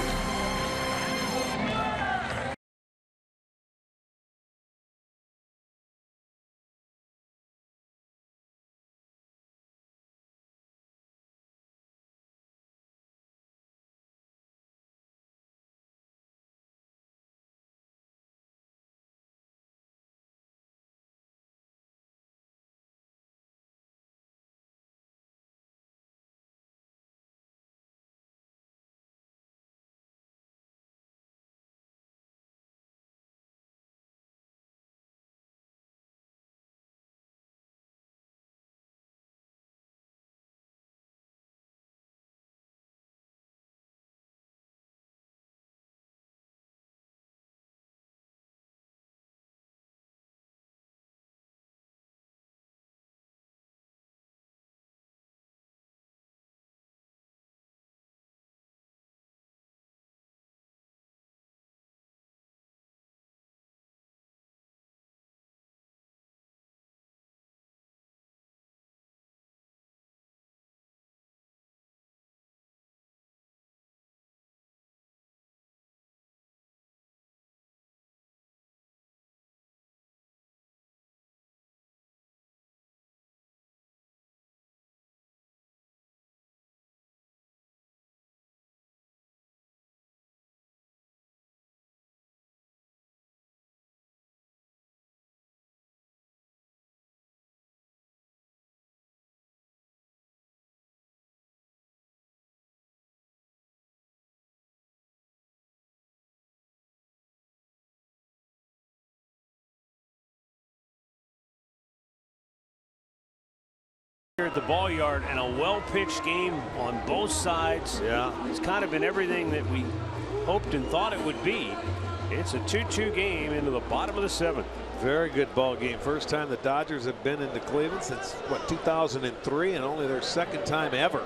here at the ball yard, and a well-pitched game on both sides. Yeah, it's kind of been everything that we hoped and thought it would be. It's a 2-2 game into the bottom of the 7th. very good ball game. First time the Dodgers have been into Cleveland since what, 2003, and only their second time ever.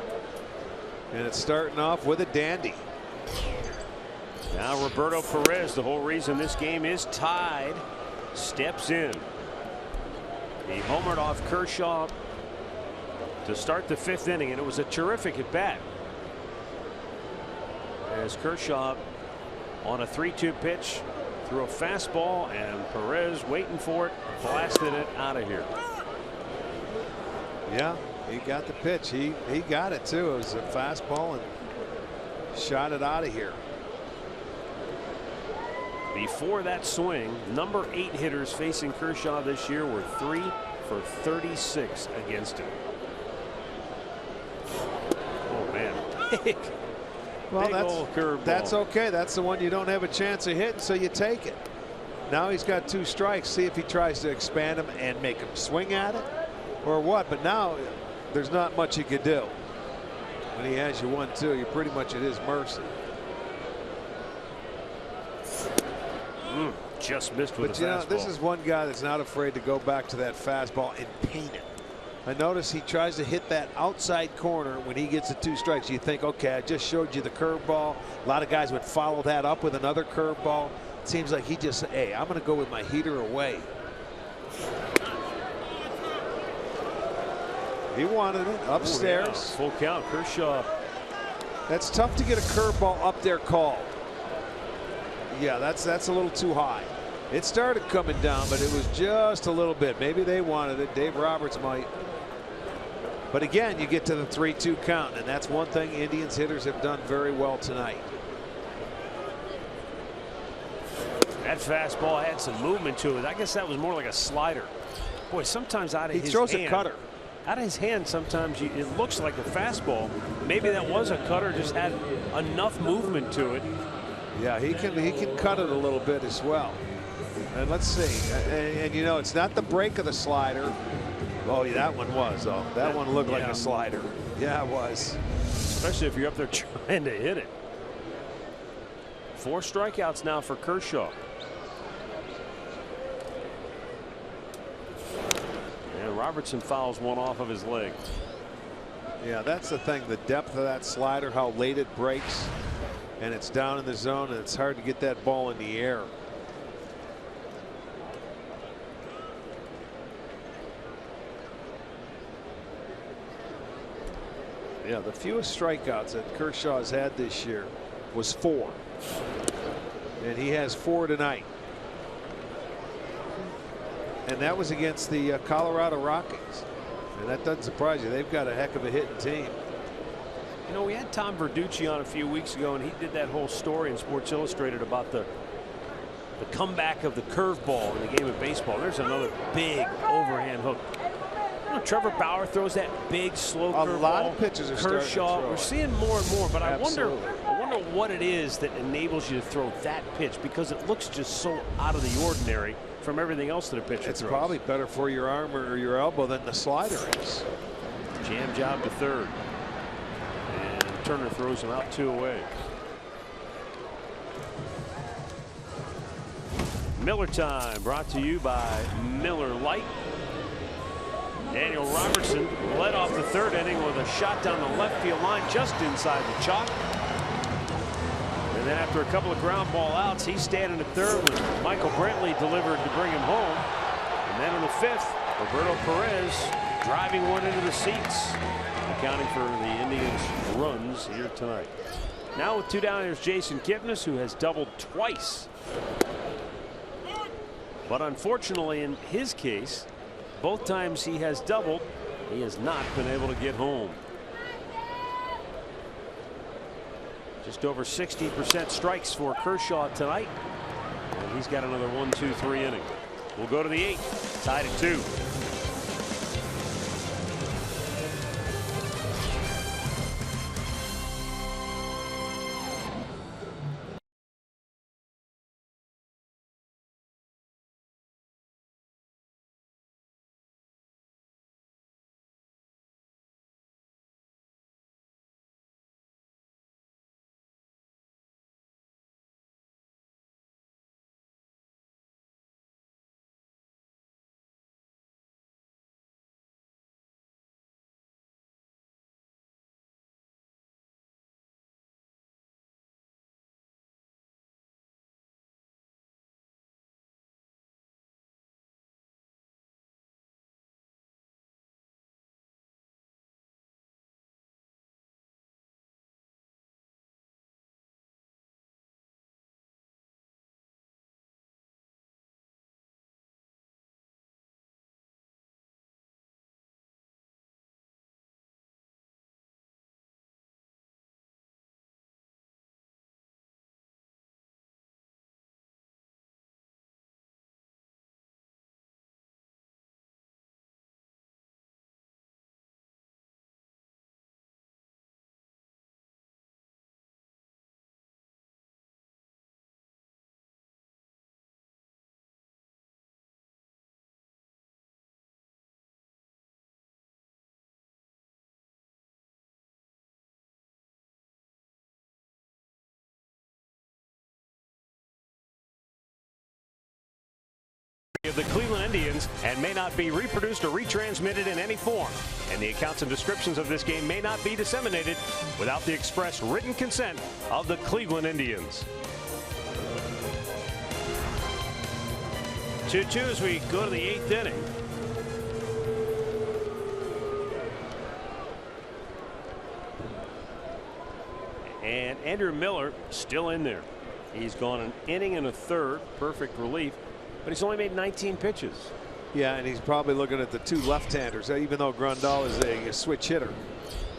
And it's starting off with a dandy. Now Roberto Perez, the whole reason this game is tied, steps in. He homered off Kershaw to start the 5th inning, and it was a terrific at bat. As Kershaw on a 3-2 pitch threw a fastball, and Perez waiting for it, blasted it out of here. Yeah, he got the pitch. He got it too. It was a fastball and shot it out of here. Before that swing, number 8 hitters facing Kershaw this year were 3 for 36 against him. Oh man, big, well, big old curveball. That's okay. That's the one you don't have a chance of hitting, so you take it. Now he's got 2 strikes. See if he tries to expand him and make him swing at it or what. But now there's not much he could do. When he has you 1-2, you're pretty much at his mercy. Just missed with but a you know, fastball. this is one guy that's not afraid to go back to that fastball and paint it. I notice he tries to hit that outside corner when he gets the 2 strikes. You think, okay, I just showed you the curveball. A lot of guys would follow that up with another curveball. It seems like he just said, hey, I'm going to go with my heater away. He wanted it upstairs. Oh, yeah. Full count. Kershaw. That's tough to get a curveball up there called. Yeah, that's a little too high. It started coming down, but it was just a little bit. Maybe they wanted it. Dave Roberts might. But again, you get to the 3-2 count, and that's one thing Indians hitters have done very well tonight. That fastball had some movement to it. I guess that was more like a slider. Boy, sometimes out of his hand. He throws a cutter. Out of his hand, sometimes it looks like a fastball. Maybe that was a cutter, just had enough movement to it. Yeah, he can cut it a little bit as well. And let's see. And you know, it's not the break of the slider. Oh, yeah, that one was. Oh, that one looked like a slider. Yeah, it was. Especially if you're up there trying to hit it. 4 strikeouts now for Kershaw. And Robertson fouls one off of his leg. Yeah, that's the thing. The depth of that slider, how late it breaks. And it's down in the zone, and it's hard to get that ball in the air. Yeah, the fewest strikeouts that Kershaw has had this year was 4. And he has 4 tonight. And that was against the Colorado Rockies. And that doesn't surprise you. They've got a heck of a hitting team. You know, we had Tom Verducci on a few weeks ago, and he did that whole story in Sports Illustrated about the comeback of the curveball in the game of baseball. There's another big overhand hook. You know, Trevor Bauer throws that big slow curveball. A lot of pitchers are starting to Kershaw, throw we're it. seeing more and more, but Absolutely. I wonder what it is that enables you to throw that pitch, because it looks just so out of the ordinary from everything else that a pitcher It's throws. probably better for your arm or your elbow than the slider is. Jam job to third. And Turner throws him out 2 away. Miller time brought to you by Miller Lite. Daniel Robertson led off the 3rd inning with a shot down the left field line just inside the chalk. And then after a couple of ground ball outs, he's standing at 3rd when Michael Brantley delivered to bring him home. And then in the 5th, Roberto Perez driving one into the seats, accounting for the Indians' runs here tonight. Now with 2 down, here's Jason Kipnis, who has doubled twice. But unfortunately, in his case, both times he has doubled, he has not been able to get home. Just over 60% strikes for Kershaw tonight. And he's got another 1-2-3 inning. We'll go to the 8th, tied at 2. of the Cleveland Indians and may not be reproduced or retransmitted in any form, and the accounts and descriptions of this game may not be disseminated without the express written consent of the Cleveland Indians. 2-2 as we go to the 8th inning. And Andrew Miller still in there. He's gone an inning and a third, perfect relief, but he's only made 19 pitches. Yeah, and he's probably looking at the two left-handers, even though Grandal is a switch hitter.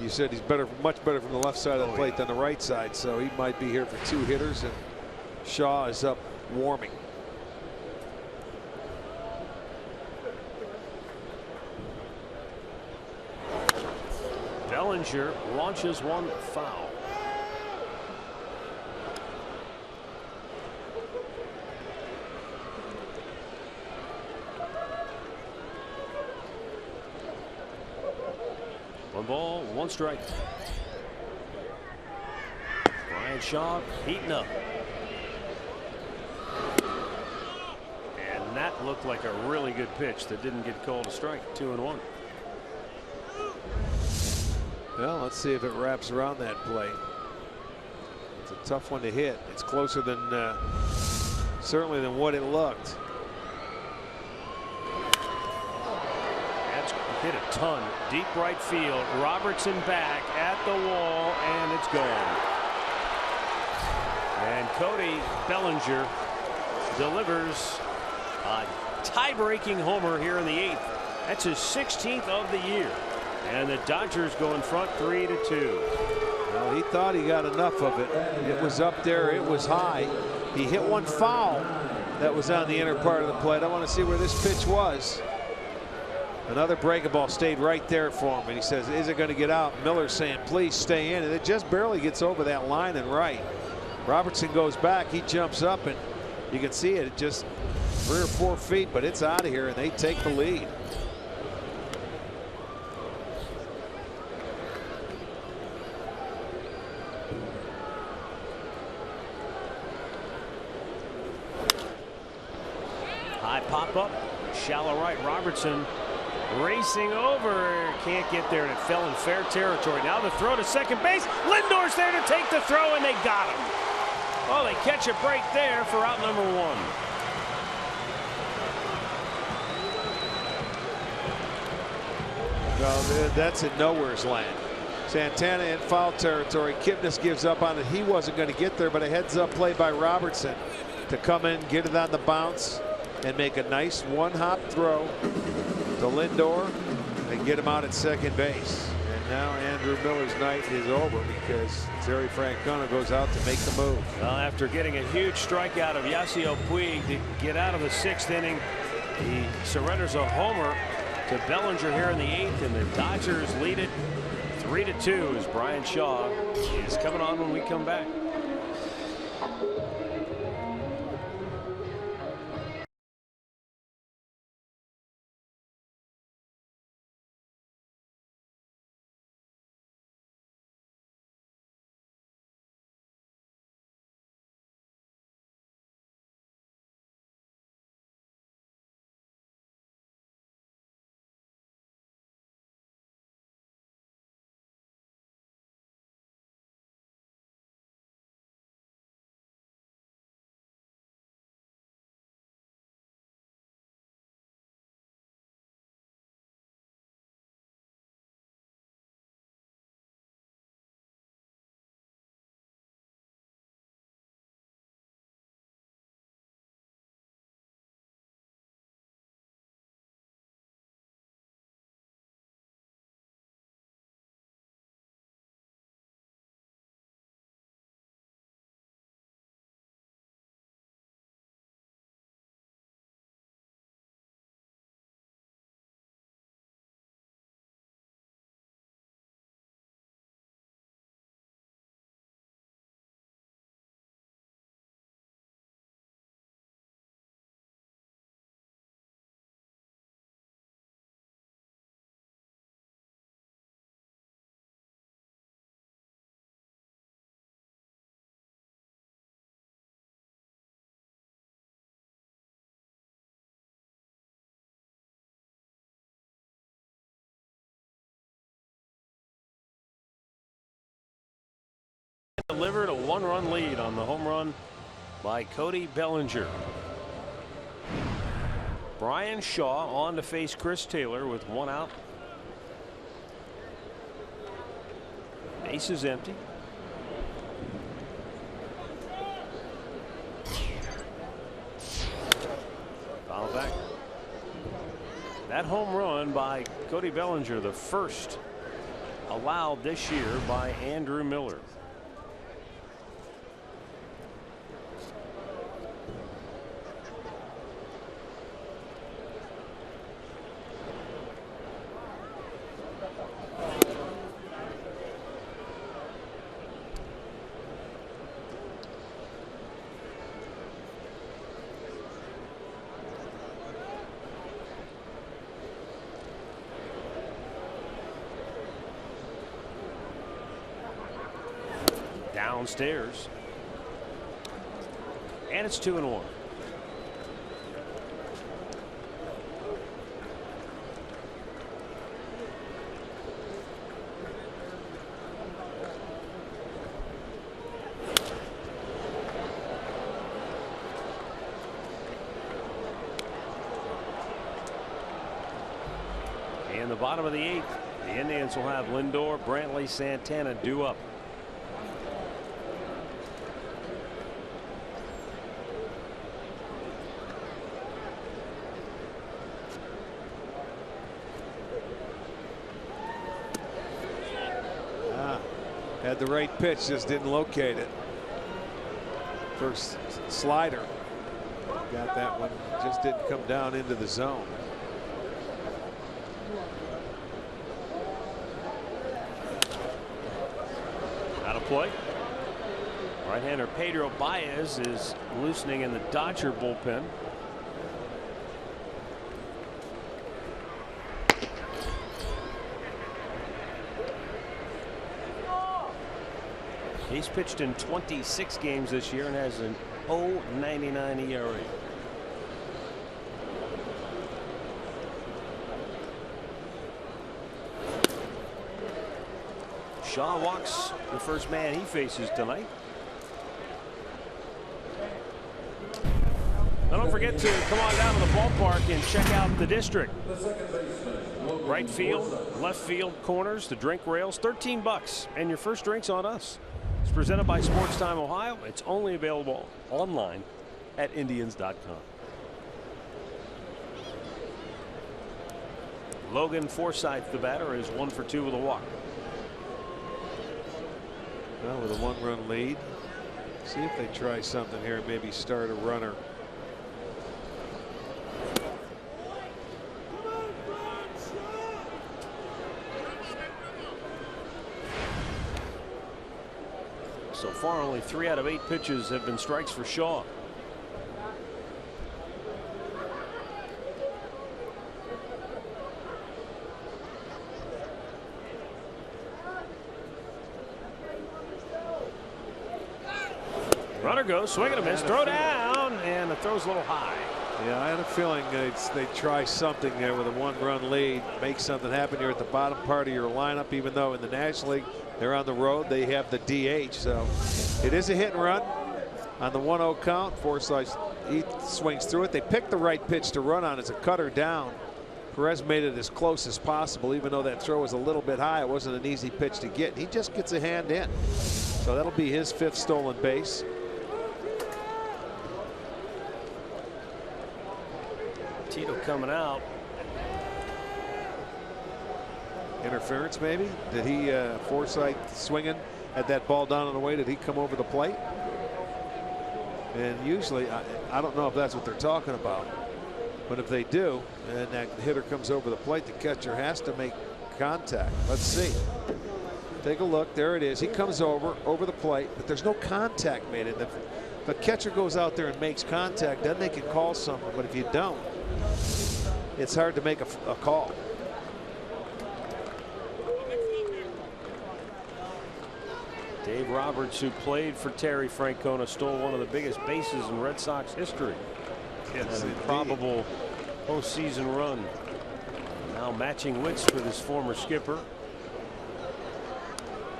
You said he's much better from the left side of the plate than the right side, so he might be here for two hitters, and Shaw is up warming. Bellinger launches one foul. One ball, one strike. Brian Shaw heating up. And that looked like a really good pitch that didn't get called a strike. 2-1. Well, let's see if it wraps around that play. It's a tough one to hit. It's closer than certainly than what it looked. That's hit a ton. Deep right field. Robertson back at the wall, and it's gone. And Cody Bellinger delivers a tie-breaking homer here in the 8th. That's his 16th of the year. And the Dodgers go in front 3-2. Well, he thought he got enough of it. It was up there. It was high. He hit one foul that was on the inner part of the plate. I want to see where this pitch was. Another breaking ball stayed right there for him. And he says, is it going to get out? Miller's saying, please stay in. And it just barely gets over that line and right. Robertson goes back. He jumps up, and you can see it just 3 or 4 feet, but it's out of here, and they take the lead. High pop up, shallow right. Robertson racing over, can't get there, and it fell in fair territory. Now the throw to second base. Lindor's there to take the throw, and they got him. Oh, they catch a break there for out number 1. No, that's in nowhere's land. Santana in foul territory. Kipnis gives up on it. He wasn't going to get there, but a heads-up play by Robertson to come in, get it on the bounce, and make a nice one-hop throw to Lindor and get him out at second base. And now Andrew Miller's night is over because Terry Francona goes out to make the move. Well, after getting a huge strikeout of Yasiel Puig to get out of the 6th inning, he surrenders a homer to Bellinger here in the 8th, and the Dodgers lead it 3-2 as Brian Shaw is coming on when we come back. delivered a 1-run lead on the home run by Cody Bellinger. Brian Shaw on to face Chris Taylor with 1 out. Base is empty. Foul back. That home run by Cody Bellinger, the first allowed this year by Andrew Miller. Downstairs, and it's 2-1. In the bottom of the 8th, the Indians will have Lindor, Brantley, Santana due up. Had the right pitch, just didn't locate it. First slider, got that one, just didn't come down into the zone. Out of play. Right-hander Pedro Baez is loosening in the Dodger bullpen. He's pitched in 26 games this year and has an 0.99 ERA. Shaw walks the first man he faces tonight. Now don't forget to come on down to the ballpark and check out the district. Right field, left field corners, the drink rails, $13, and your first drink's on us. It's presented by Sports Time Ohio. It's only available online at Indians.com. Logan Forsythe, the batter, is 1 for 2 with a walk. Well, with a 1-run lead, see if they try something here, maybe start a runner. So far, only 3 out of 8 pitches have been strikes for Shaw. Runner goes, swing and a miss, throw down, and the throw's a little high. Yeah, I had a feeling they'd try something there with a 1-run lead, make something happen here at the bottom part of your lineup, even though in the National League they're on the road, they have the DH. So it is a hit and run on the 1-0 count. Forsythe, he swings through it. They picked the right pitch to run on as a cutter down. Perez made it as close as possible, even though that throw was a little bit high. It wasn't an easy pitch to get. He just gets a hand in. So that'll be his 5th stolen base. Tito coming out. Interference maybe? Did he, Forsythe swinging, had that ball down and away, did he come over the plate? And usually, I don't know if that's what they're talking about, but if they do, and that hitter comes over the plate, the catcher has to make contact. Let's see. Take a look. There it is. He comes over the plate, but there's no contact made. And if the catcher goes out there and makes contact, then they can call something. But if you don't, it's hard to make a call. Dave Roberts, who played for Terry Francona, stole one of the biggest bases in Red Sox history. Yes, an improbable postseason run. Now matching wits with his former skipper.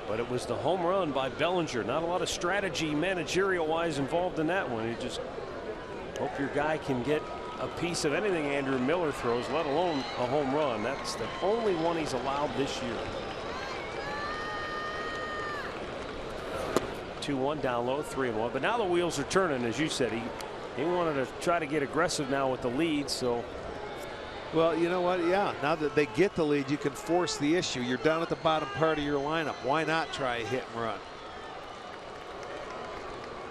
But it was the home run by Bellinger. Not a lot of strategy managerial-wise involved in that one. You just hope your guy can get a piece of anything Andrew Miller throws, let alone a home run. That's the only one he's allowed this year. 2-1 down low, 3-1. But now the wheels are turning, as you said. He wanted to try to get aggressive now with the lead. So, well, you know what? Yeah, now that they get the lead, you can force the issue. You're down at the bottom part of your lineup. Why not try a hit and run?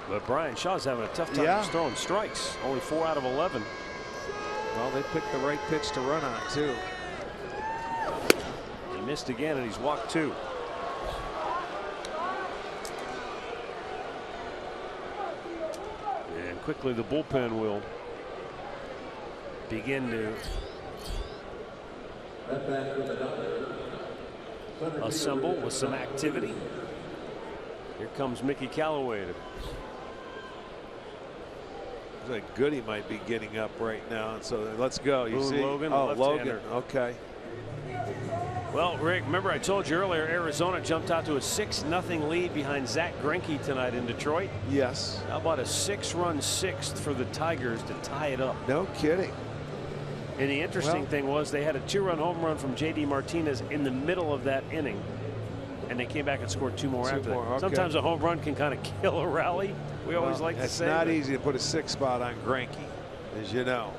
But Brian Shaw's having a tough time just throwing strikes. Only 4 out of 11. Well, they picked the right pitch to run on, too. He missed again, and he's walked 2. And quickly the bullpen will begin to assemble with some activity. Here comes Mickey Callaway. Looks like Goody might be getting up right now. So let's go. You see? Logan, oh, left-hander. Logan. Okay. Well, Rick, remember I told you earlier, Arizona jumped out to a 6-0 lead behind Zach Greinke tonight in Detroit. Yes. How about a 6-run sixth for the Tigers to tie it up? No kidding. And the interesting thing was they had a 2-run home run from J.D. Martinez in the middle of that inning. And they came back and scored 2 more after that. Okay. Sometimes a home run can kind of kill a rally. We always like to say it's not easy to put a 6 spot on Greinke, as you know.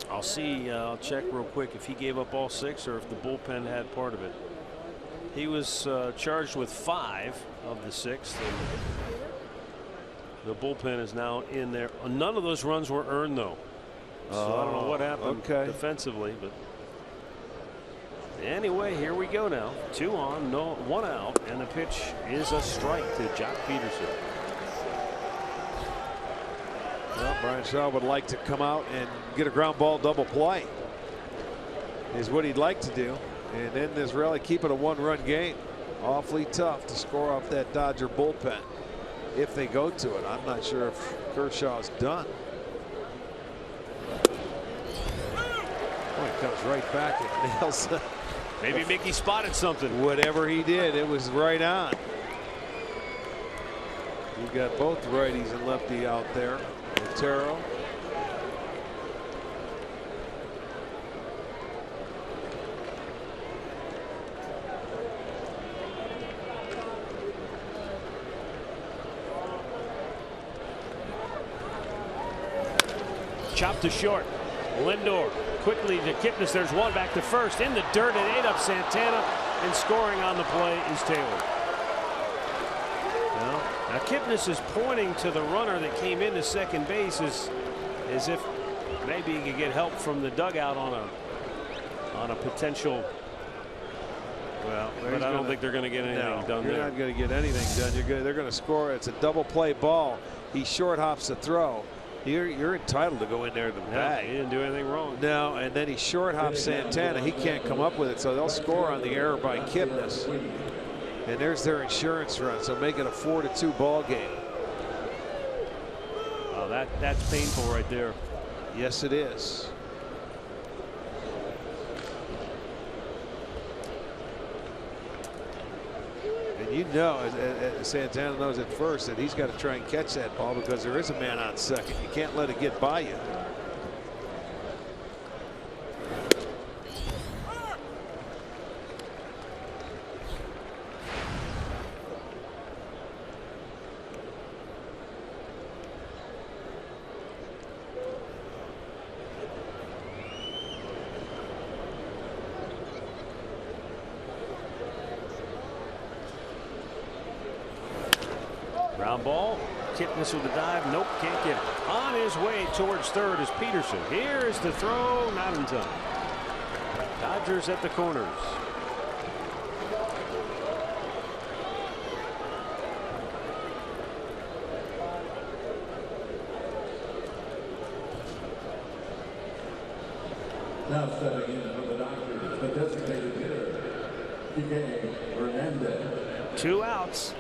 I'll see. I'll check real quick if he gave up all 6 or if the bullpen had part of it. He was charged with 5 of the 6th. And the bullpen is now in there. None of those runs were earned, though. So I don't know what happened defensively, but anyway, here we go now. 2 on, 1 out, and the pitch is a strike to Jock Peterson. Well, Brian Shaw would like to come out and get a ground ball double play. Is what he'd like to do, and then this rally, keep it a 1-run game. Awfully tough to score off that Dodger bullpen if they go to it. I'm not sure if Kershaw's done. Boy, it comes right back and nails it. Maybe Mickey spotted something. Whatever he did, it was right on. You got both righties and lefty out there. Otero. Chopped to short. Lindor quickly to Kipnis. There's one back to first. In the dirt, it ate up Santana, and scoring on the play is Taylor. Now Kipnis is pointing to the runner that came into second base as if maybe he could get help from the dugout on a potential. Well, but I don't think they're going to get anything done there. You're not going to get anything done. They're going to score. It's a double play ball. He short hops the throw. You're entitled to go in there to the bag. He didn't do anything wrong. No, and then he short hops Santana. He can't come up with it, so they'll score on the error by Kipnis. And there's their insurance run, so make it a 4-2 ball game. Oh, that's painful right there. Yes, it is. And you know, as Santana knows at first, that he's got to try and catch that ball because there is a man on second. You can't let it get by you. Ground ball. Kipnis with the dive. Nope, can't get it. On his way towards third is Peterson. Here's the throw. Not in time. Dodgers at the corners. Now stepping in for the Dodgers, the designated hitter, Hernandez. 2 outs.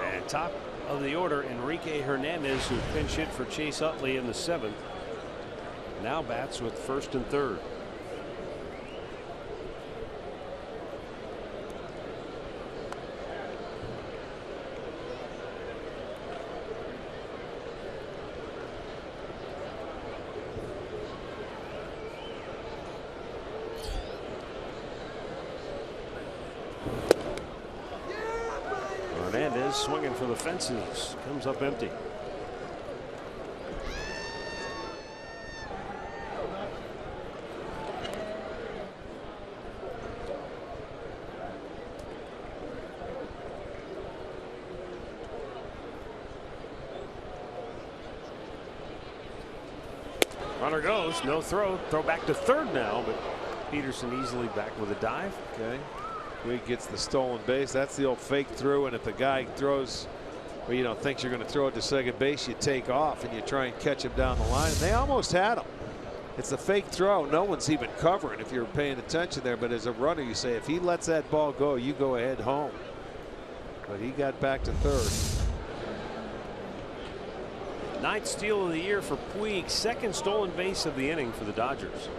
And top of the order, Enrique Hernandez, who pinch hit for Chase Utley in the 7th, now bats with first and third. swinging for the fences. Comes up empty. Runner goes, no throw. Throw back to third now, but Peterson easily back with a dive. Okay. Puig gets the stolen base. That's the old fake through, and if the guy throws, well, thinks you're going to throw it to second base, you take off and you try and catch him down the line. And they almost had him. It's a fake throw. No one's even covering if you're paying attention there. But as a runner, you say if he lets that ball go, you go ahead home. But he got back to third. 9th steal of the year for Puig. 2nd stolen base of the inning for the Dodgers.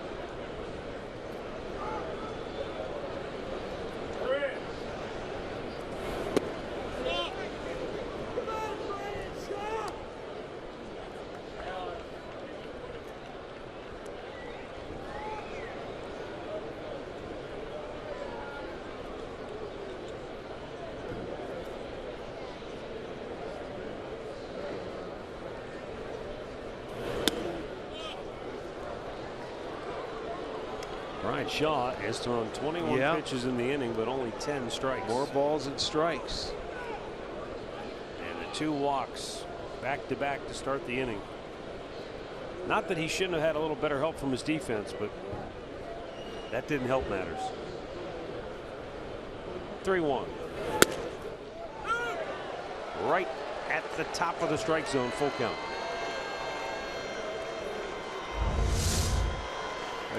Brian Shaw has thrown 21 pitches in the inning, but only 10 strikes. More balls and strikes. And the 2 walks back to back to start the inning. Not that he shouldn't have had a little better help from his defense, but that didn't help matters. 3-1. Right at the top of the strike zone, full count.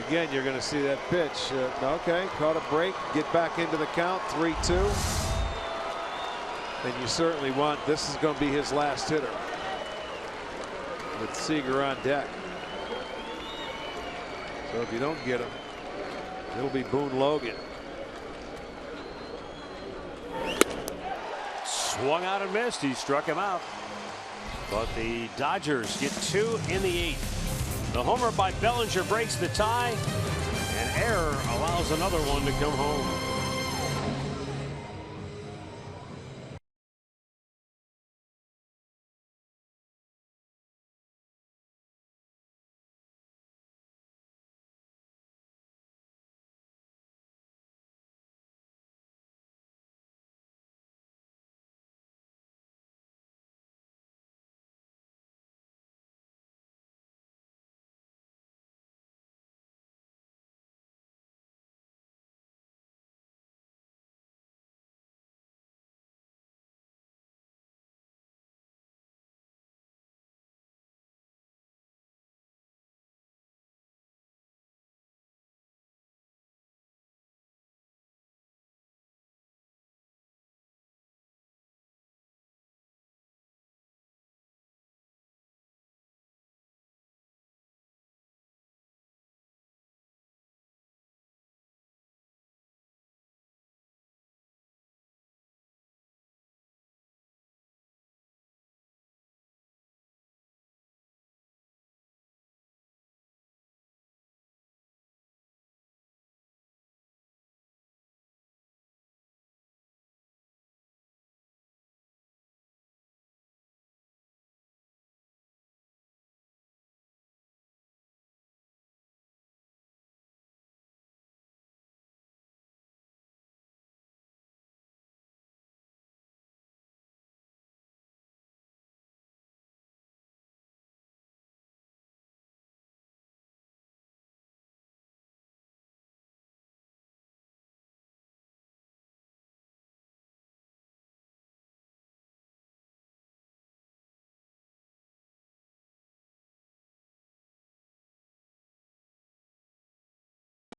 Again, you're going to see that pitch. Okay, caught a break, get back into the count, 3-2. And you certainly want, this is going to be his last hitter with Seager on deck. So if you don't get him, it'll be Boone Logan. Swung out and missed. He struck him out. But the Dodgers get 2 in the 8th. The homer by Bellinger breaks the tie, and error allows another one to come home.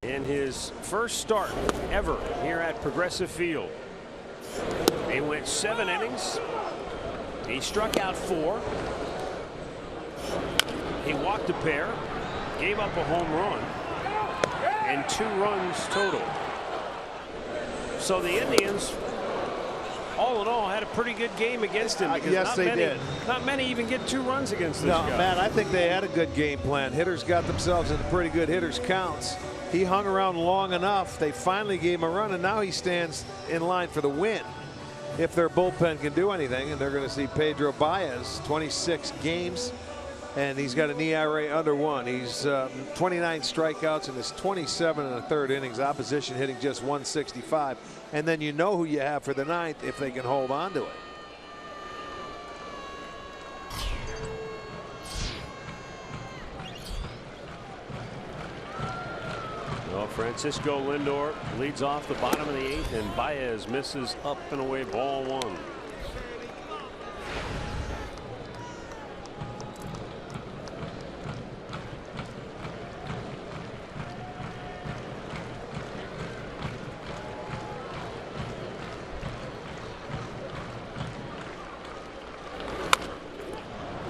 In his first start ever here at Progressive Field, he went 7 innings. He struck out 4. He walked a pair, gave up a home run, and 2 runs total. So the Indians, all in all, had a pretty good game against him. Because yes, they did. Not many even get 2 runs against this guy. Matt, I think they had a good game plan. Hitters got themselves into pretty good hitters counts. He hung around long enough. They finally gave him a run, and now he stands in line for the win. if their bullpen can do anything, and they're going to see Pedro Baez, 26 games, and he's got an ERA under 1. He's 29 strikeouts in his 27 1/3 innings. Opposition hitting just 165, and then you know who you have for the 9th if they can hold on to it. Well, Francisco Lindor leads off the bottom of the 8th, and Baez misses up and away, ball 1.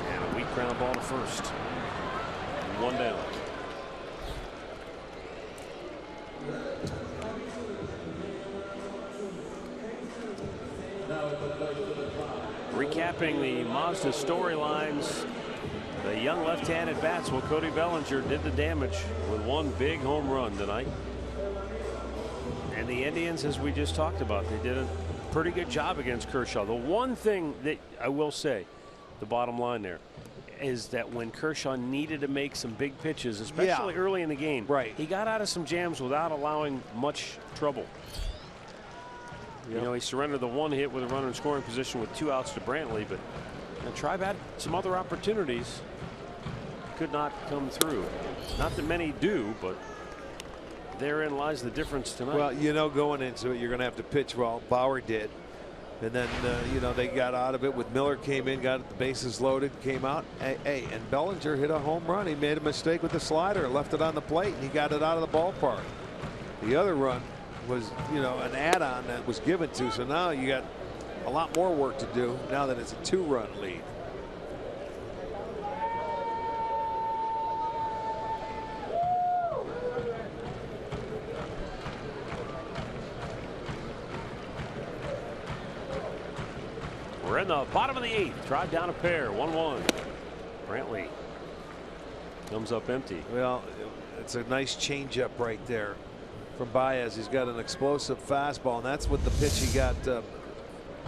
And a weak ground ball to first. 1 down. Recapping the Mazda storylines, the young left-handed bats. Well, Cody Bellinger did the damage with 1 big home run tonight. And the Indians, as we just talked about, they did a pretty good job against Kershaw. The one thing that I will say, the bottom line there, is that when Kershaw needed to make some big pitches, especially early in the game, he got out of some jams without allowing much trouble. You know, he surrendered the 1 hit with a runner in scoring position with 2 outs to Brantley, but Tribe had some other opportunities, could not come through. Not that many do, but therein lies the difference tonight. Well, you know, going into it, you're going to have to pitch well. Bauer did. And then, you know, they got out of it with Miller came in, got the bases loaded, came out. Hey, and Bellinger hit a home run. He made a mistake with the slider, left it on the plate, and he got it out of the ballpark. The other run was, you know, an add-on that was given to. So now you got a lot more work to do now that it's a 2-run lead. We're in the bottom of the 8th. Drive down a pair. 1-1. Brantley comes up empty. Well, it's a nice changeup right there from Baez. He's got an explosive fastball, and that's what the pitch he got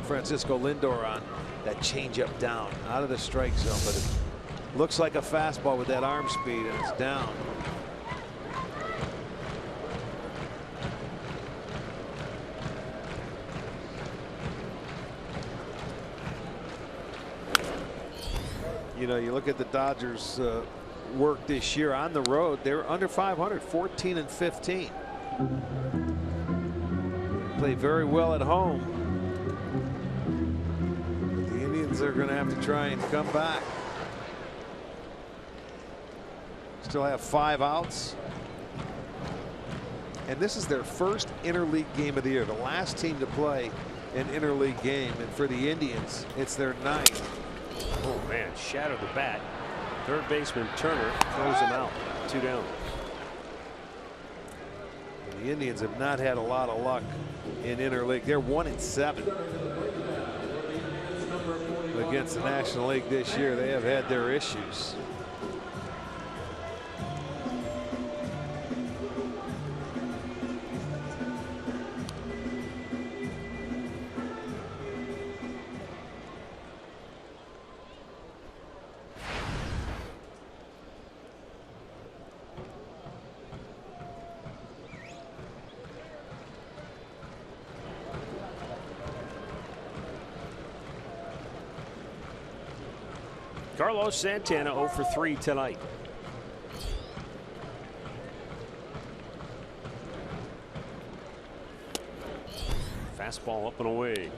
Francisco Lindor on. That changeup down out of the strike zone, but it looks like a fastball with that arm speed, and it's down. You know, you look at the Dodgers work this year on the road. They're under 500, 14-15. Play very well at home. But the Indians are going to have to try and come back. Still have 5 outs. And this is their first interleague game of the year. The last team to play an interleague game. And for the Indians, it's their 9th. Oh, man, shattered the bat. Third baseman Turner throws him out. 2 down. And the Indians have not had a lot of luck in interleague. They're 1-7 against the National League this year. They have had their issues. Carlos Santana 0 for 3 tonight. Fastball up and away.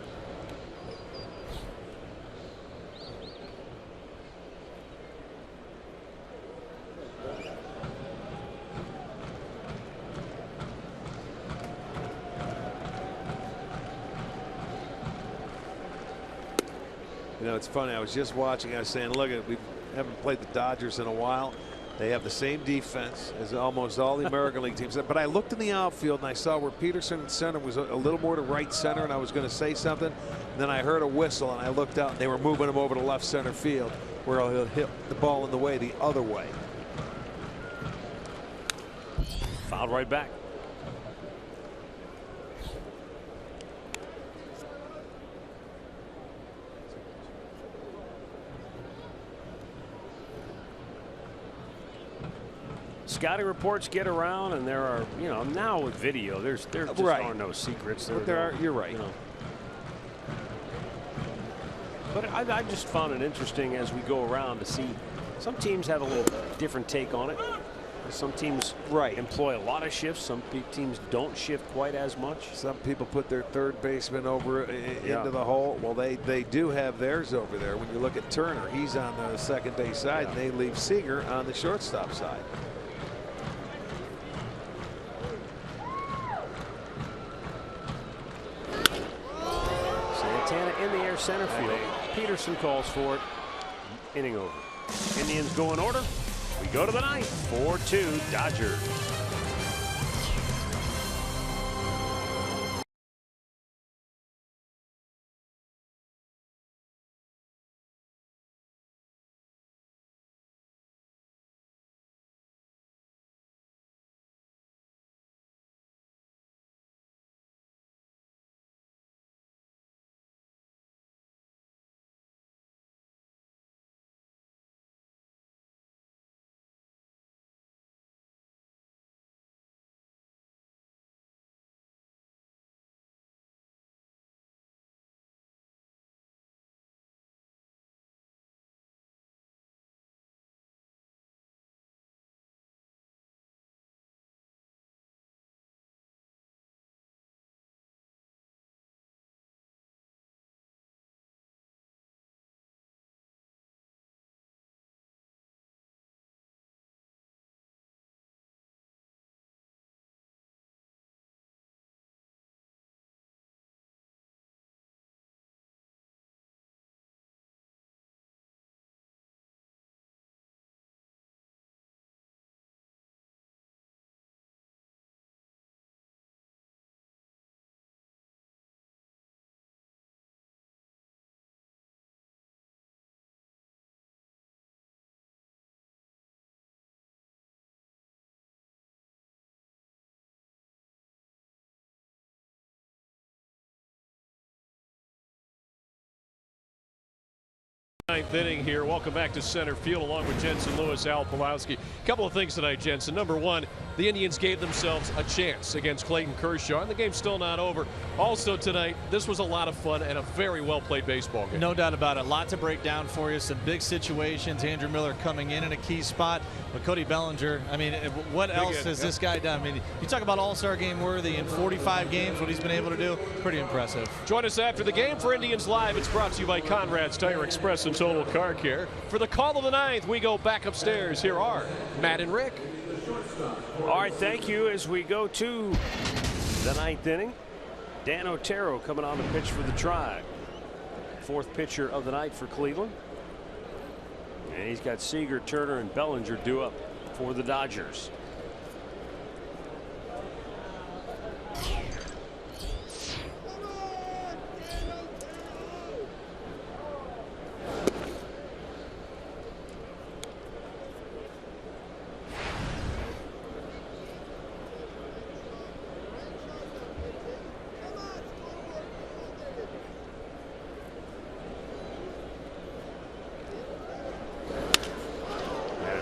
You know, it's funny. I was just watching. I was saying, look, we haven't played the Dodgers in a while. They have the same defense as almost all the American League teams. But I looked in the outfield and I saw where Peterson in center was a little more to right center, and I was going to say something. And then I heard a whistle and I looked out and they were moving him over to left center field, where he'll hit the ball in the way the other way. Fouled right back. scouting reports get around, and there are, you know, now with video, there just are no secrets. You're right. You know. But I just found it interesting as we go around to see some teams have a little different take on it. Some teams employ a lot of shifts. Some teams don't shift quite as much. Some people put their third baseman over into the hole. Well, they do have theirs over there. When you look at Turner, he's on the second base side, and they leave Seager on the shortstop side. Santana in the air center field. Peterson calls for it. Inning over. Indians go in order. We go to the ninth. 4-2 Dodgers. Ninth inning here. Welcome back to center field along with Jensen Lewis, Al Pulowski. A couple of things tonight, Jensen. Number one, the Indians gave themselves a chance against Clayton Kershaw, and the game's still not over. Also tonight, this was a lot of fun and a very well-played baseball game. No doubt about it. A lot to break down for you. Some big situations. Andrew Miller coming in a key spot. But Cody Bellinger, I mean, what else has this guy done? I mean, you talk about all-star game worthy in 45 games, what he's been able to do. Pretty impressive. Join us after the game for Indians Live. It's brought to you by Conrad's Tire Express and Total Car Care. For the call of the ninth, we go back upstairs. Here are Matt and Rick. All right, thank you. As we go to the ninth inning, Dan Otero coming on the pitch for the Tribe. Fourth pitcher of the night for Cleveland. And he's got Seager, Turner, and Bellinger due up for the Dodgers.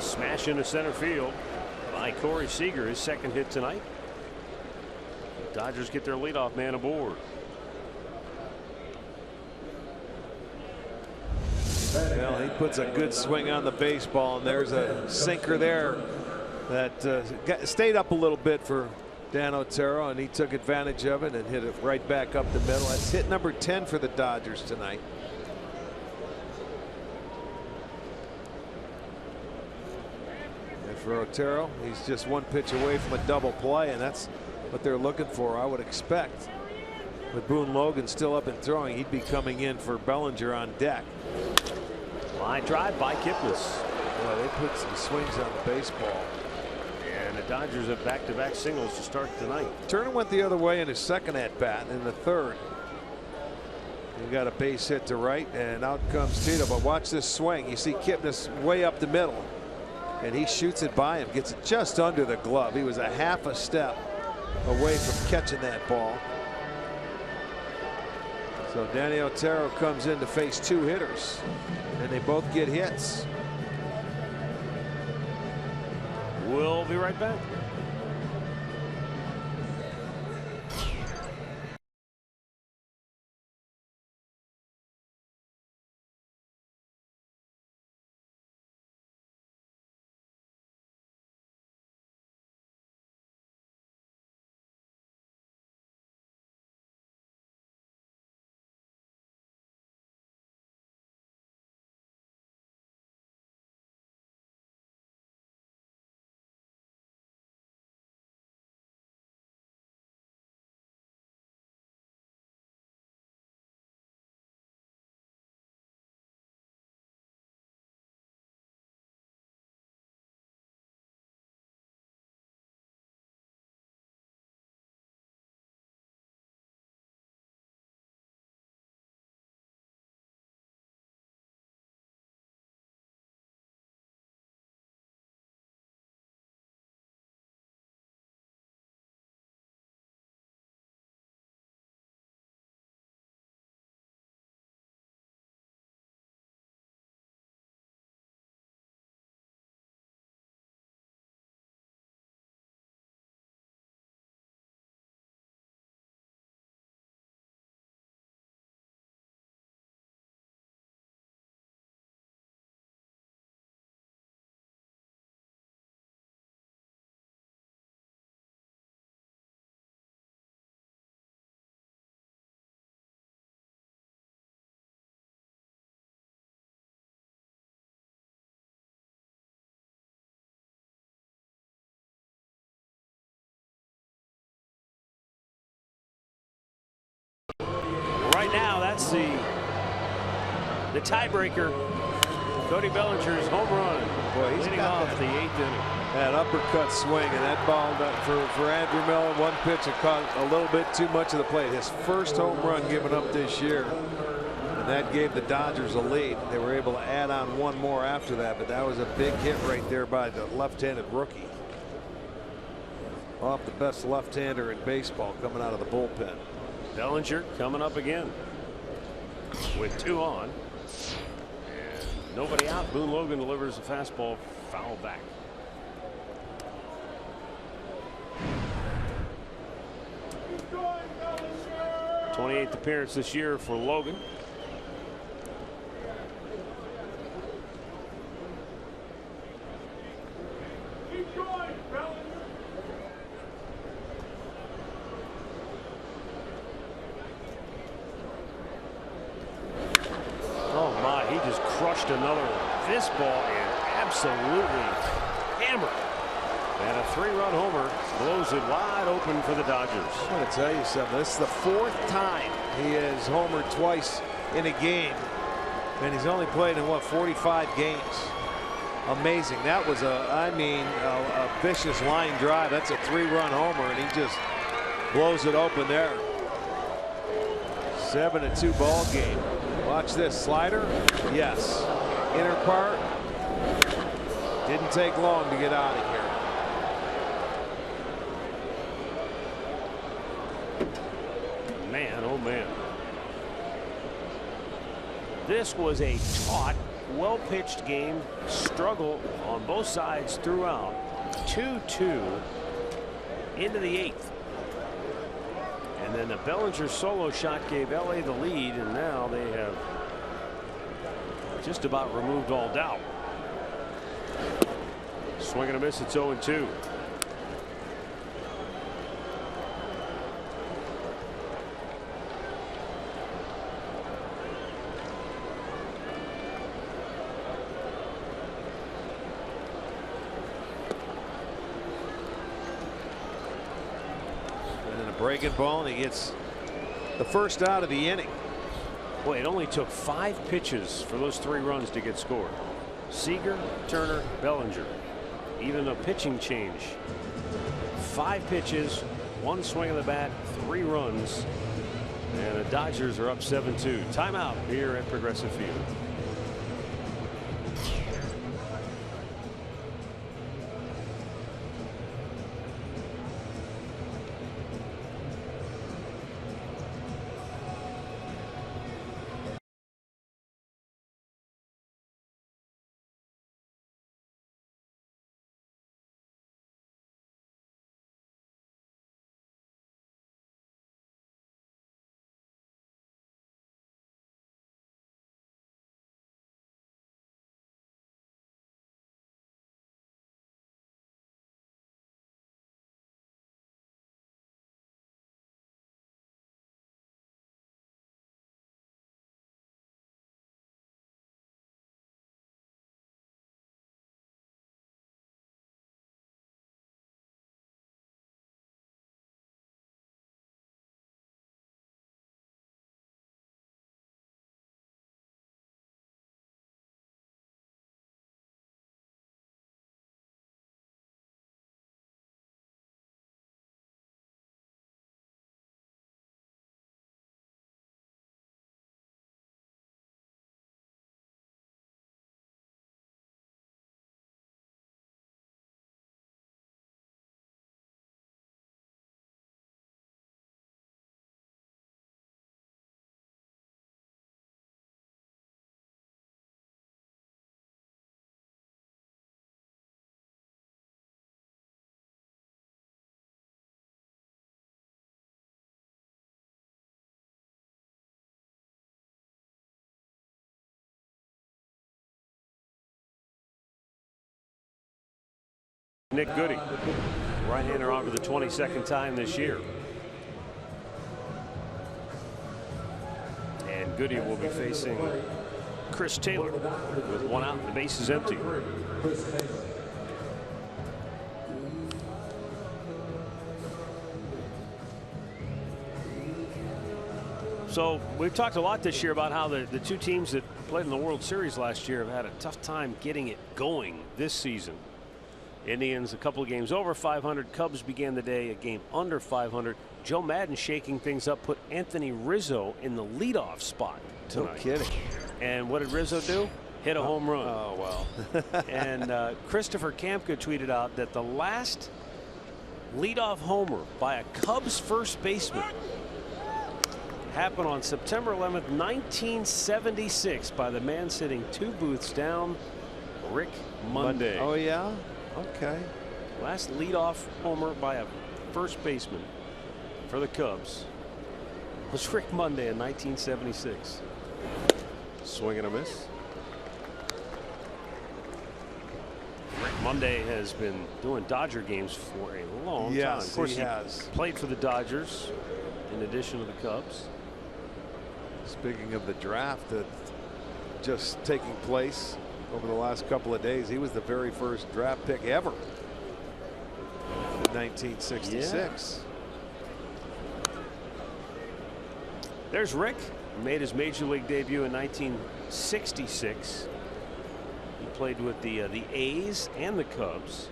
Smash into center field by Corey Seager, his second hit tonight. The Dodgers get their leadoff man aboard. Well, he puts a good swing on the baseball, and there's a sinker there that stayed up a little bit for Dan Otero, and he took advantage of it and hit it right back up the middle. That's hit number 10 for the Dodgers tonight. For Otero, he's just one pitch away from a double play, and that's what they're looking for, I would expect. With Boone Logan still up and throwing, he'd be coming in for Bellinger on deck. Line drive by Kipnis. Well, they put some swings on the baseball. And the Dodgers have back-to-back singles to start tonight. Turner went the other way in his second at-bat. In the third, he got a base hit to right, and out comes Tito. But watch this swing. You see Kipnis way up the middle, and he shoots it by him, gets it just under the glove. He was a half a step away from catching that ball. So Danny Otero comes in to face two hitters, and they both get hits. We'll be right back. Right now, that's the tiebreaker. Cody Bellinger's home run. Boy, he's leading got off the 8th inning. That uppercut swing, and that ball for Andrew Miller, one pitch, it caught a little bit too much of the plate. His first home run given up this year, and that gave the Dodgers a lead. They were able to add on one more after that, but that was a big hit right there by the left-handed rookie. Off the best left-hander in baseball coming out of the bullpen. Bellinger coming up again with 2 on. And nobody out. Boone Logan delivers a fastball foul back. His 28th appearance this year for Logan. Crushed another one. This ball is absolutely hammered. And a 3-run homer blows it wide open for the Dodgers. I'm going to tell you something. This is the 4th time he has homered twice in a game. And he's only played in, what, 45 games. Amazing. That was a vicious line drive. That's a 3-run homer, and he just blows it open there. 7-2 ball game. Watch this slider. Yes. Inner part. Didn't take long to get out of here. Man, oh man. This was a taut, well-pitched game. Struggle on both sides throughout. 2-2 into the 8th. And then the Bellinger solo shot gave LA the lead, and now they have just about removed all doubt. Swing and a miss. It's 0-2. Breaking ball, and he gets the first out of the inning. Boy, it only took 5 pitches for those 3 runs to get scored. Seager, Turner, Bellinger. Even a pitching change. 5 pitches, 1 swing of the bat, 3 runs, and the Dodgers are up 7-2. Timeout here at Progressive Field. Nick Goody, right-hander on for the 22nd time this year. And Goody will be facing Chris Taylor with one out and the base is empty. So we've talked a lot this year about how the two teams that played in the World Series last year have had a tough time getting it going this season. Indians a couple of games over 500. Cubs began the day a game under 500. Joe Maddon shaking things up, put Anthony Rizzo in the leadoff spot tonight. No kidding. And what did Rizzo do? Hit a home run. Oh, well. And Christopher Kamka tweeted out that the last leadoff homer by a Cubs first baseman happened on September 11th, 1976 by the man sitting 2 booths down, Rick Monday. Oh, yeah? Okay. Last leadoff homer by a first baseman for the Cubs was Rick Monday in 1976. Swing and a miss. Rick Monday has been doing Dodger games for a long time. Of course, he has. Played for the Dodgers in addition to the Cubs. Speaking of the draft that just taking place over the last couple of days, he was the very first draft pick ever in 1966. Yeah. There's Rick. Made his major league debut in 1966. He played with the A's and the Cubs.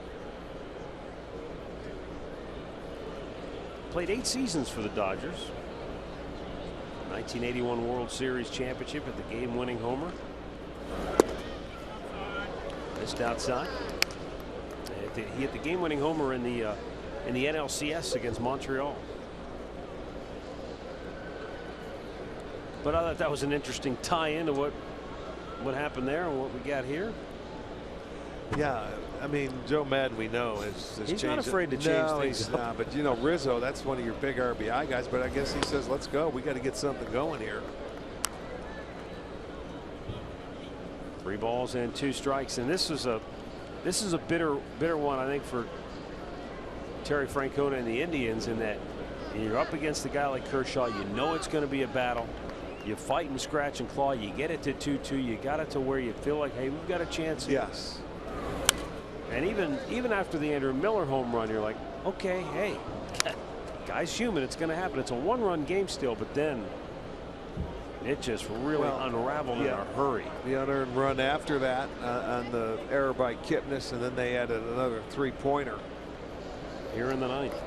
Played 8 seasons for the Dodgers. 1981 World Series championship at the game-winning homer. Missed outside. He hit the game-winning homer in the NLCS against Montreal. But I thought that was an interesting tie-in to what happened there and what we got here. Yeah, I mean, Joe Maddon, we know, has he's not afraid to change things. He's not, but you know, Rizzo, that's one of your big RBI guys. But I guess he says, let's go. We got to get something going here. 3 balls and 2 strikes, and this is a bitter one, I think, for Terry Francona and the Indians, in that you're up against a guy like Kershaw. You know it's going to be a battle. You fight and scratch and claw. You get it to 2-2. You got it to where you feel like, hey, we've got a chance here. Yes. And even after the Andrew Miller home run, you're like, okay, hey, guy's human. It's going to happen. It's a 1-run game still, but then it just really unraveled in a hurry. The unearned run after that on the error by Kipnis, and then they added another 3-pointer here in the 9th.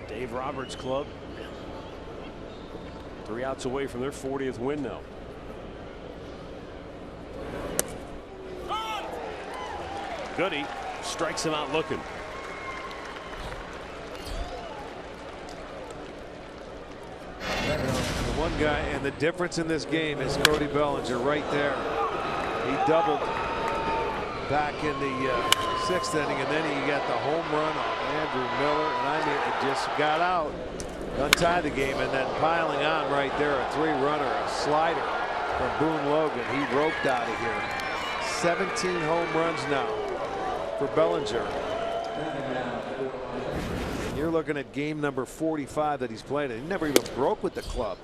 Dave Roberts' club 3 outs away from their 40th win now. Goody strikes him out looking. The one guy, and the difference in this game is Cody Bellinger right there. He doubled back in the 6th inning, and then he got the home run off Andrew Miller, and I mean, it just got out, untied the game, and then piling on right there, a 3-runner, a slider from Boone Logan. He roped out of here. 17 home runs now for Bellinger. And you're looking at game number 45 that he's played. He never even broke with the club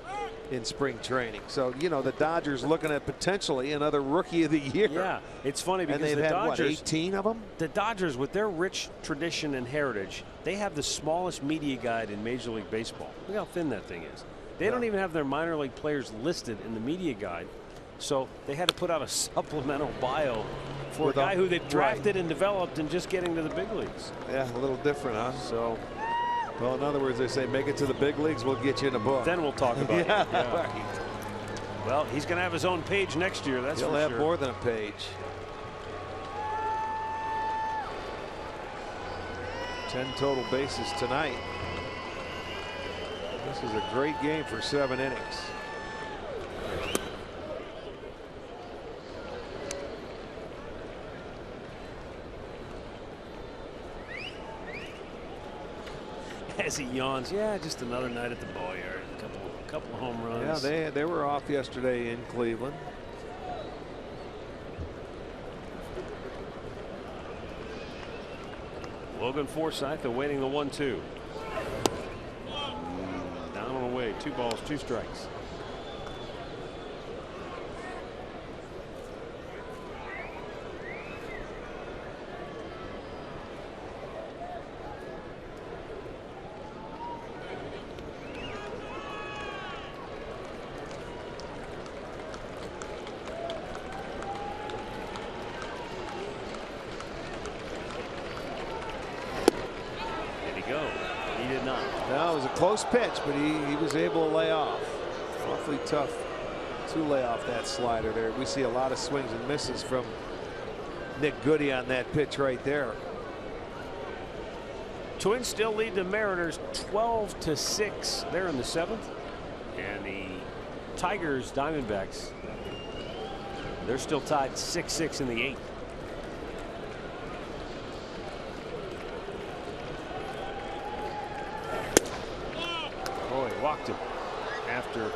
in spring training. So, you know, the Dodgers looking at potentially another Rookie of the Year. Yeah, it's funny because and they've the had, Dodgers, what, 18 of them? The Dodgers, with their rich tradition and heritage, they have the smallest media guide in Major League Baseball. Look how thin that thing is. They don't even have their minor league players listed in the media guide. So they had to put out a supplemental bio for a guy who they've drafted and developed and just getting to the big leagues. Yeah, a little different, huh? So, well, in other words, they say make it to the big leagues, we'll get you in a book. Then we'll talk about it. Yeah. Right. Well, he's going to have his own page next year, that's for sure. He'll have more than a page. 10 total bases tonight. This is a great game for 7 innings. As he yawns, yeah, just another night at the ball yard. A couple of home runs. Yeah, they were off yesterday in Cleveland. Logan Forsythe awaiting the 1-2. Down and away. 2 balls, 2 strikes. No, it was a close pitch, but he was able to lay off. Awfully tough to lay off that slider there. We see a lot of swings and misses from Nick Goody on that pitch right there. Twins still lead the Mariners 12-6 there in the 7th. And the Tigers, Diamondbacks, they're still tied 6-6 in the 8th. Walked him after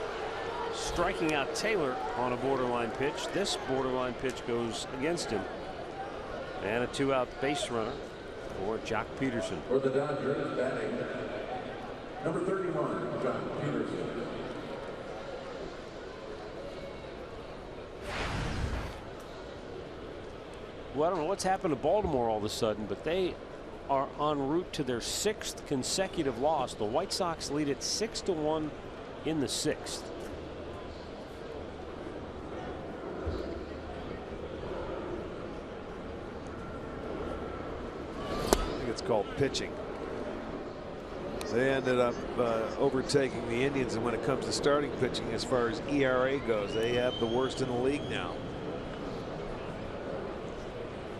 striking out Taylor on a borderline pitch. This borderline pitch goes against him, and a 2-out base runner for Jock Peterson. For the Dodgers, batting number 31, Jock Peterson. Well, I don't know what's happened to Baltimore all of a sudden, but they are en route to their 6th consecutive loss. The White Sox lead it 6-1 in the 6th. I think it's called pitching. They ended up overtaking the Indians, and when it comes to starting pitching, as far as ERA goes, they have the worst in the league now.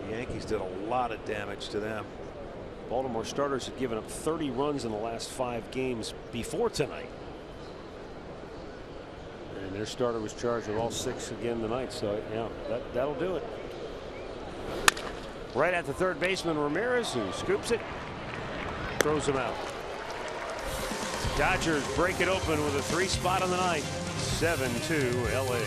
The Yankees did a lot of damage to them. Baltimore starters had given up 30 runs in the last 5 games before tonight. And their starter was charged with all 6 again tonight. So, yeah, that'll do it. Right at the third baseman, Ramirez, who scoops it, throws him out. Dodgers break it open with a 3 spot on the night. 7-2 LA.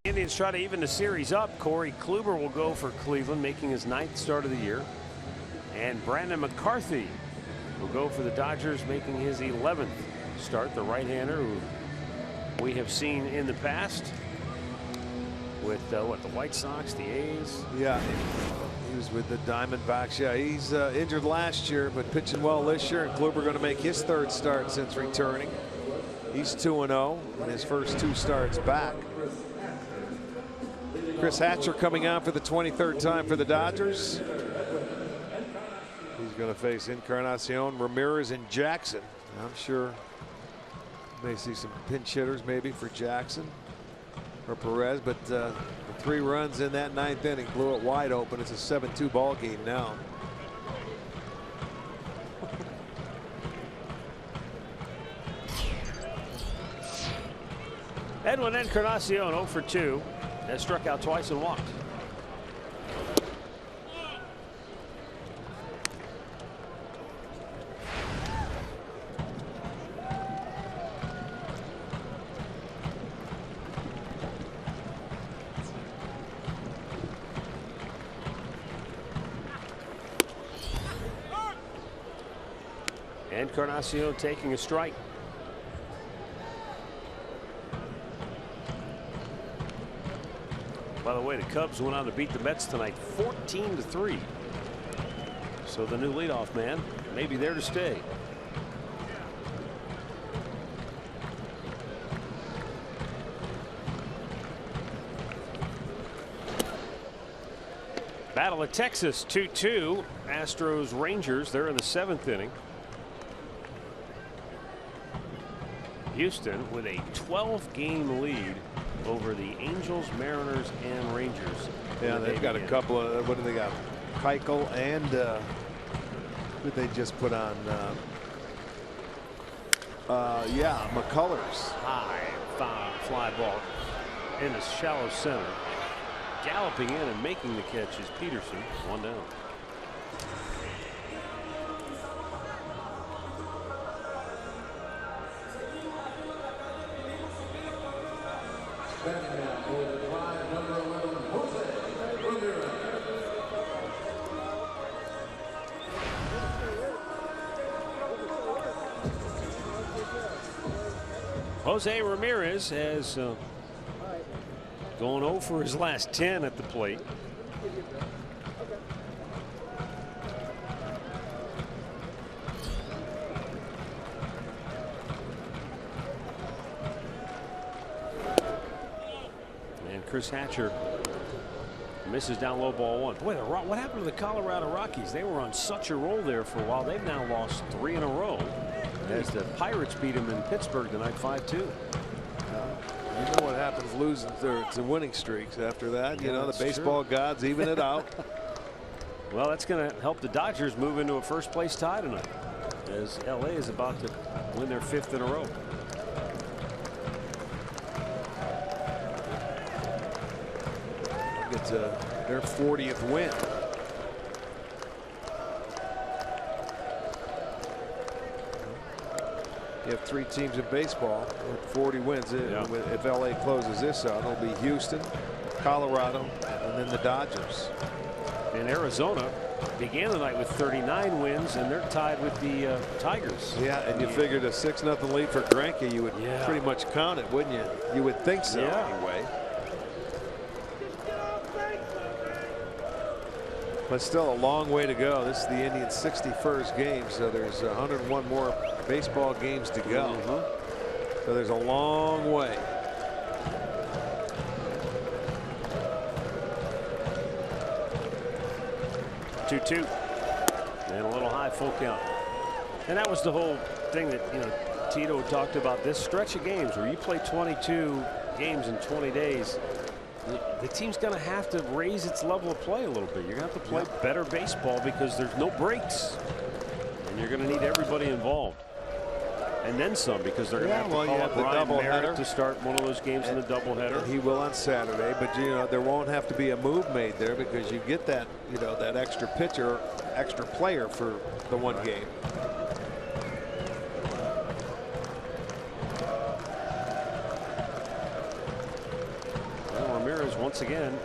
Indians try to even the series up. Corey Kluber will go for Cleveland, making his 9th start of the year. And Brandon McCarthy will go for the Dodgers, making his 11th start. The right-hander who we have seen in the past with the White Sox, the A's. Yeah, he was with the Diamondbacks. Yeah, he's injured last year, but pitching well this year. And Kluber going to make his 3rd start since returning. He's 2-0 in his first 2 starts back. Chris Hatcher coming out for the 23rd time for the Dodgers. He's going to face Encarnacion, Ramirez, and Jackson. I'm sure may see some pinch hitters maybe for Jackson or Perez, but 3 runs in that 9th inning blew it wide open. It's a 7-2 ball game now. Edwin Encarnacion 0 for 2 has struck out twice and walked. Encarnacion taking a strike. By the way, the Cubs went on to beat the Mets tonight 14-3. So the new leadoff man may be there to stay. Battle of Texas 2-2. Astros Rangers. They're in the 7th inning. Houston with a 12-game lead over the Angels, Mariners, and Rangers. Yeah, they've got a couple of, what do they got? Keuchel and who did they just put on? Yeah, McCullers. High fly ball in the shallow center. Galloping in and making the catch is Peterson. 1 down. Jose Ramirez has gone 0 for his last 10 at the plate. And Chris Hatcher misses down low ball 1. Boy, what happened to the Colorado Rockies? They were on such a roll there for a while. They've now lost 3 in a row as the Pirates beat them in Pittsburgh tonight 5-2. You know what happens losing to winning streaks after that. You know, the baseball gods even it out. Well, that's going to help the Dodgers move into a first place tie tonight as LA is about to win their 5th in a row. It's their 40th win. You have 3 teams in baseball with 40 wins. Yeah. If LA closes this out, it'll be Houston, Colorado, and then the Dodgers. And Arizona began the night with 39 wins, and they're tied with the Tigers. Yeah, and you figured a 6-0 lead for Greinke, you would pretty much count it, wouldn't you? You would think so anyway. But still a long way to go. This is the Indians' 61st game, so there's 101 more baseball games to go. So there's a long way. Two and a little high full count. And that was the whole thing that, you know, Tito talked about, this stretch of games where you play 22 games in 20 days. The team's going to have to raise its level of play a little bit. You're going to have to play better baseball because there's no breaks. And you're going to need everybody involved. And then some, because they're going to have to call up Brian Merritt to start one of those games in the doubleheader. He will on Saturday, but you know there won't have to be a move made there because you get that, you know, that extra pitcher, extra player for the one game. Well, Ramirez once again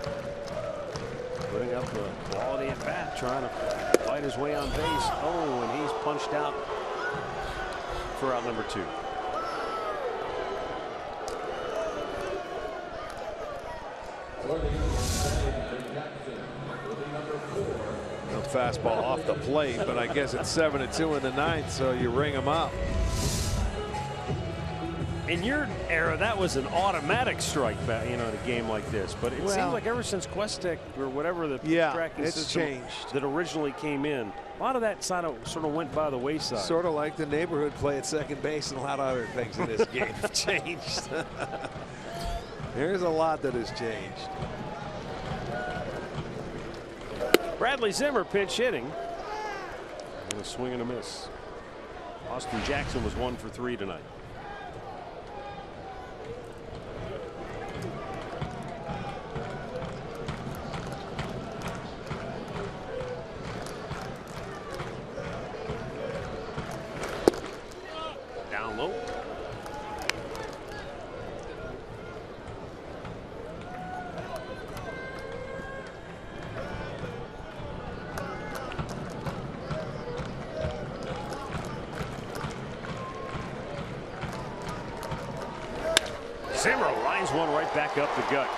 putting up a quality at bat, trying to fight his way on base. Oh, and he's punched out for out number 2. No fastball off the plate, but I guess it's 7-2 in the 9th, so you ring them up. In your era, that was an automatic strike back, you know, in a game like this. But it seems like ever since Questek or whatever the tracking system changed that originally came in, a lot of that sort of went by the wayside. Sort of like the neighborhood play at second base, and a lot of other things in this game have changed. There's a lot that has changed. Bradley Zimmer pinch hitting. And a swing and a miss. Austin Jackson was 1 for 3 tonight. Down low. Zimmer lines one right back up the gut.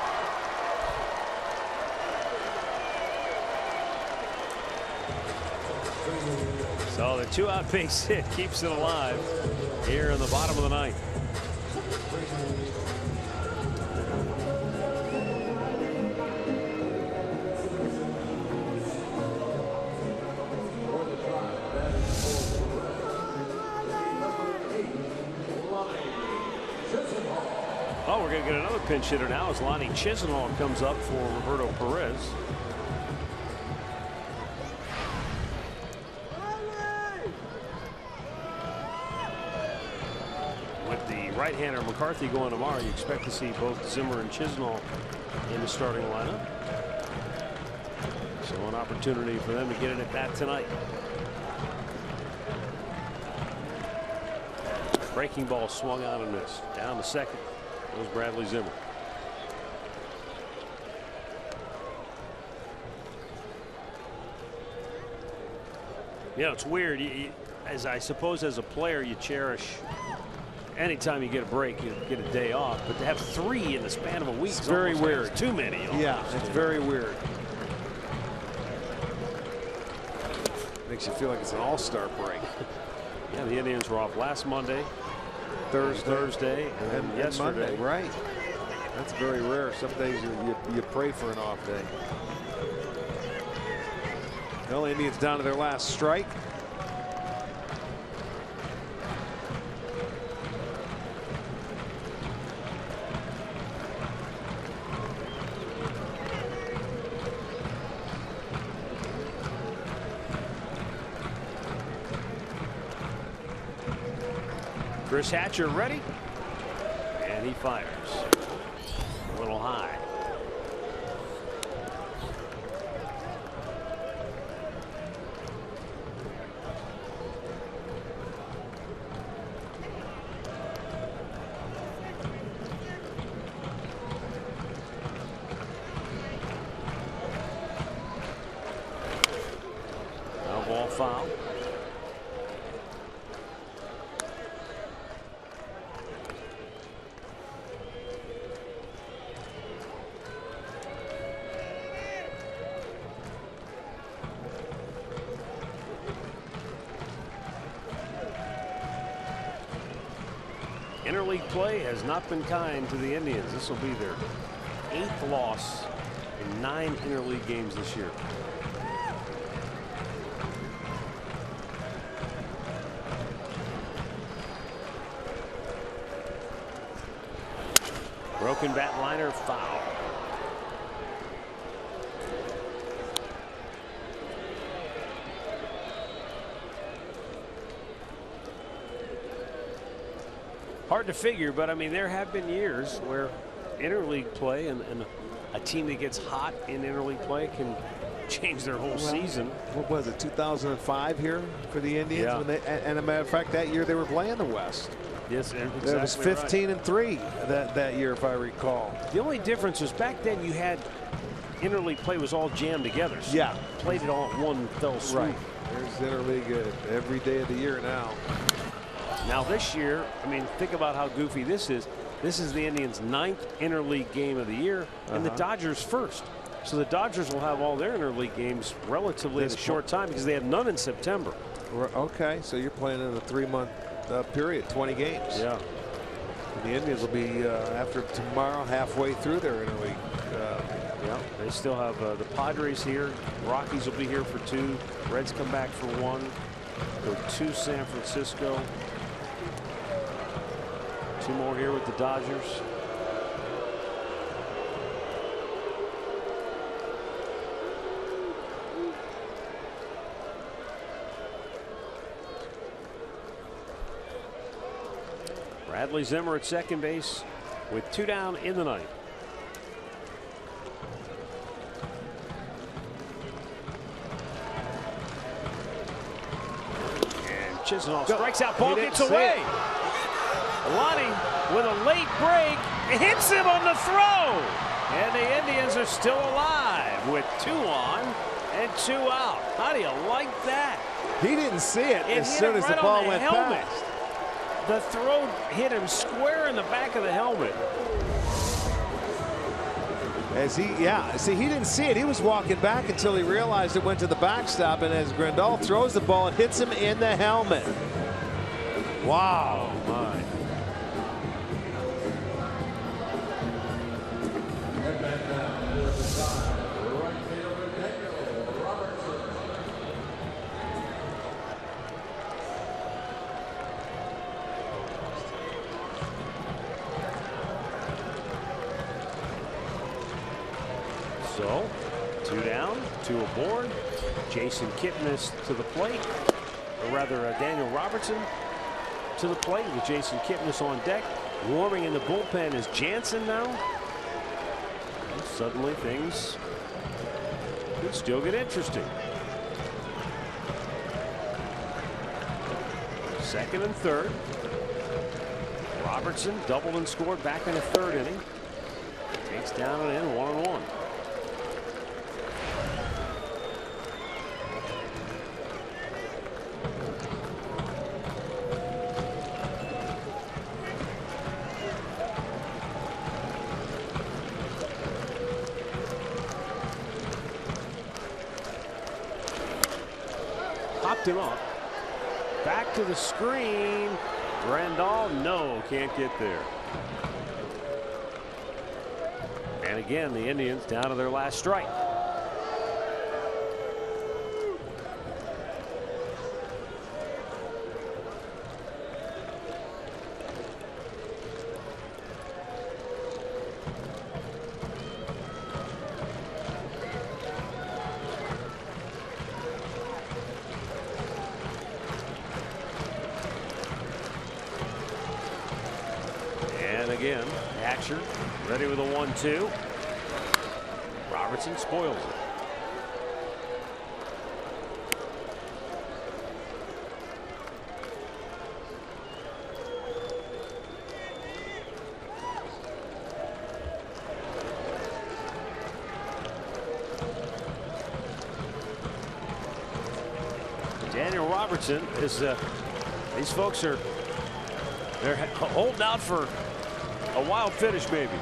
So the 2-out base hit keeps it alive here in the bottom of the ninth. Oh, we're going to get another pinch hitter now as Lonnie Chisenhall comes up for Roberto Perez. With the right-hander McCarthy going tomorrow, you expect to see both Zimmer and Chisenhall in the starting lineup. So an opportunity for them to get it at bat tonight. Breaking ball swung on and missed. Down to second. Goes Bradley Zimmer. You know, it's weird. As I suppose as a player, you cherish anytime you get a break, you get a day off. But to have 3 in the span of a week is very weird. Too many. Almost. Yeah, it's very weird. Makes you feel like it's an all-star break. Yeah, the Indians were off last Monday. Thursday and yesterday. Monday, right? That's very rare. Some days you pray for an off day. Well, Indians down to their last strike. Chris Hatcher ready, and he fires a little high. Now ball foul. Interleague play has not been kind to the Indians. This will be their 8th loss in 9 interleague games this year. Broken bat liner, foul. Hard to figure, but I mean, there have been years where interleague play and a team that gets hot in interleague play can change their whole season. What was it, 2005 here for the Indians? Yeah. When they, and a matter of fact, that year they were playing the West. Yes, exactly. It was 15-3 that year, if I recall. The only difference was back then you had interleague play was all jammed together. So yeah, played it all at one fell swoop. Right. There's interleague every day of the year now. Now this year, I mean, think about how goofy this is. This is the Indians' 9th interleague game of the year, and the Dodgers' 1st. So the Dodgers will have all their interleague games relatively in a short time because they had none in September. Okay, so you're playing in a 3-month period, 20 games. Yeah. And the Indians will be after tomorrow halfway through their interleague. Yeah, they still have the Padres here. Rockies will be here for 2. Reds come back for 1. Go to San Francisco. 2 more here with the Dodgers. Bradley Zimmer at second base with 2 down in the ninth. And Chisenhall strikes out. Ball gets away. Lonnie with a late break hits him on the throw. And the Indians are still alive with 2 on and 2 out. How do you like that? He didn't see it as soon as the ball went past. The throw hit him square in the back of the helmet. See, he didn't see it. He was walking back until he realized it went to the backstop, and as Grandal throws the ball, it hits him in the helmet. Wow. Oh, my. So, 2 down, 2 aboard. Jason Kipnis to the plate, or rather Daniel Robertson to the plate with Jason Kipnis on deck. Warming in the bullpen is Jansen now. And suddenly things could still get interesting. Second and third. Robertson doubled and scored back in the 3rd inning. Takes down and in 1-1. Popped him up. Back to the screen. Grandal, no, can't get there. And again, the Indians down to their last strike. Again, Hatcher ready with a 1-2. Robertson spoils it. Daniel Robertson is these folks are holding out for a wild finish, maybe.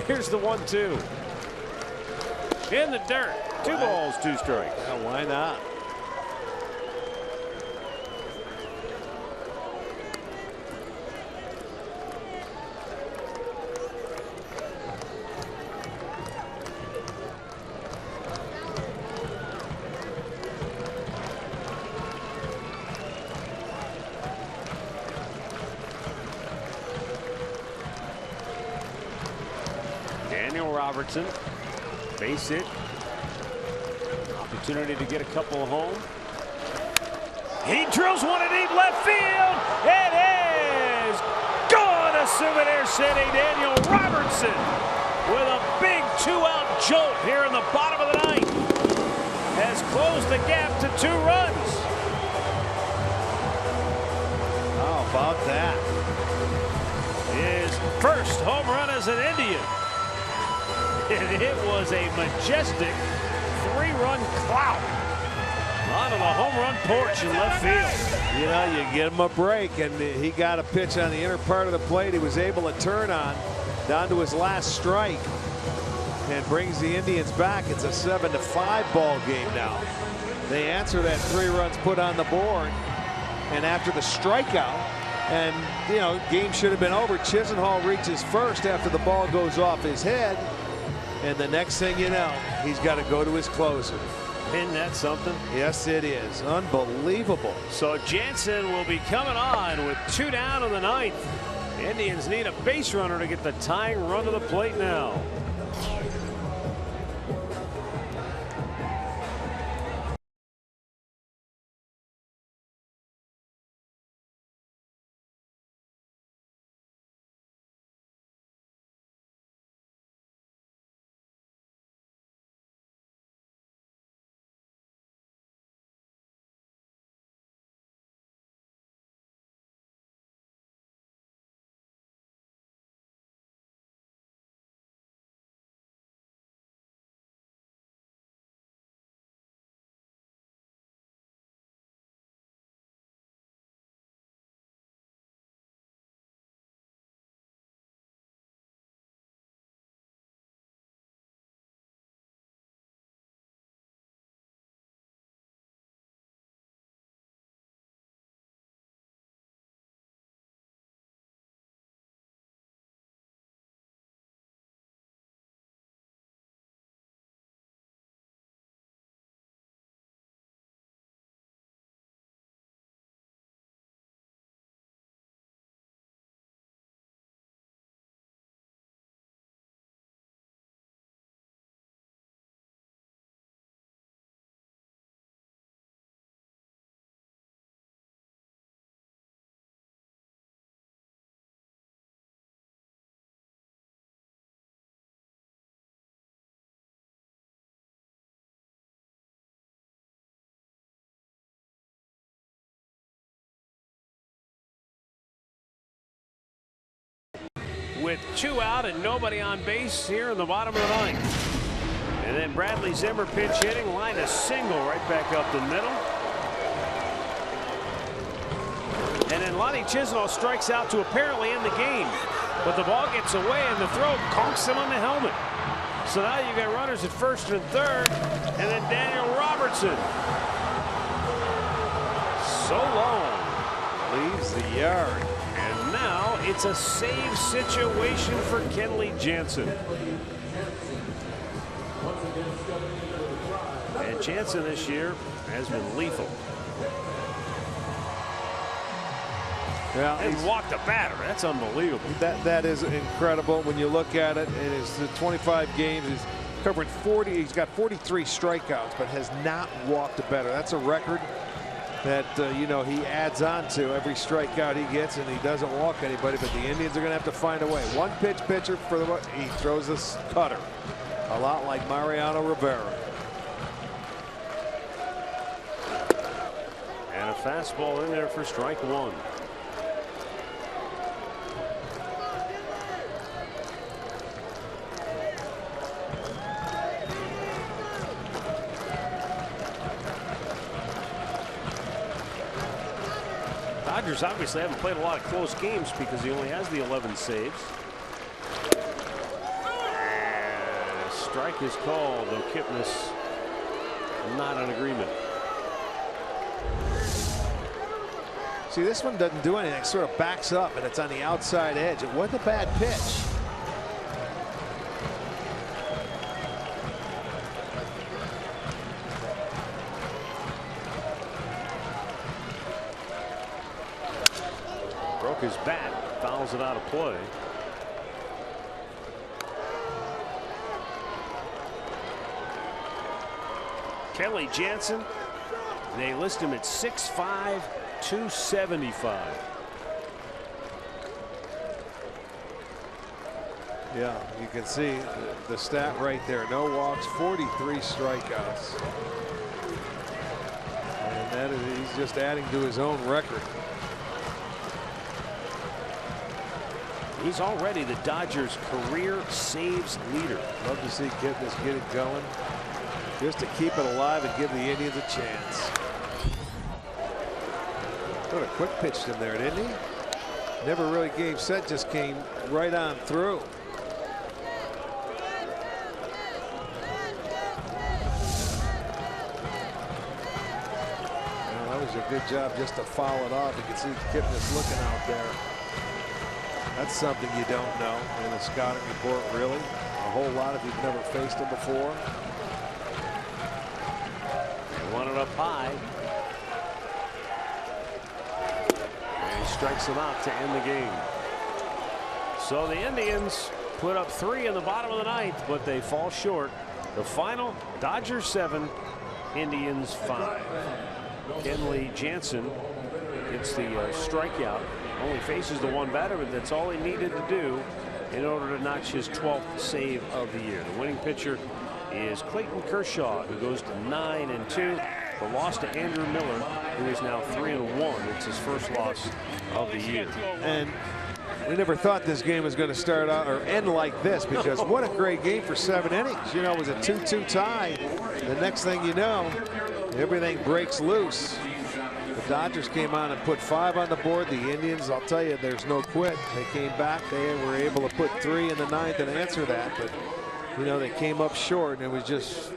Here's the 1-2. In the dirt. 2 balls, 2 strikes. Yeah, why not? Daniel Robertson, base hit. Opportunity to get a couple home. He drills one in deep left field. It is gone to Souvenir City. Daniel Robertson with a big 2-out jolt here in the bottom of the ninth has closed the gap to 2 runs. How about that? His first home run as an Indian. And it was a majestic 3-run clout onto the home run porch in left field. You know, you get him a break, and he got a pitch on the inner part of the plate. He was able to turn on down to his last strike and brings the Indians back. It's a 7-5 ball game now. They answer that 3 runs put on the board, and after the strikeout, and you know, game should have been over. Chisenhall reaches first after the ball goes off his head. And the next thing you know, he's got to go to his closer. Isn't that something? Yes, it is. Unbelievable. So Jansen will be coming on with 2 down in the ninth. The Indians need a base runner to get the tying run to the plate now. with 2 out and nobody on base here in the bottom of the 9th. And then Bradley Zimmer pinch hitting, line a single right back up the middle. And then Lonnie Chisnall strikes out to apparently end the game. But the ball gets away and the throw conks him on the helmet. So now you got runners at first and third. And then Daniel Robertson. So long. Leaves the yard. And now it's a save situation for Kenley Jansen. And Jansen this year has been lethal. Yeah, and walked a batter. That's unbelievable. That is incredible when you look at it. It is the 25 games. He's covering 40. He's got 43 strikeouts, but has not walked a batter. That's a record that you know, he adds on to every strikeout he gets, and he doesn't walk anybody. But the Indians are going to have to find a way. One pitch pitcher for the he throws this cutter, a lot like Mariano Rivera. And a fastball in there for strike 1. Dodgers obviously haven't played a lot of close games because he only has the 11 saves. And a strike is called, though Kipnis not in agreement. See, this one doesn't do anything. It sort of backs up, and it's on the outside edge. It wasn't a bad pitch. Broke his bat, fouls it out of play. Kenley Jansen, they list him at 6'5", 275. Yeah, you can see the stat right there. No walks, 43 strikeouts. And that is, he's just adding to his own record. He's already the Dodgers' career saves leader. Love to see Kipnis get it going, just to keep it alive and give the Indians a chance. What a quick pitch in there, didn't he? Never really gave set, just came right on through. Well, that was a good job just to foul it off. You can see Kipnis looking out there. That's something you don't know in a scouting report, really. A whole lot if you've never faced him before. They want it up high. And he strikes him out to end the game. So the Indians put up 3 in the bottom of the 9th, but they fall short. The final, Dodgers 7, Indians 5. Kenley Jansen gets the strikeout. Only faces the one batter, but that's all he needed to do in order to notch his 12th save of the year. The winning pitcher is Clayton Kershaw, who goes to 9-2. The loss to Andrew Miller, who is now 3-1. It's his first loss of the year. And we never thought this game was going to start out or end like this, because what a great game for 7 innings. You know, it was a 2-2 tie. The next thing you know, everything breaks loose. The Dodgers came on and put 5 on the board. The Indians, I'll tell you, there's no quit. They came back. They were able to put 3 in the 9th and answer that. But, you know, they came up short, and it was just,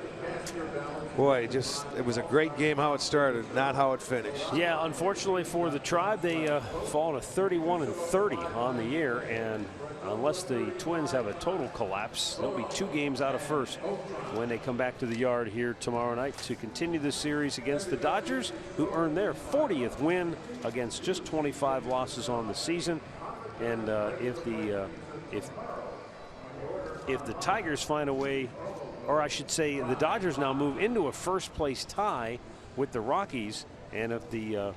boy, it was a great game how it started, not how it finished. Yeah, unfortunately for the Tribe, they fall to 31-30 on the year, and unless the Twins have a total collapse, they'll be 2 games out of first when they come back to the yard here tomorrow night to continue the series against the Dodgers, who earned their 40th win against just 25 losses on the season. And if the Tigers find a way, or I should say the Dodgers now move into a first-place tie with the Rockies, and if the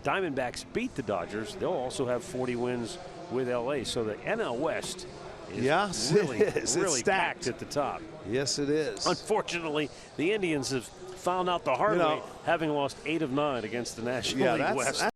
Diamondbacks beat the Dodgers, they'll also have 40 wins with LA. So the NL West is really packed at the top. Yes, it is. Unfortunately, the Indians have found out the hard way, having lost 8 of 9 against the National League West.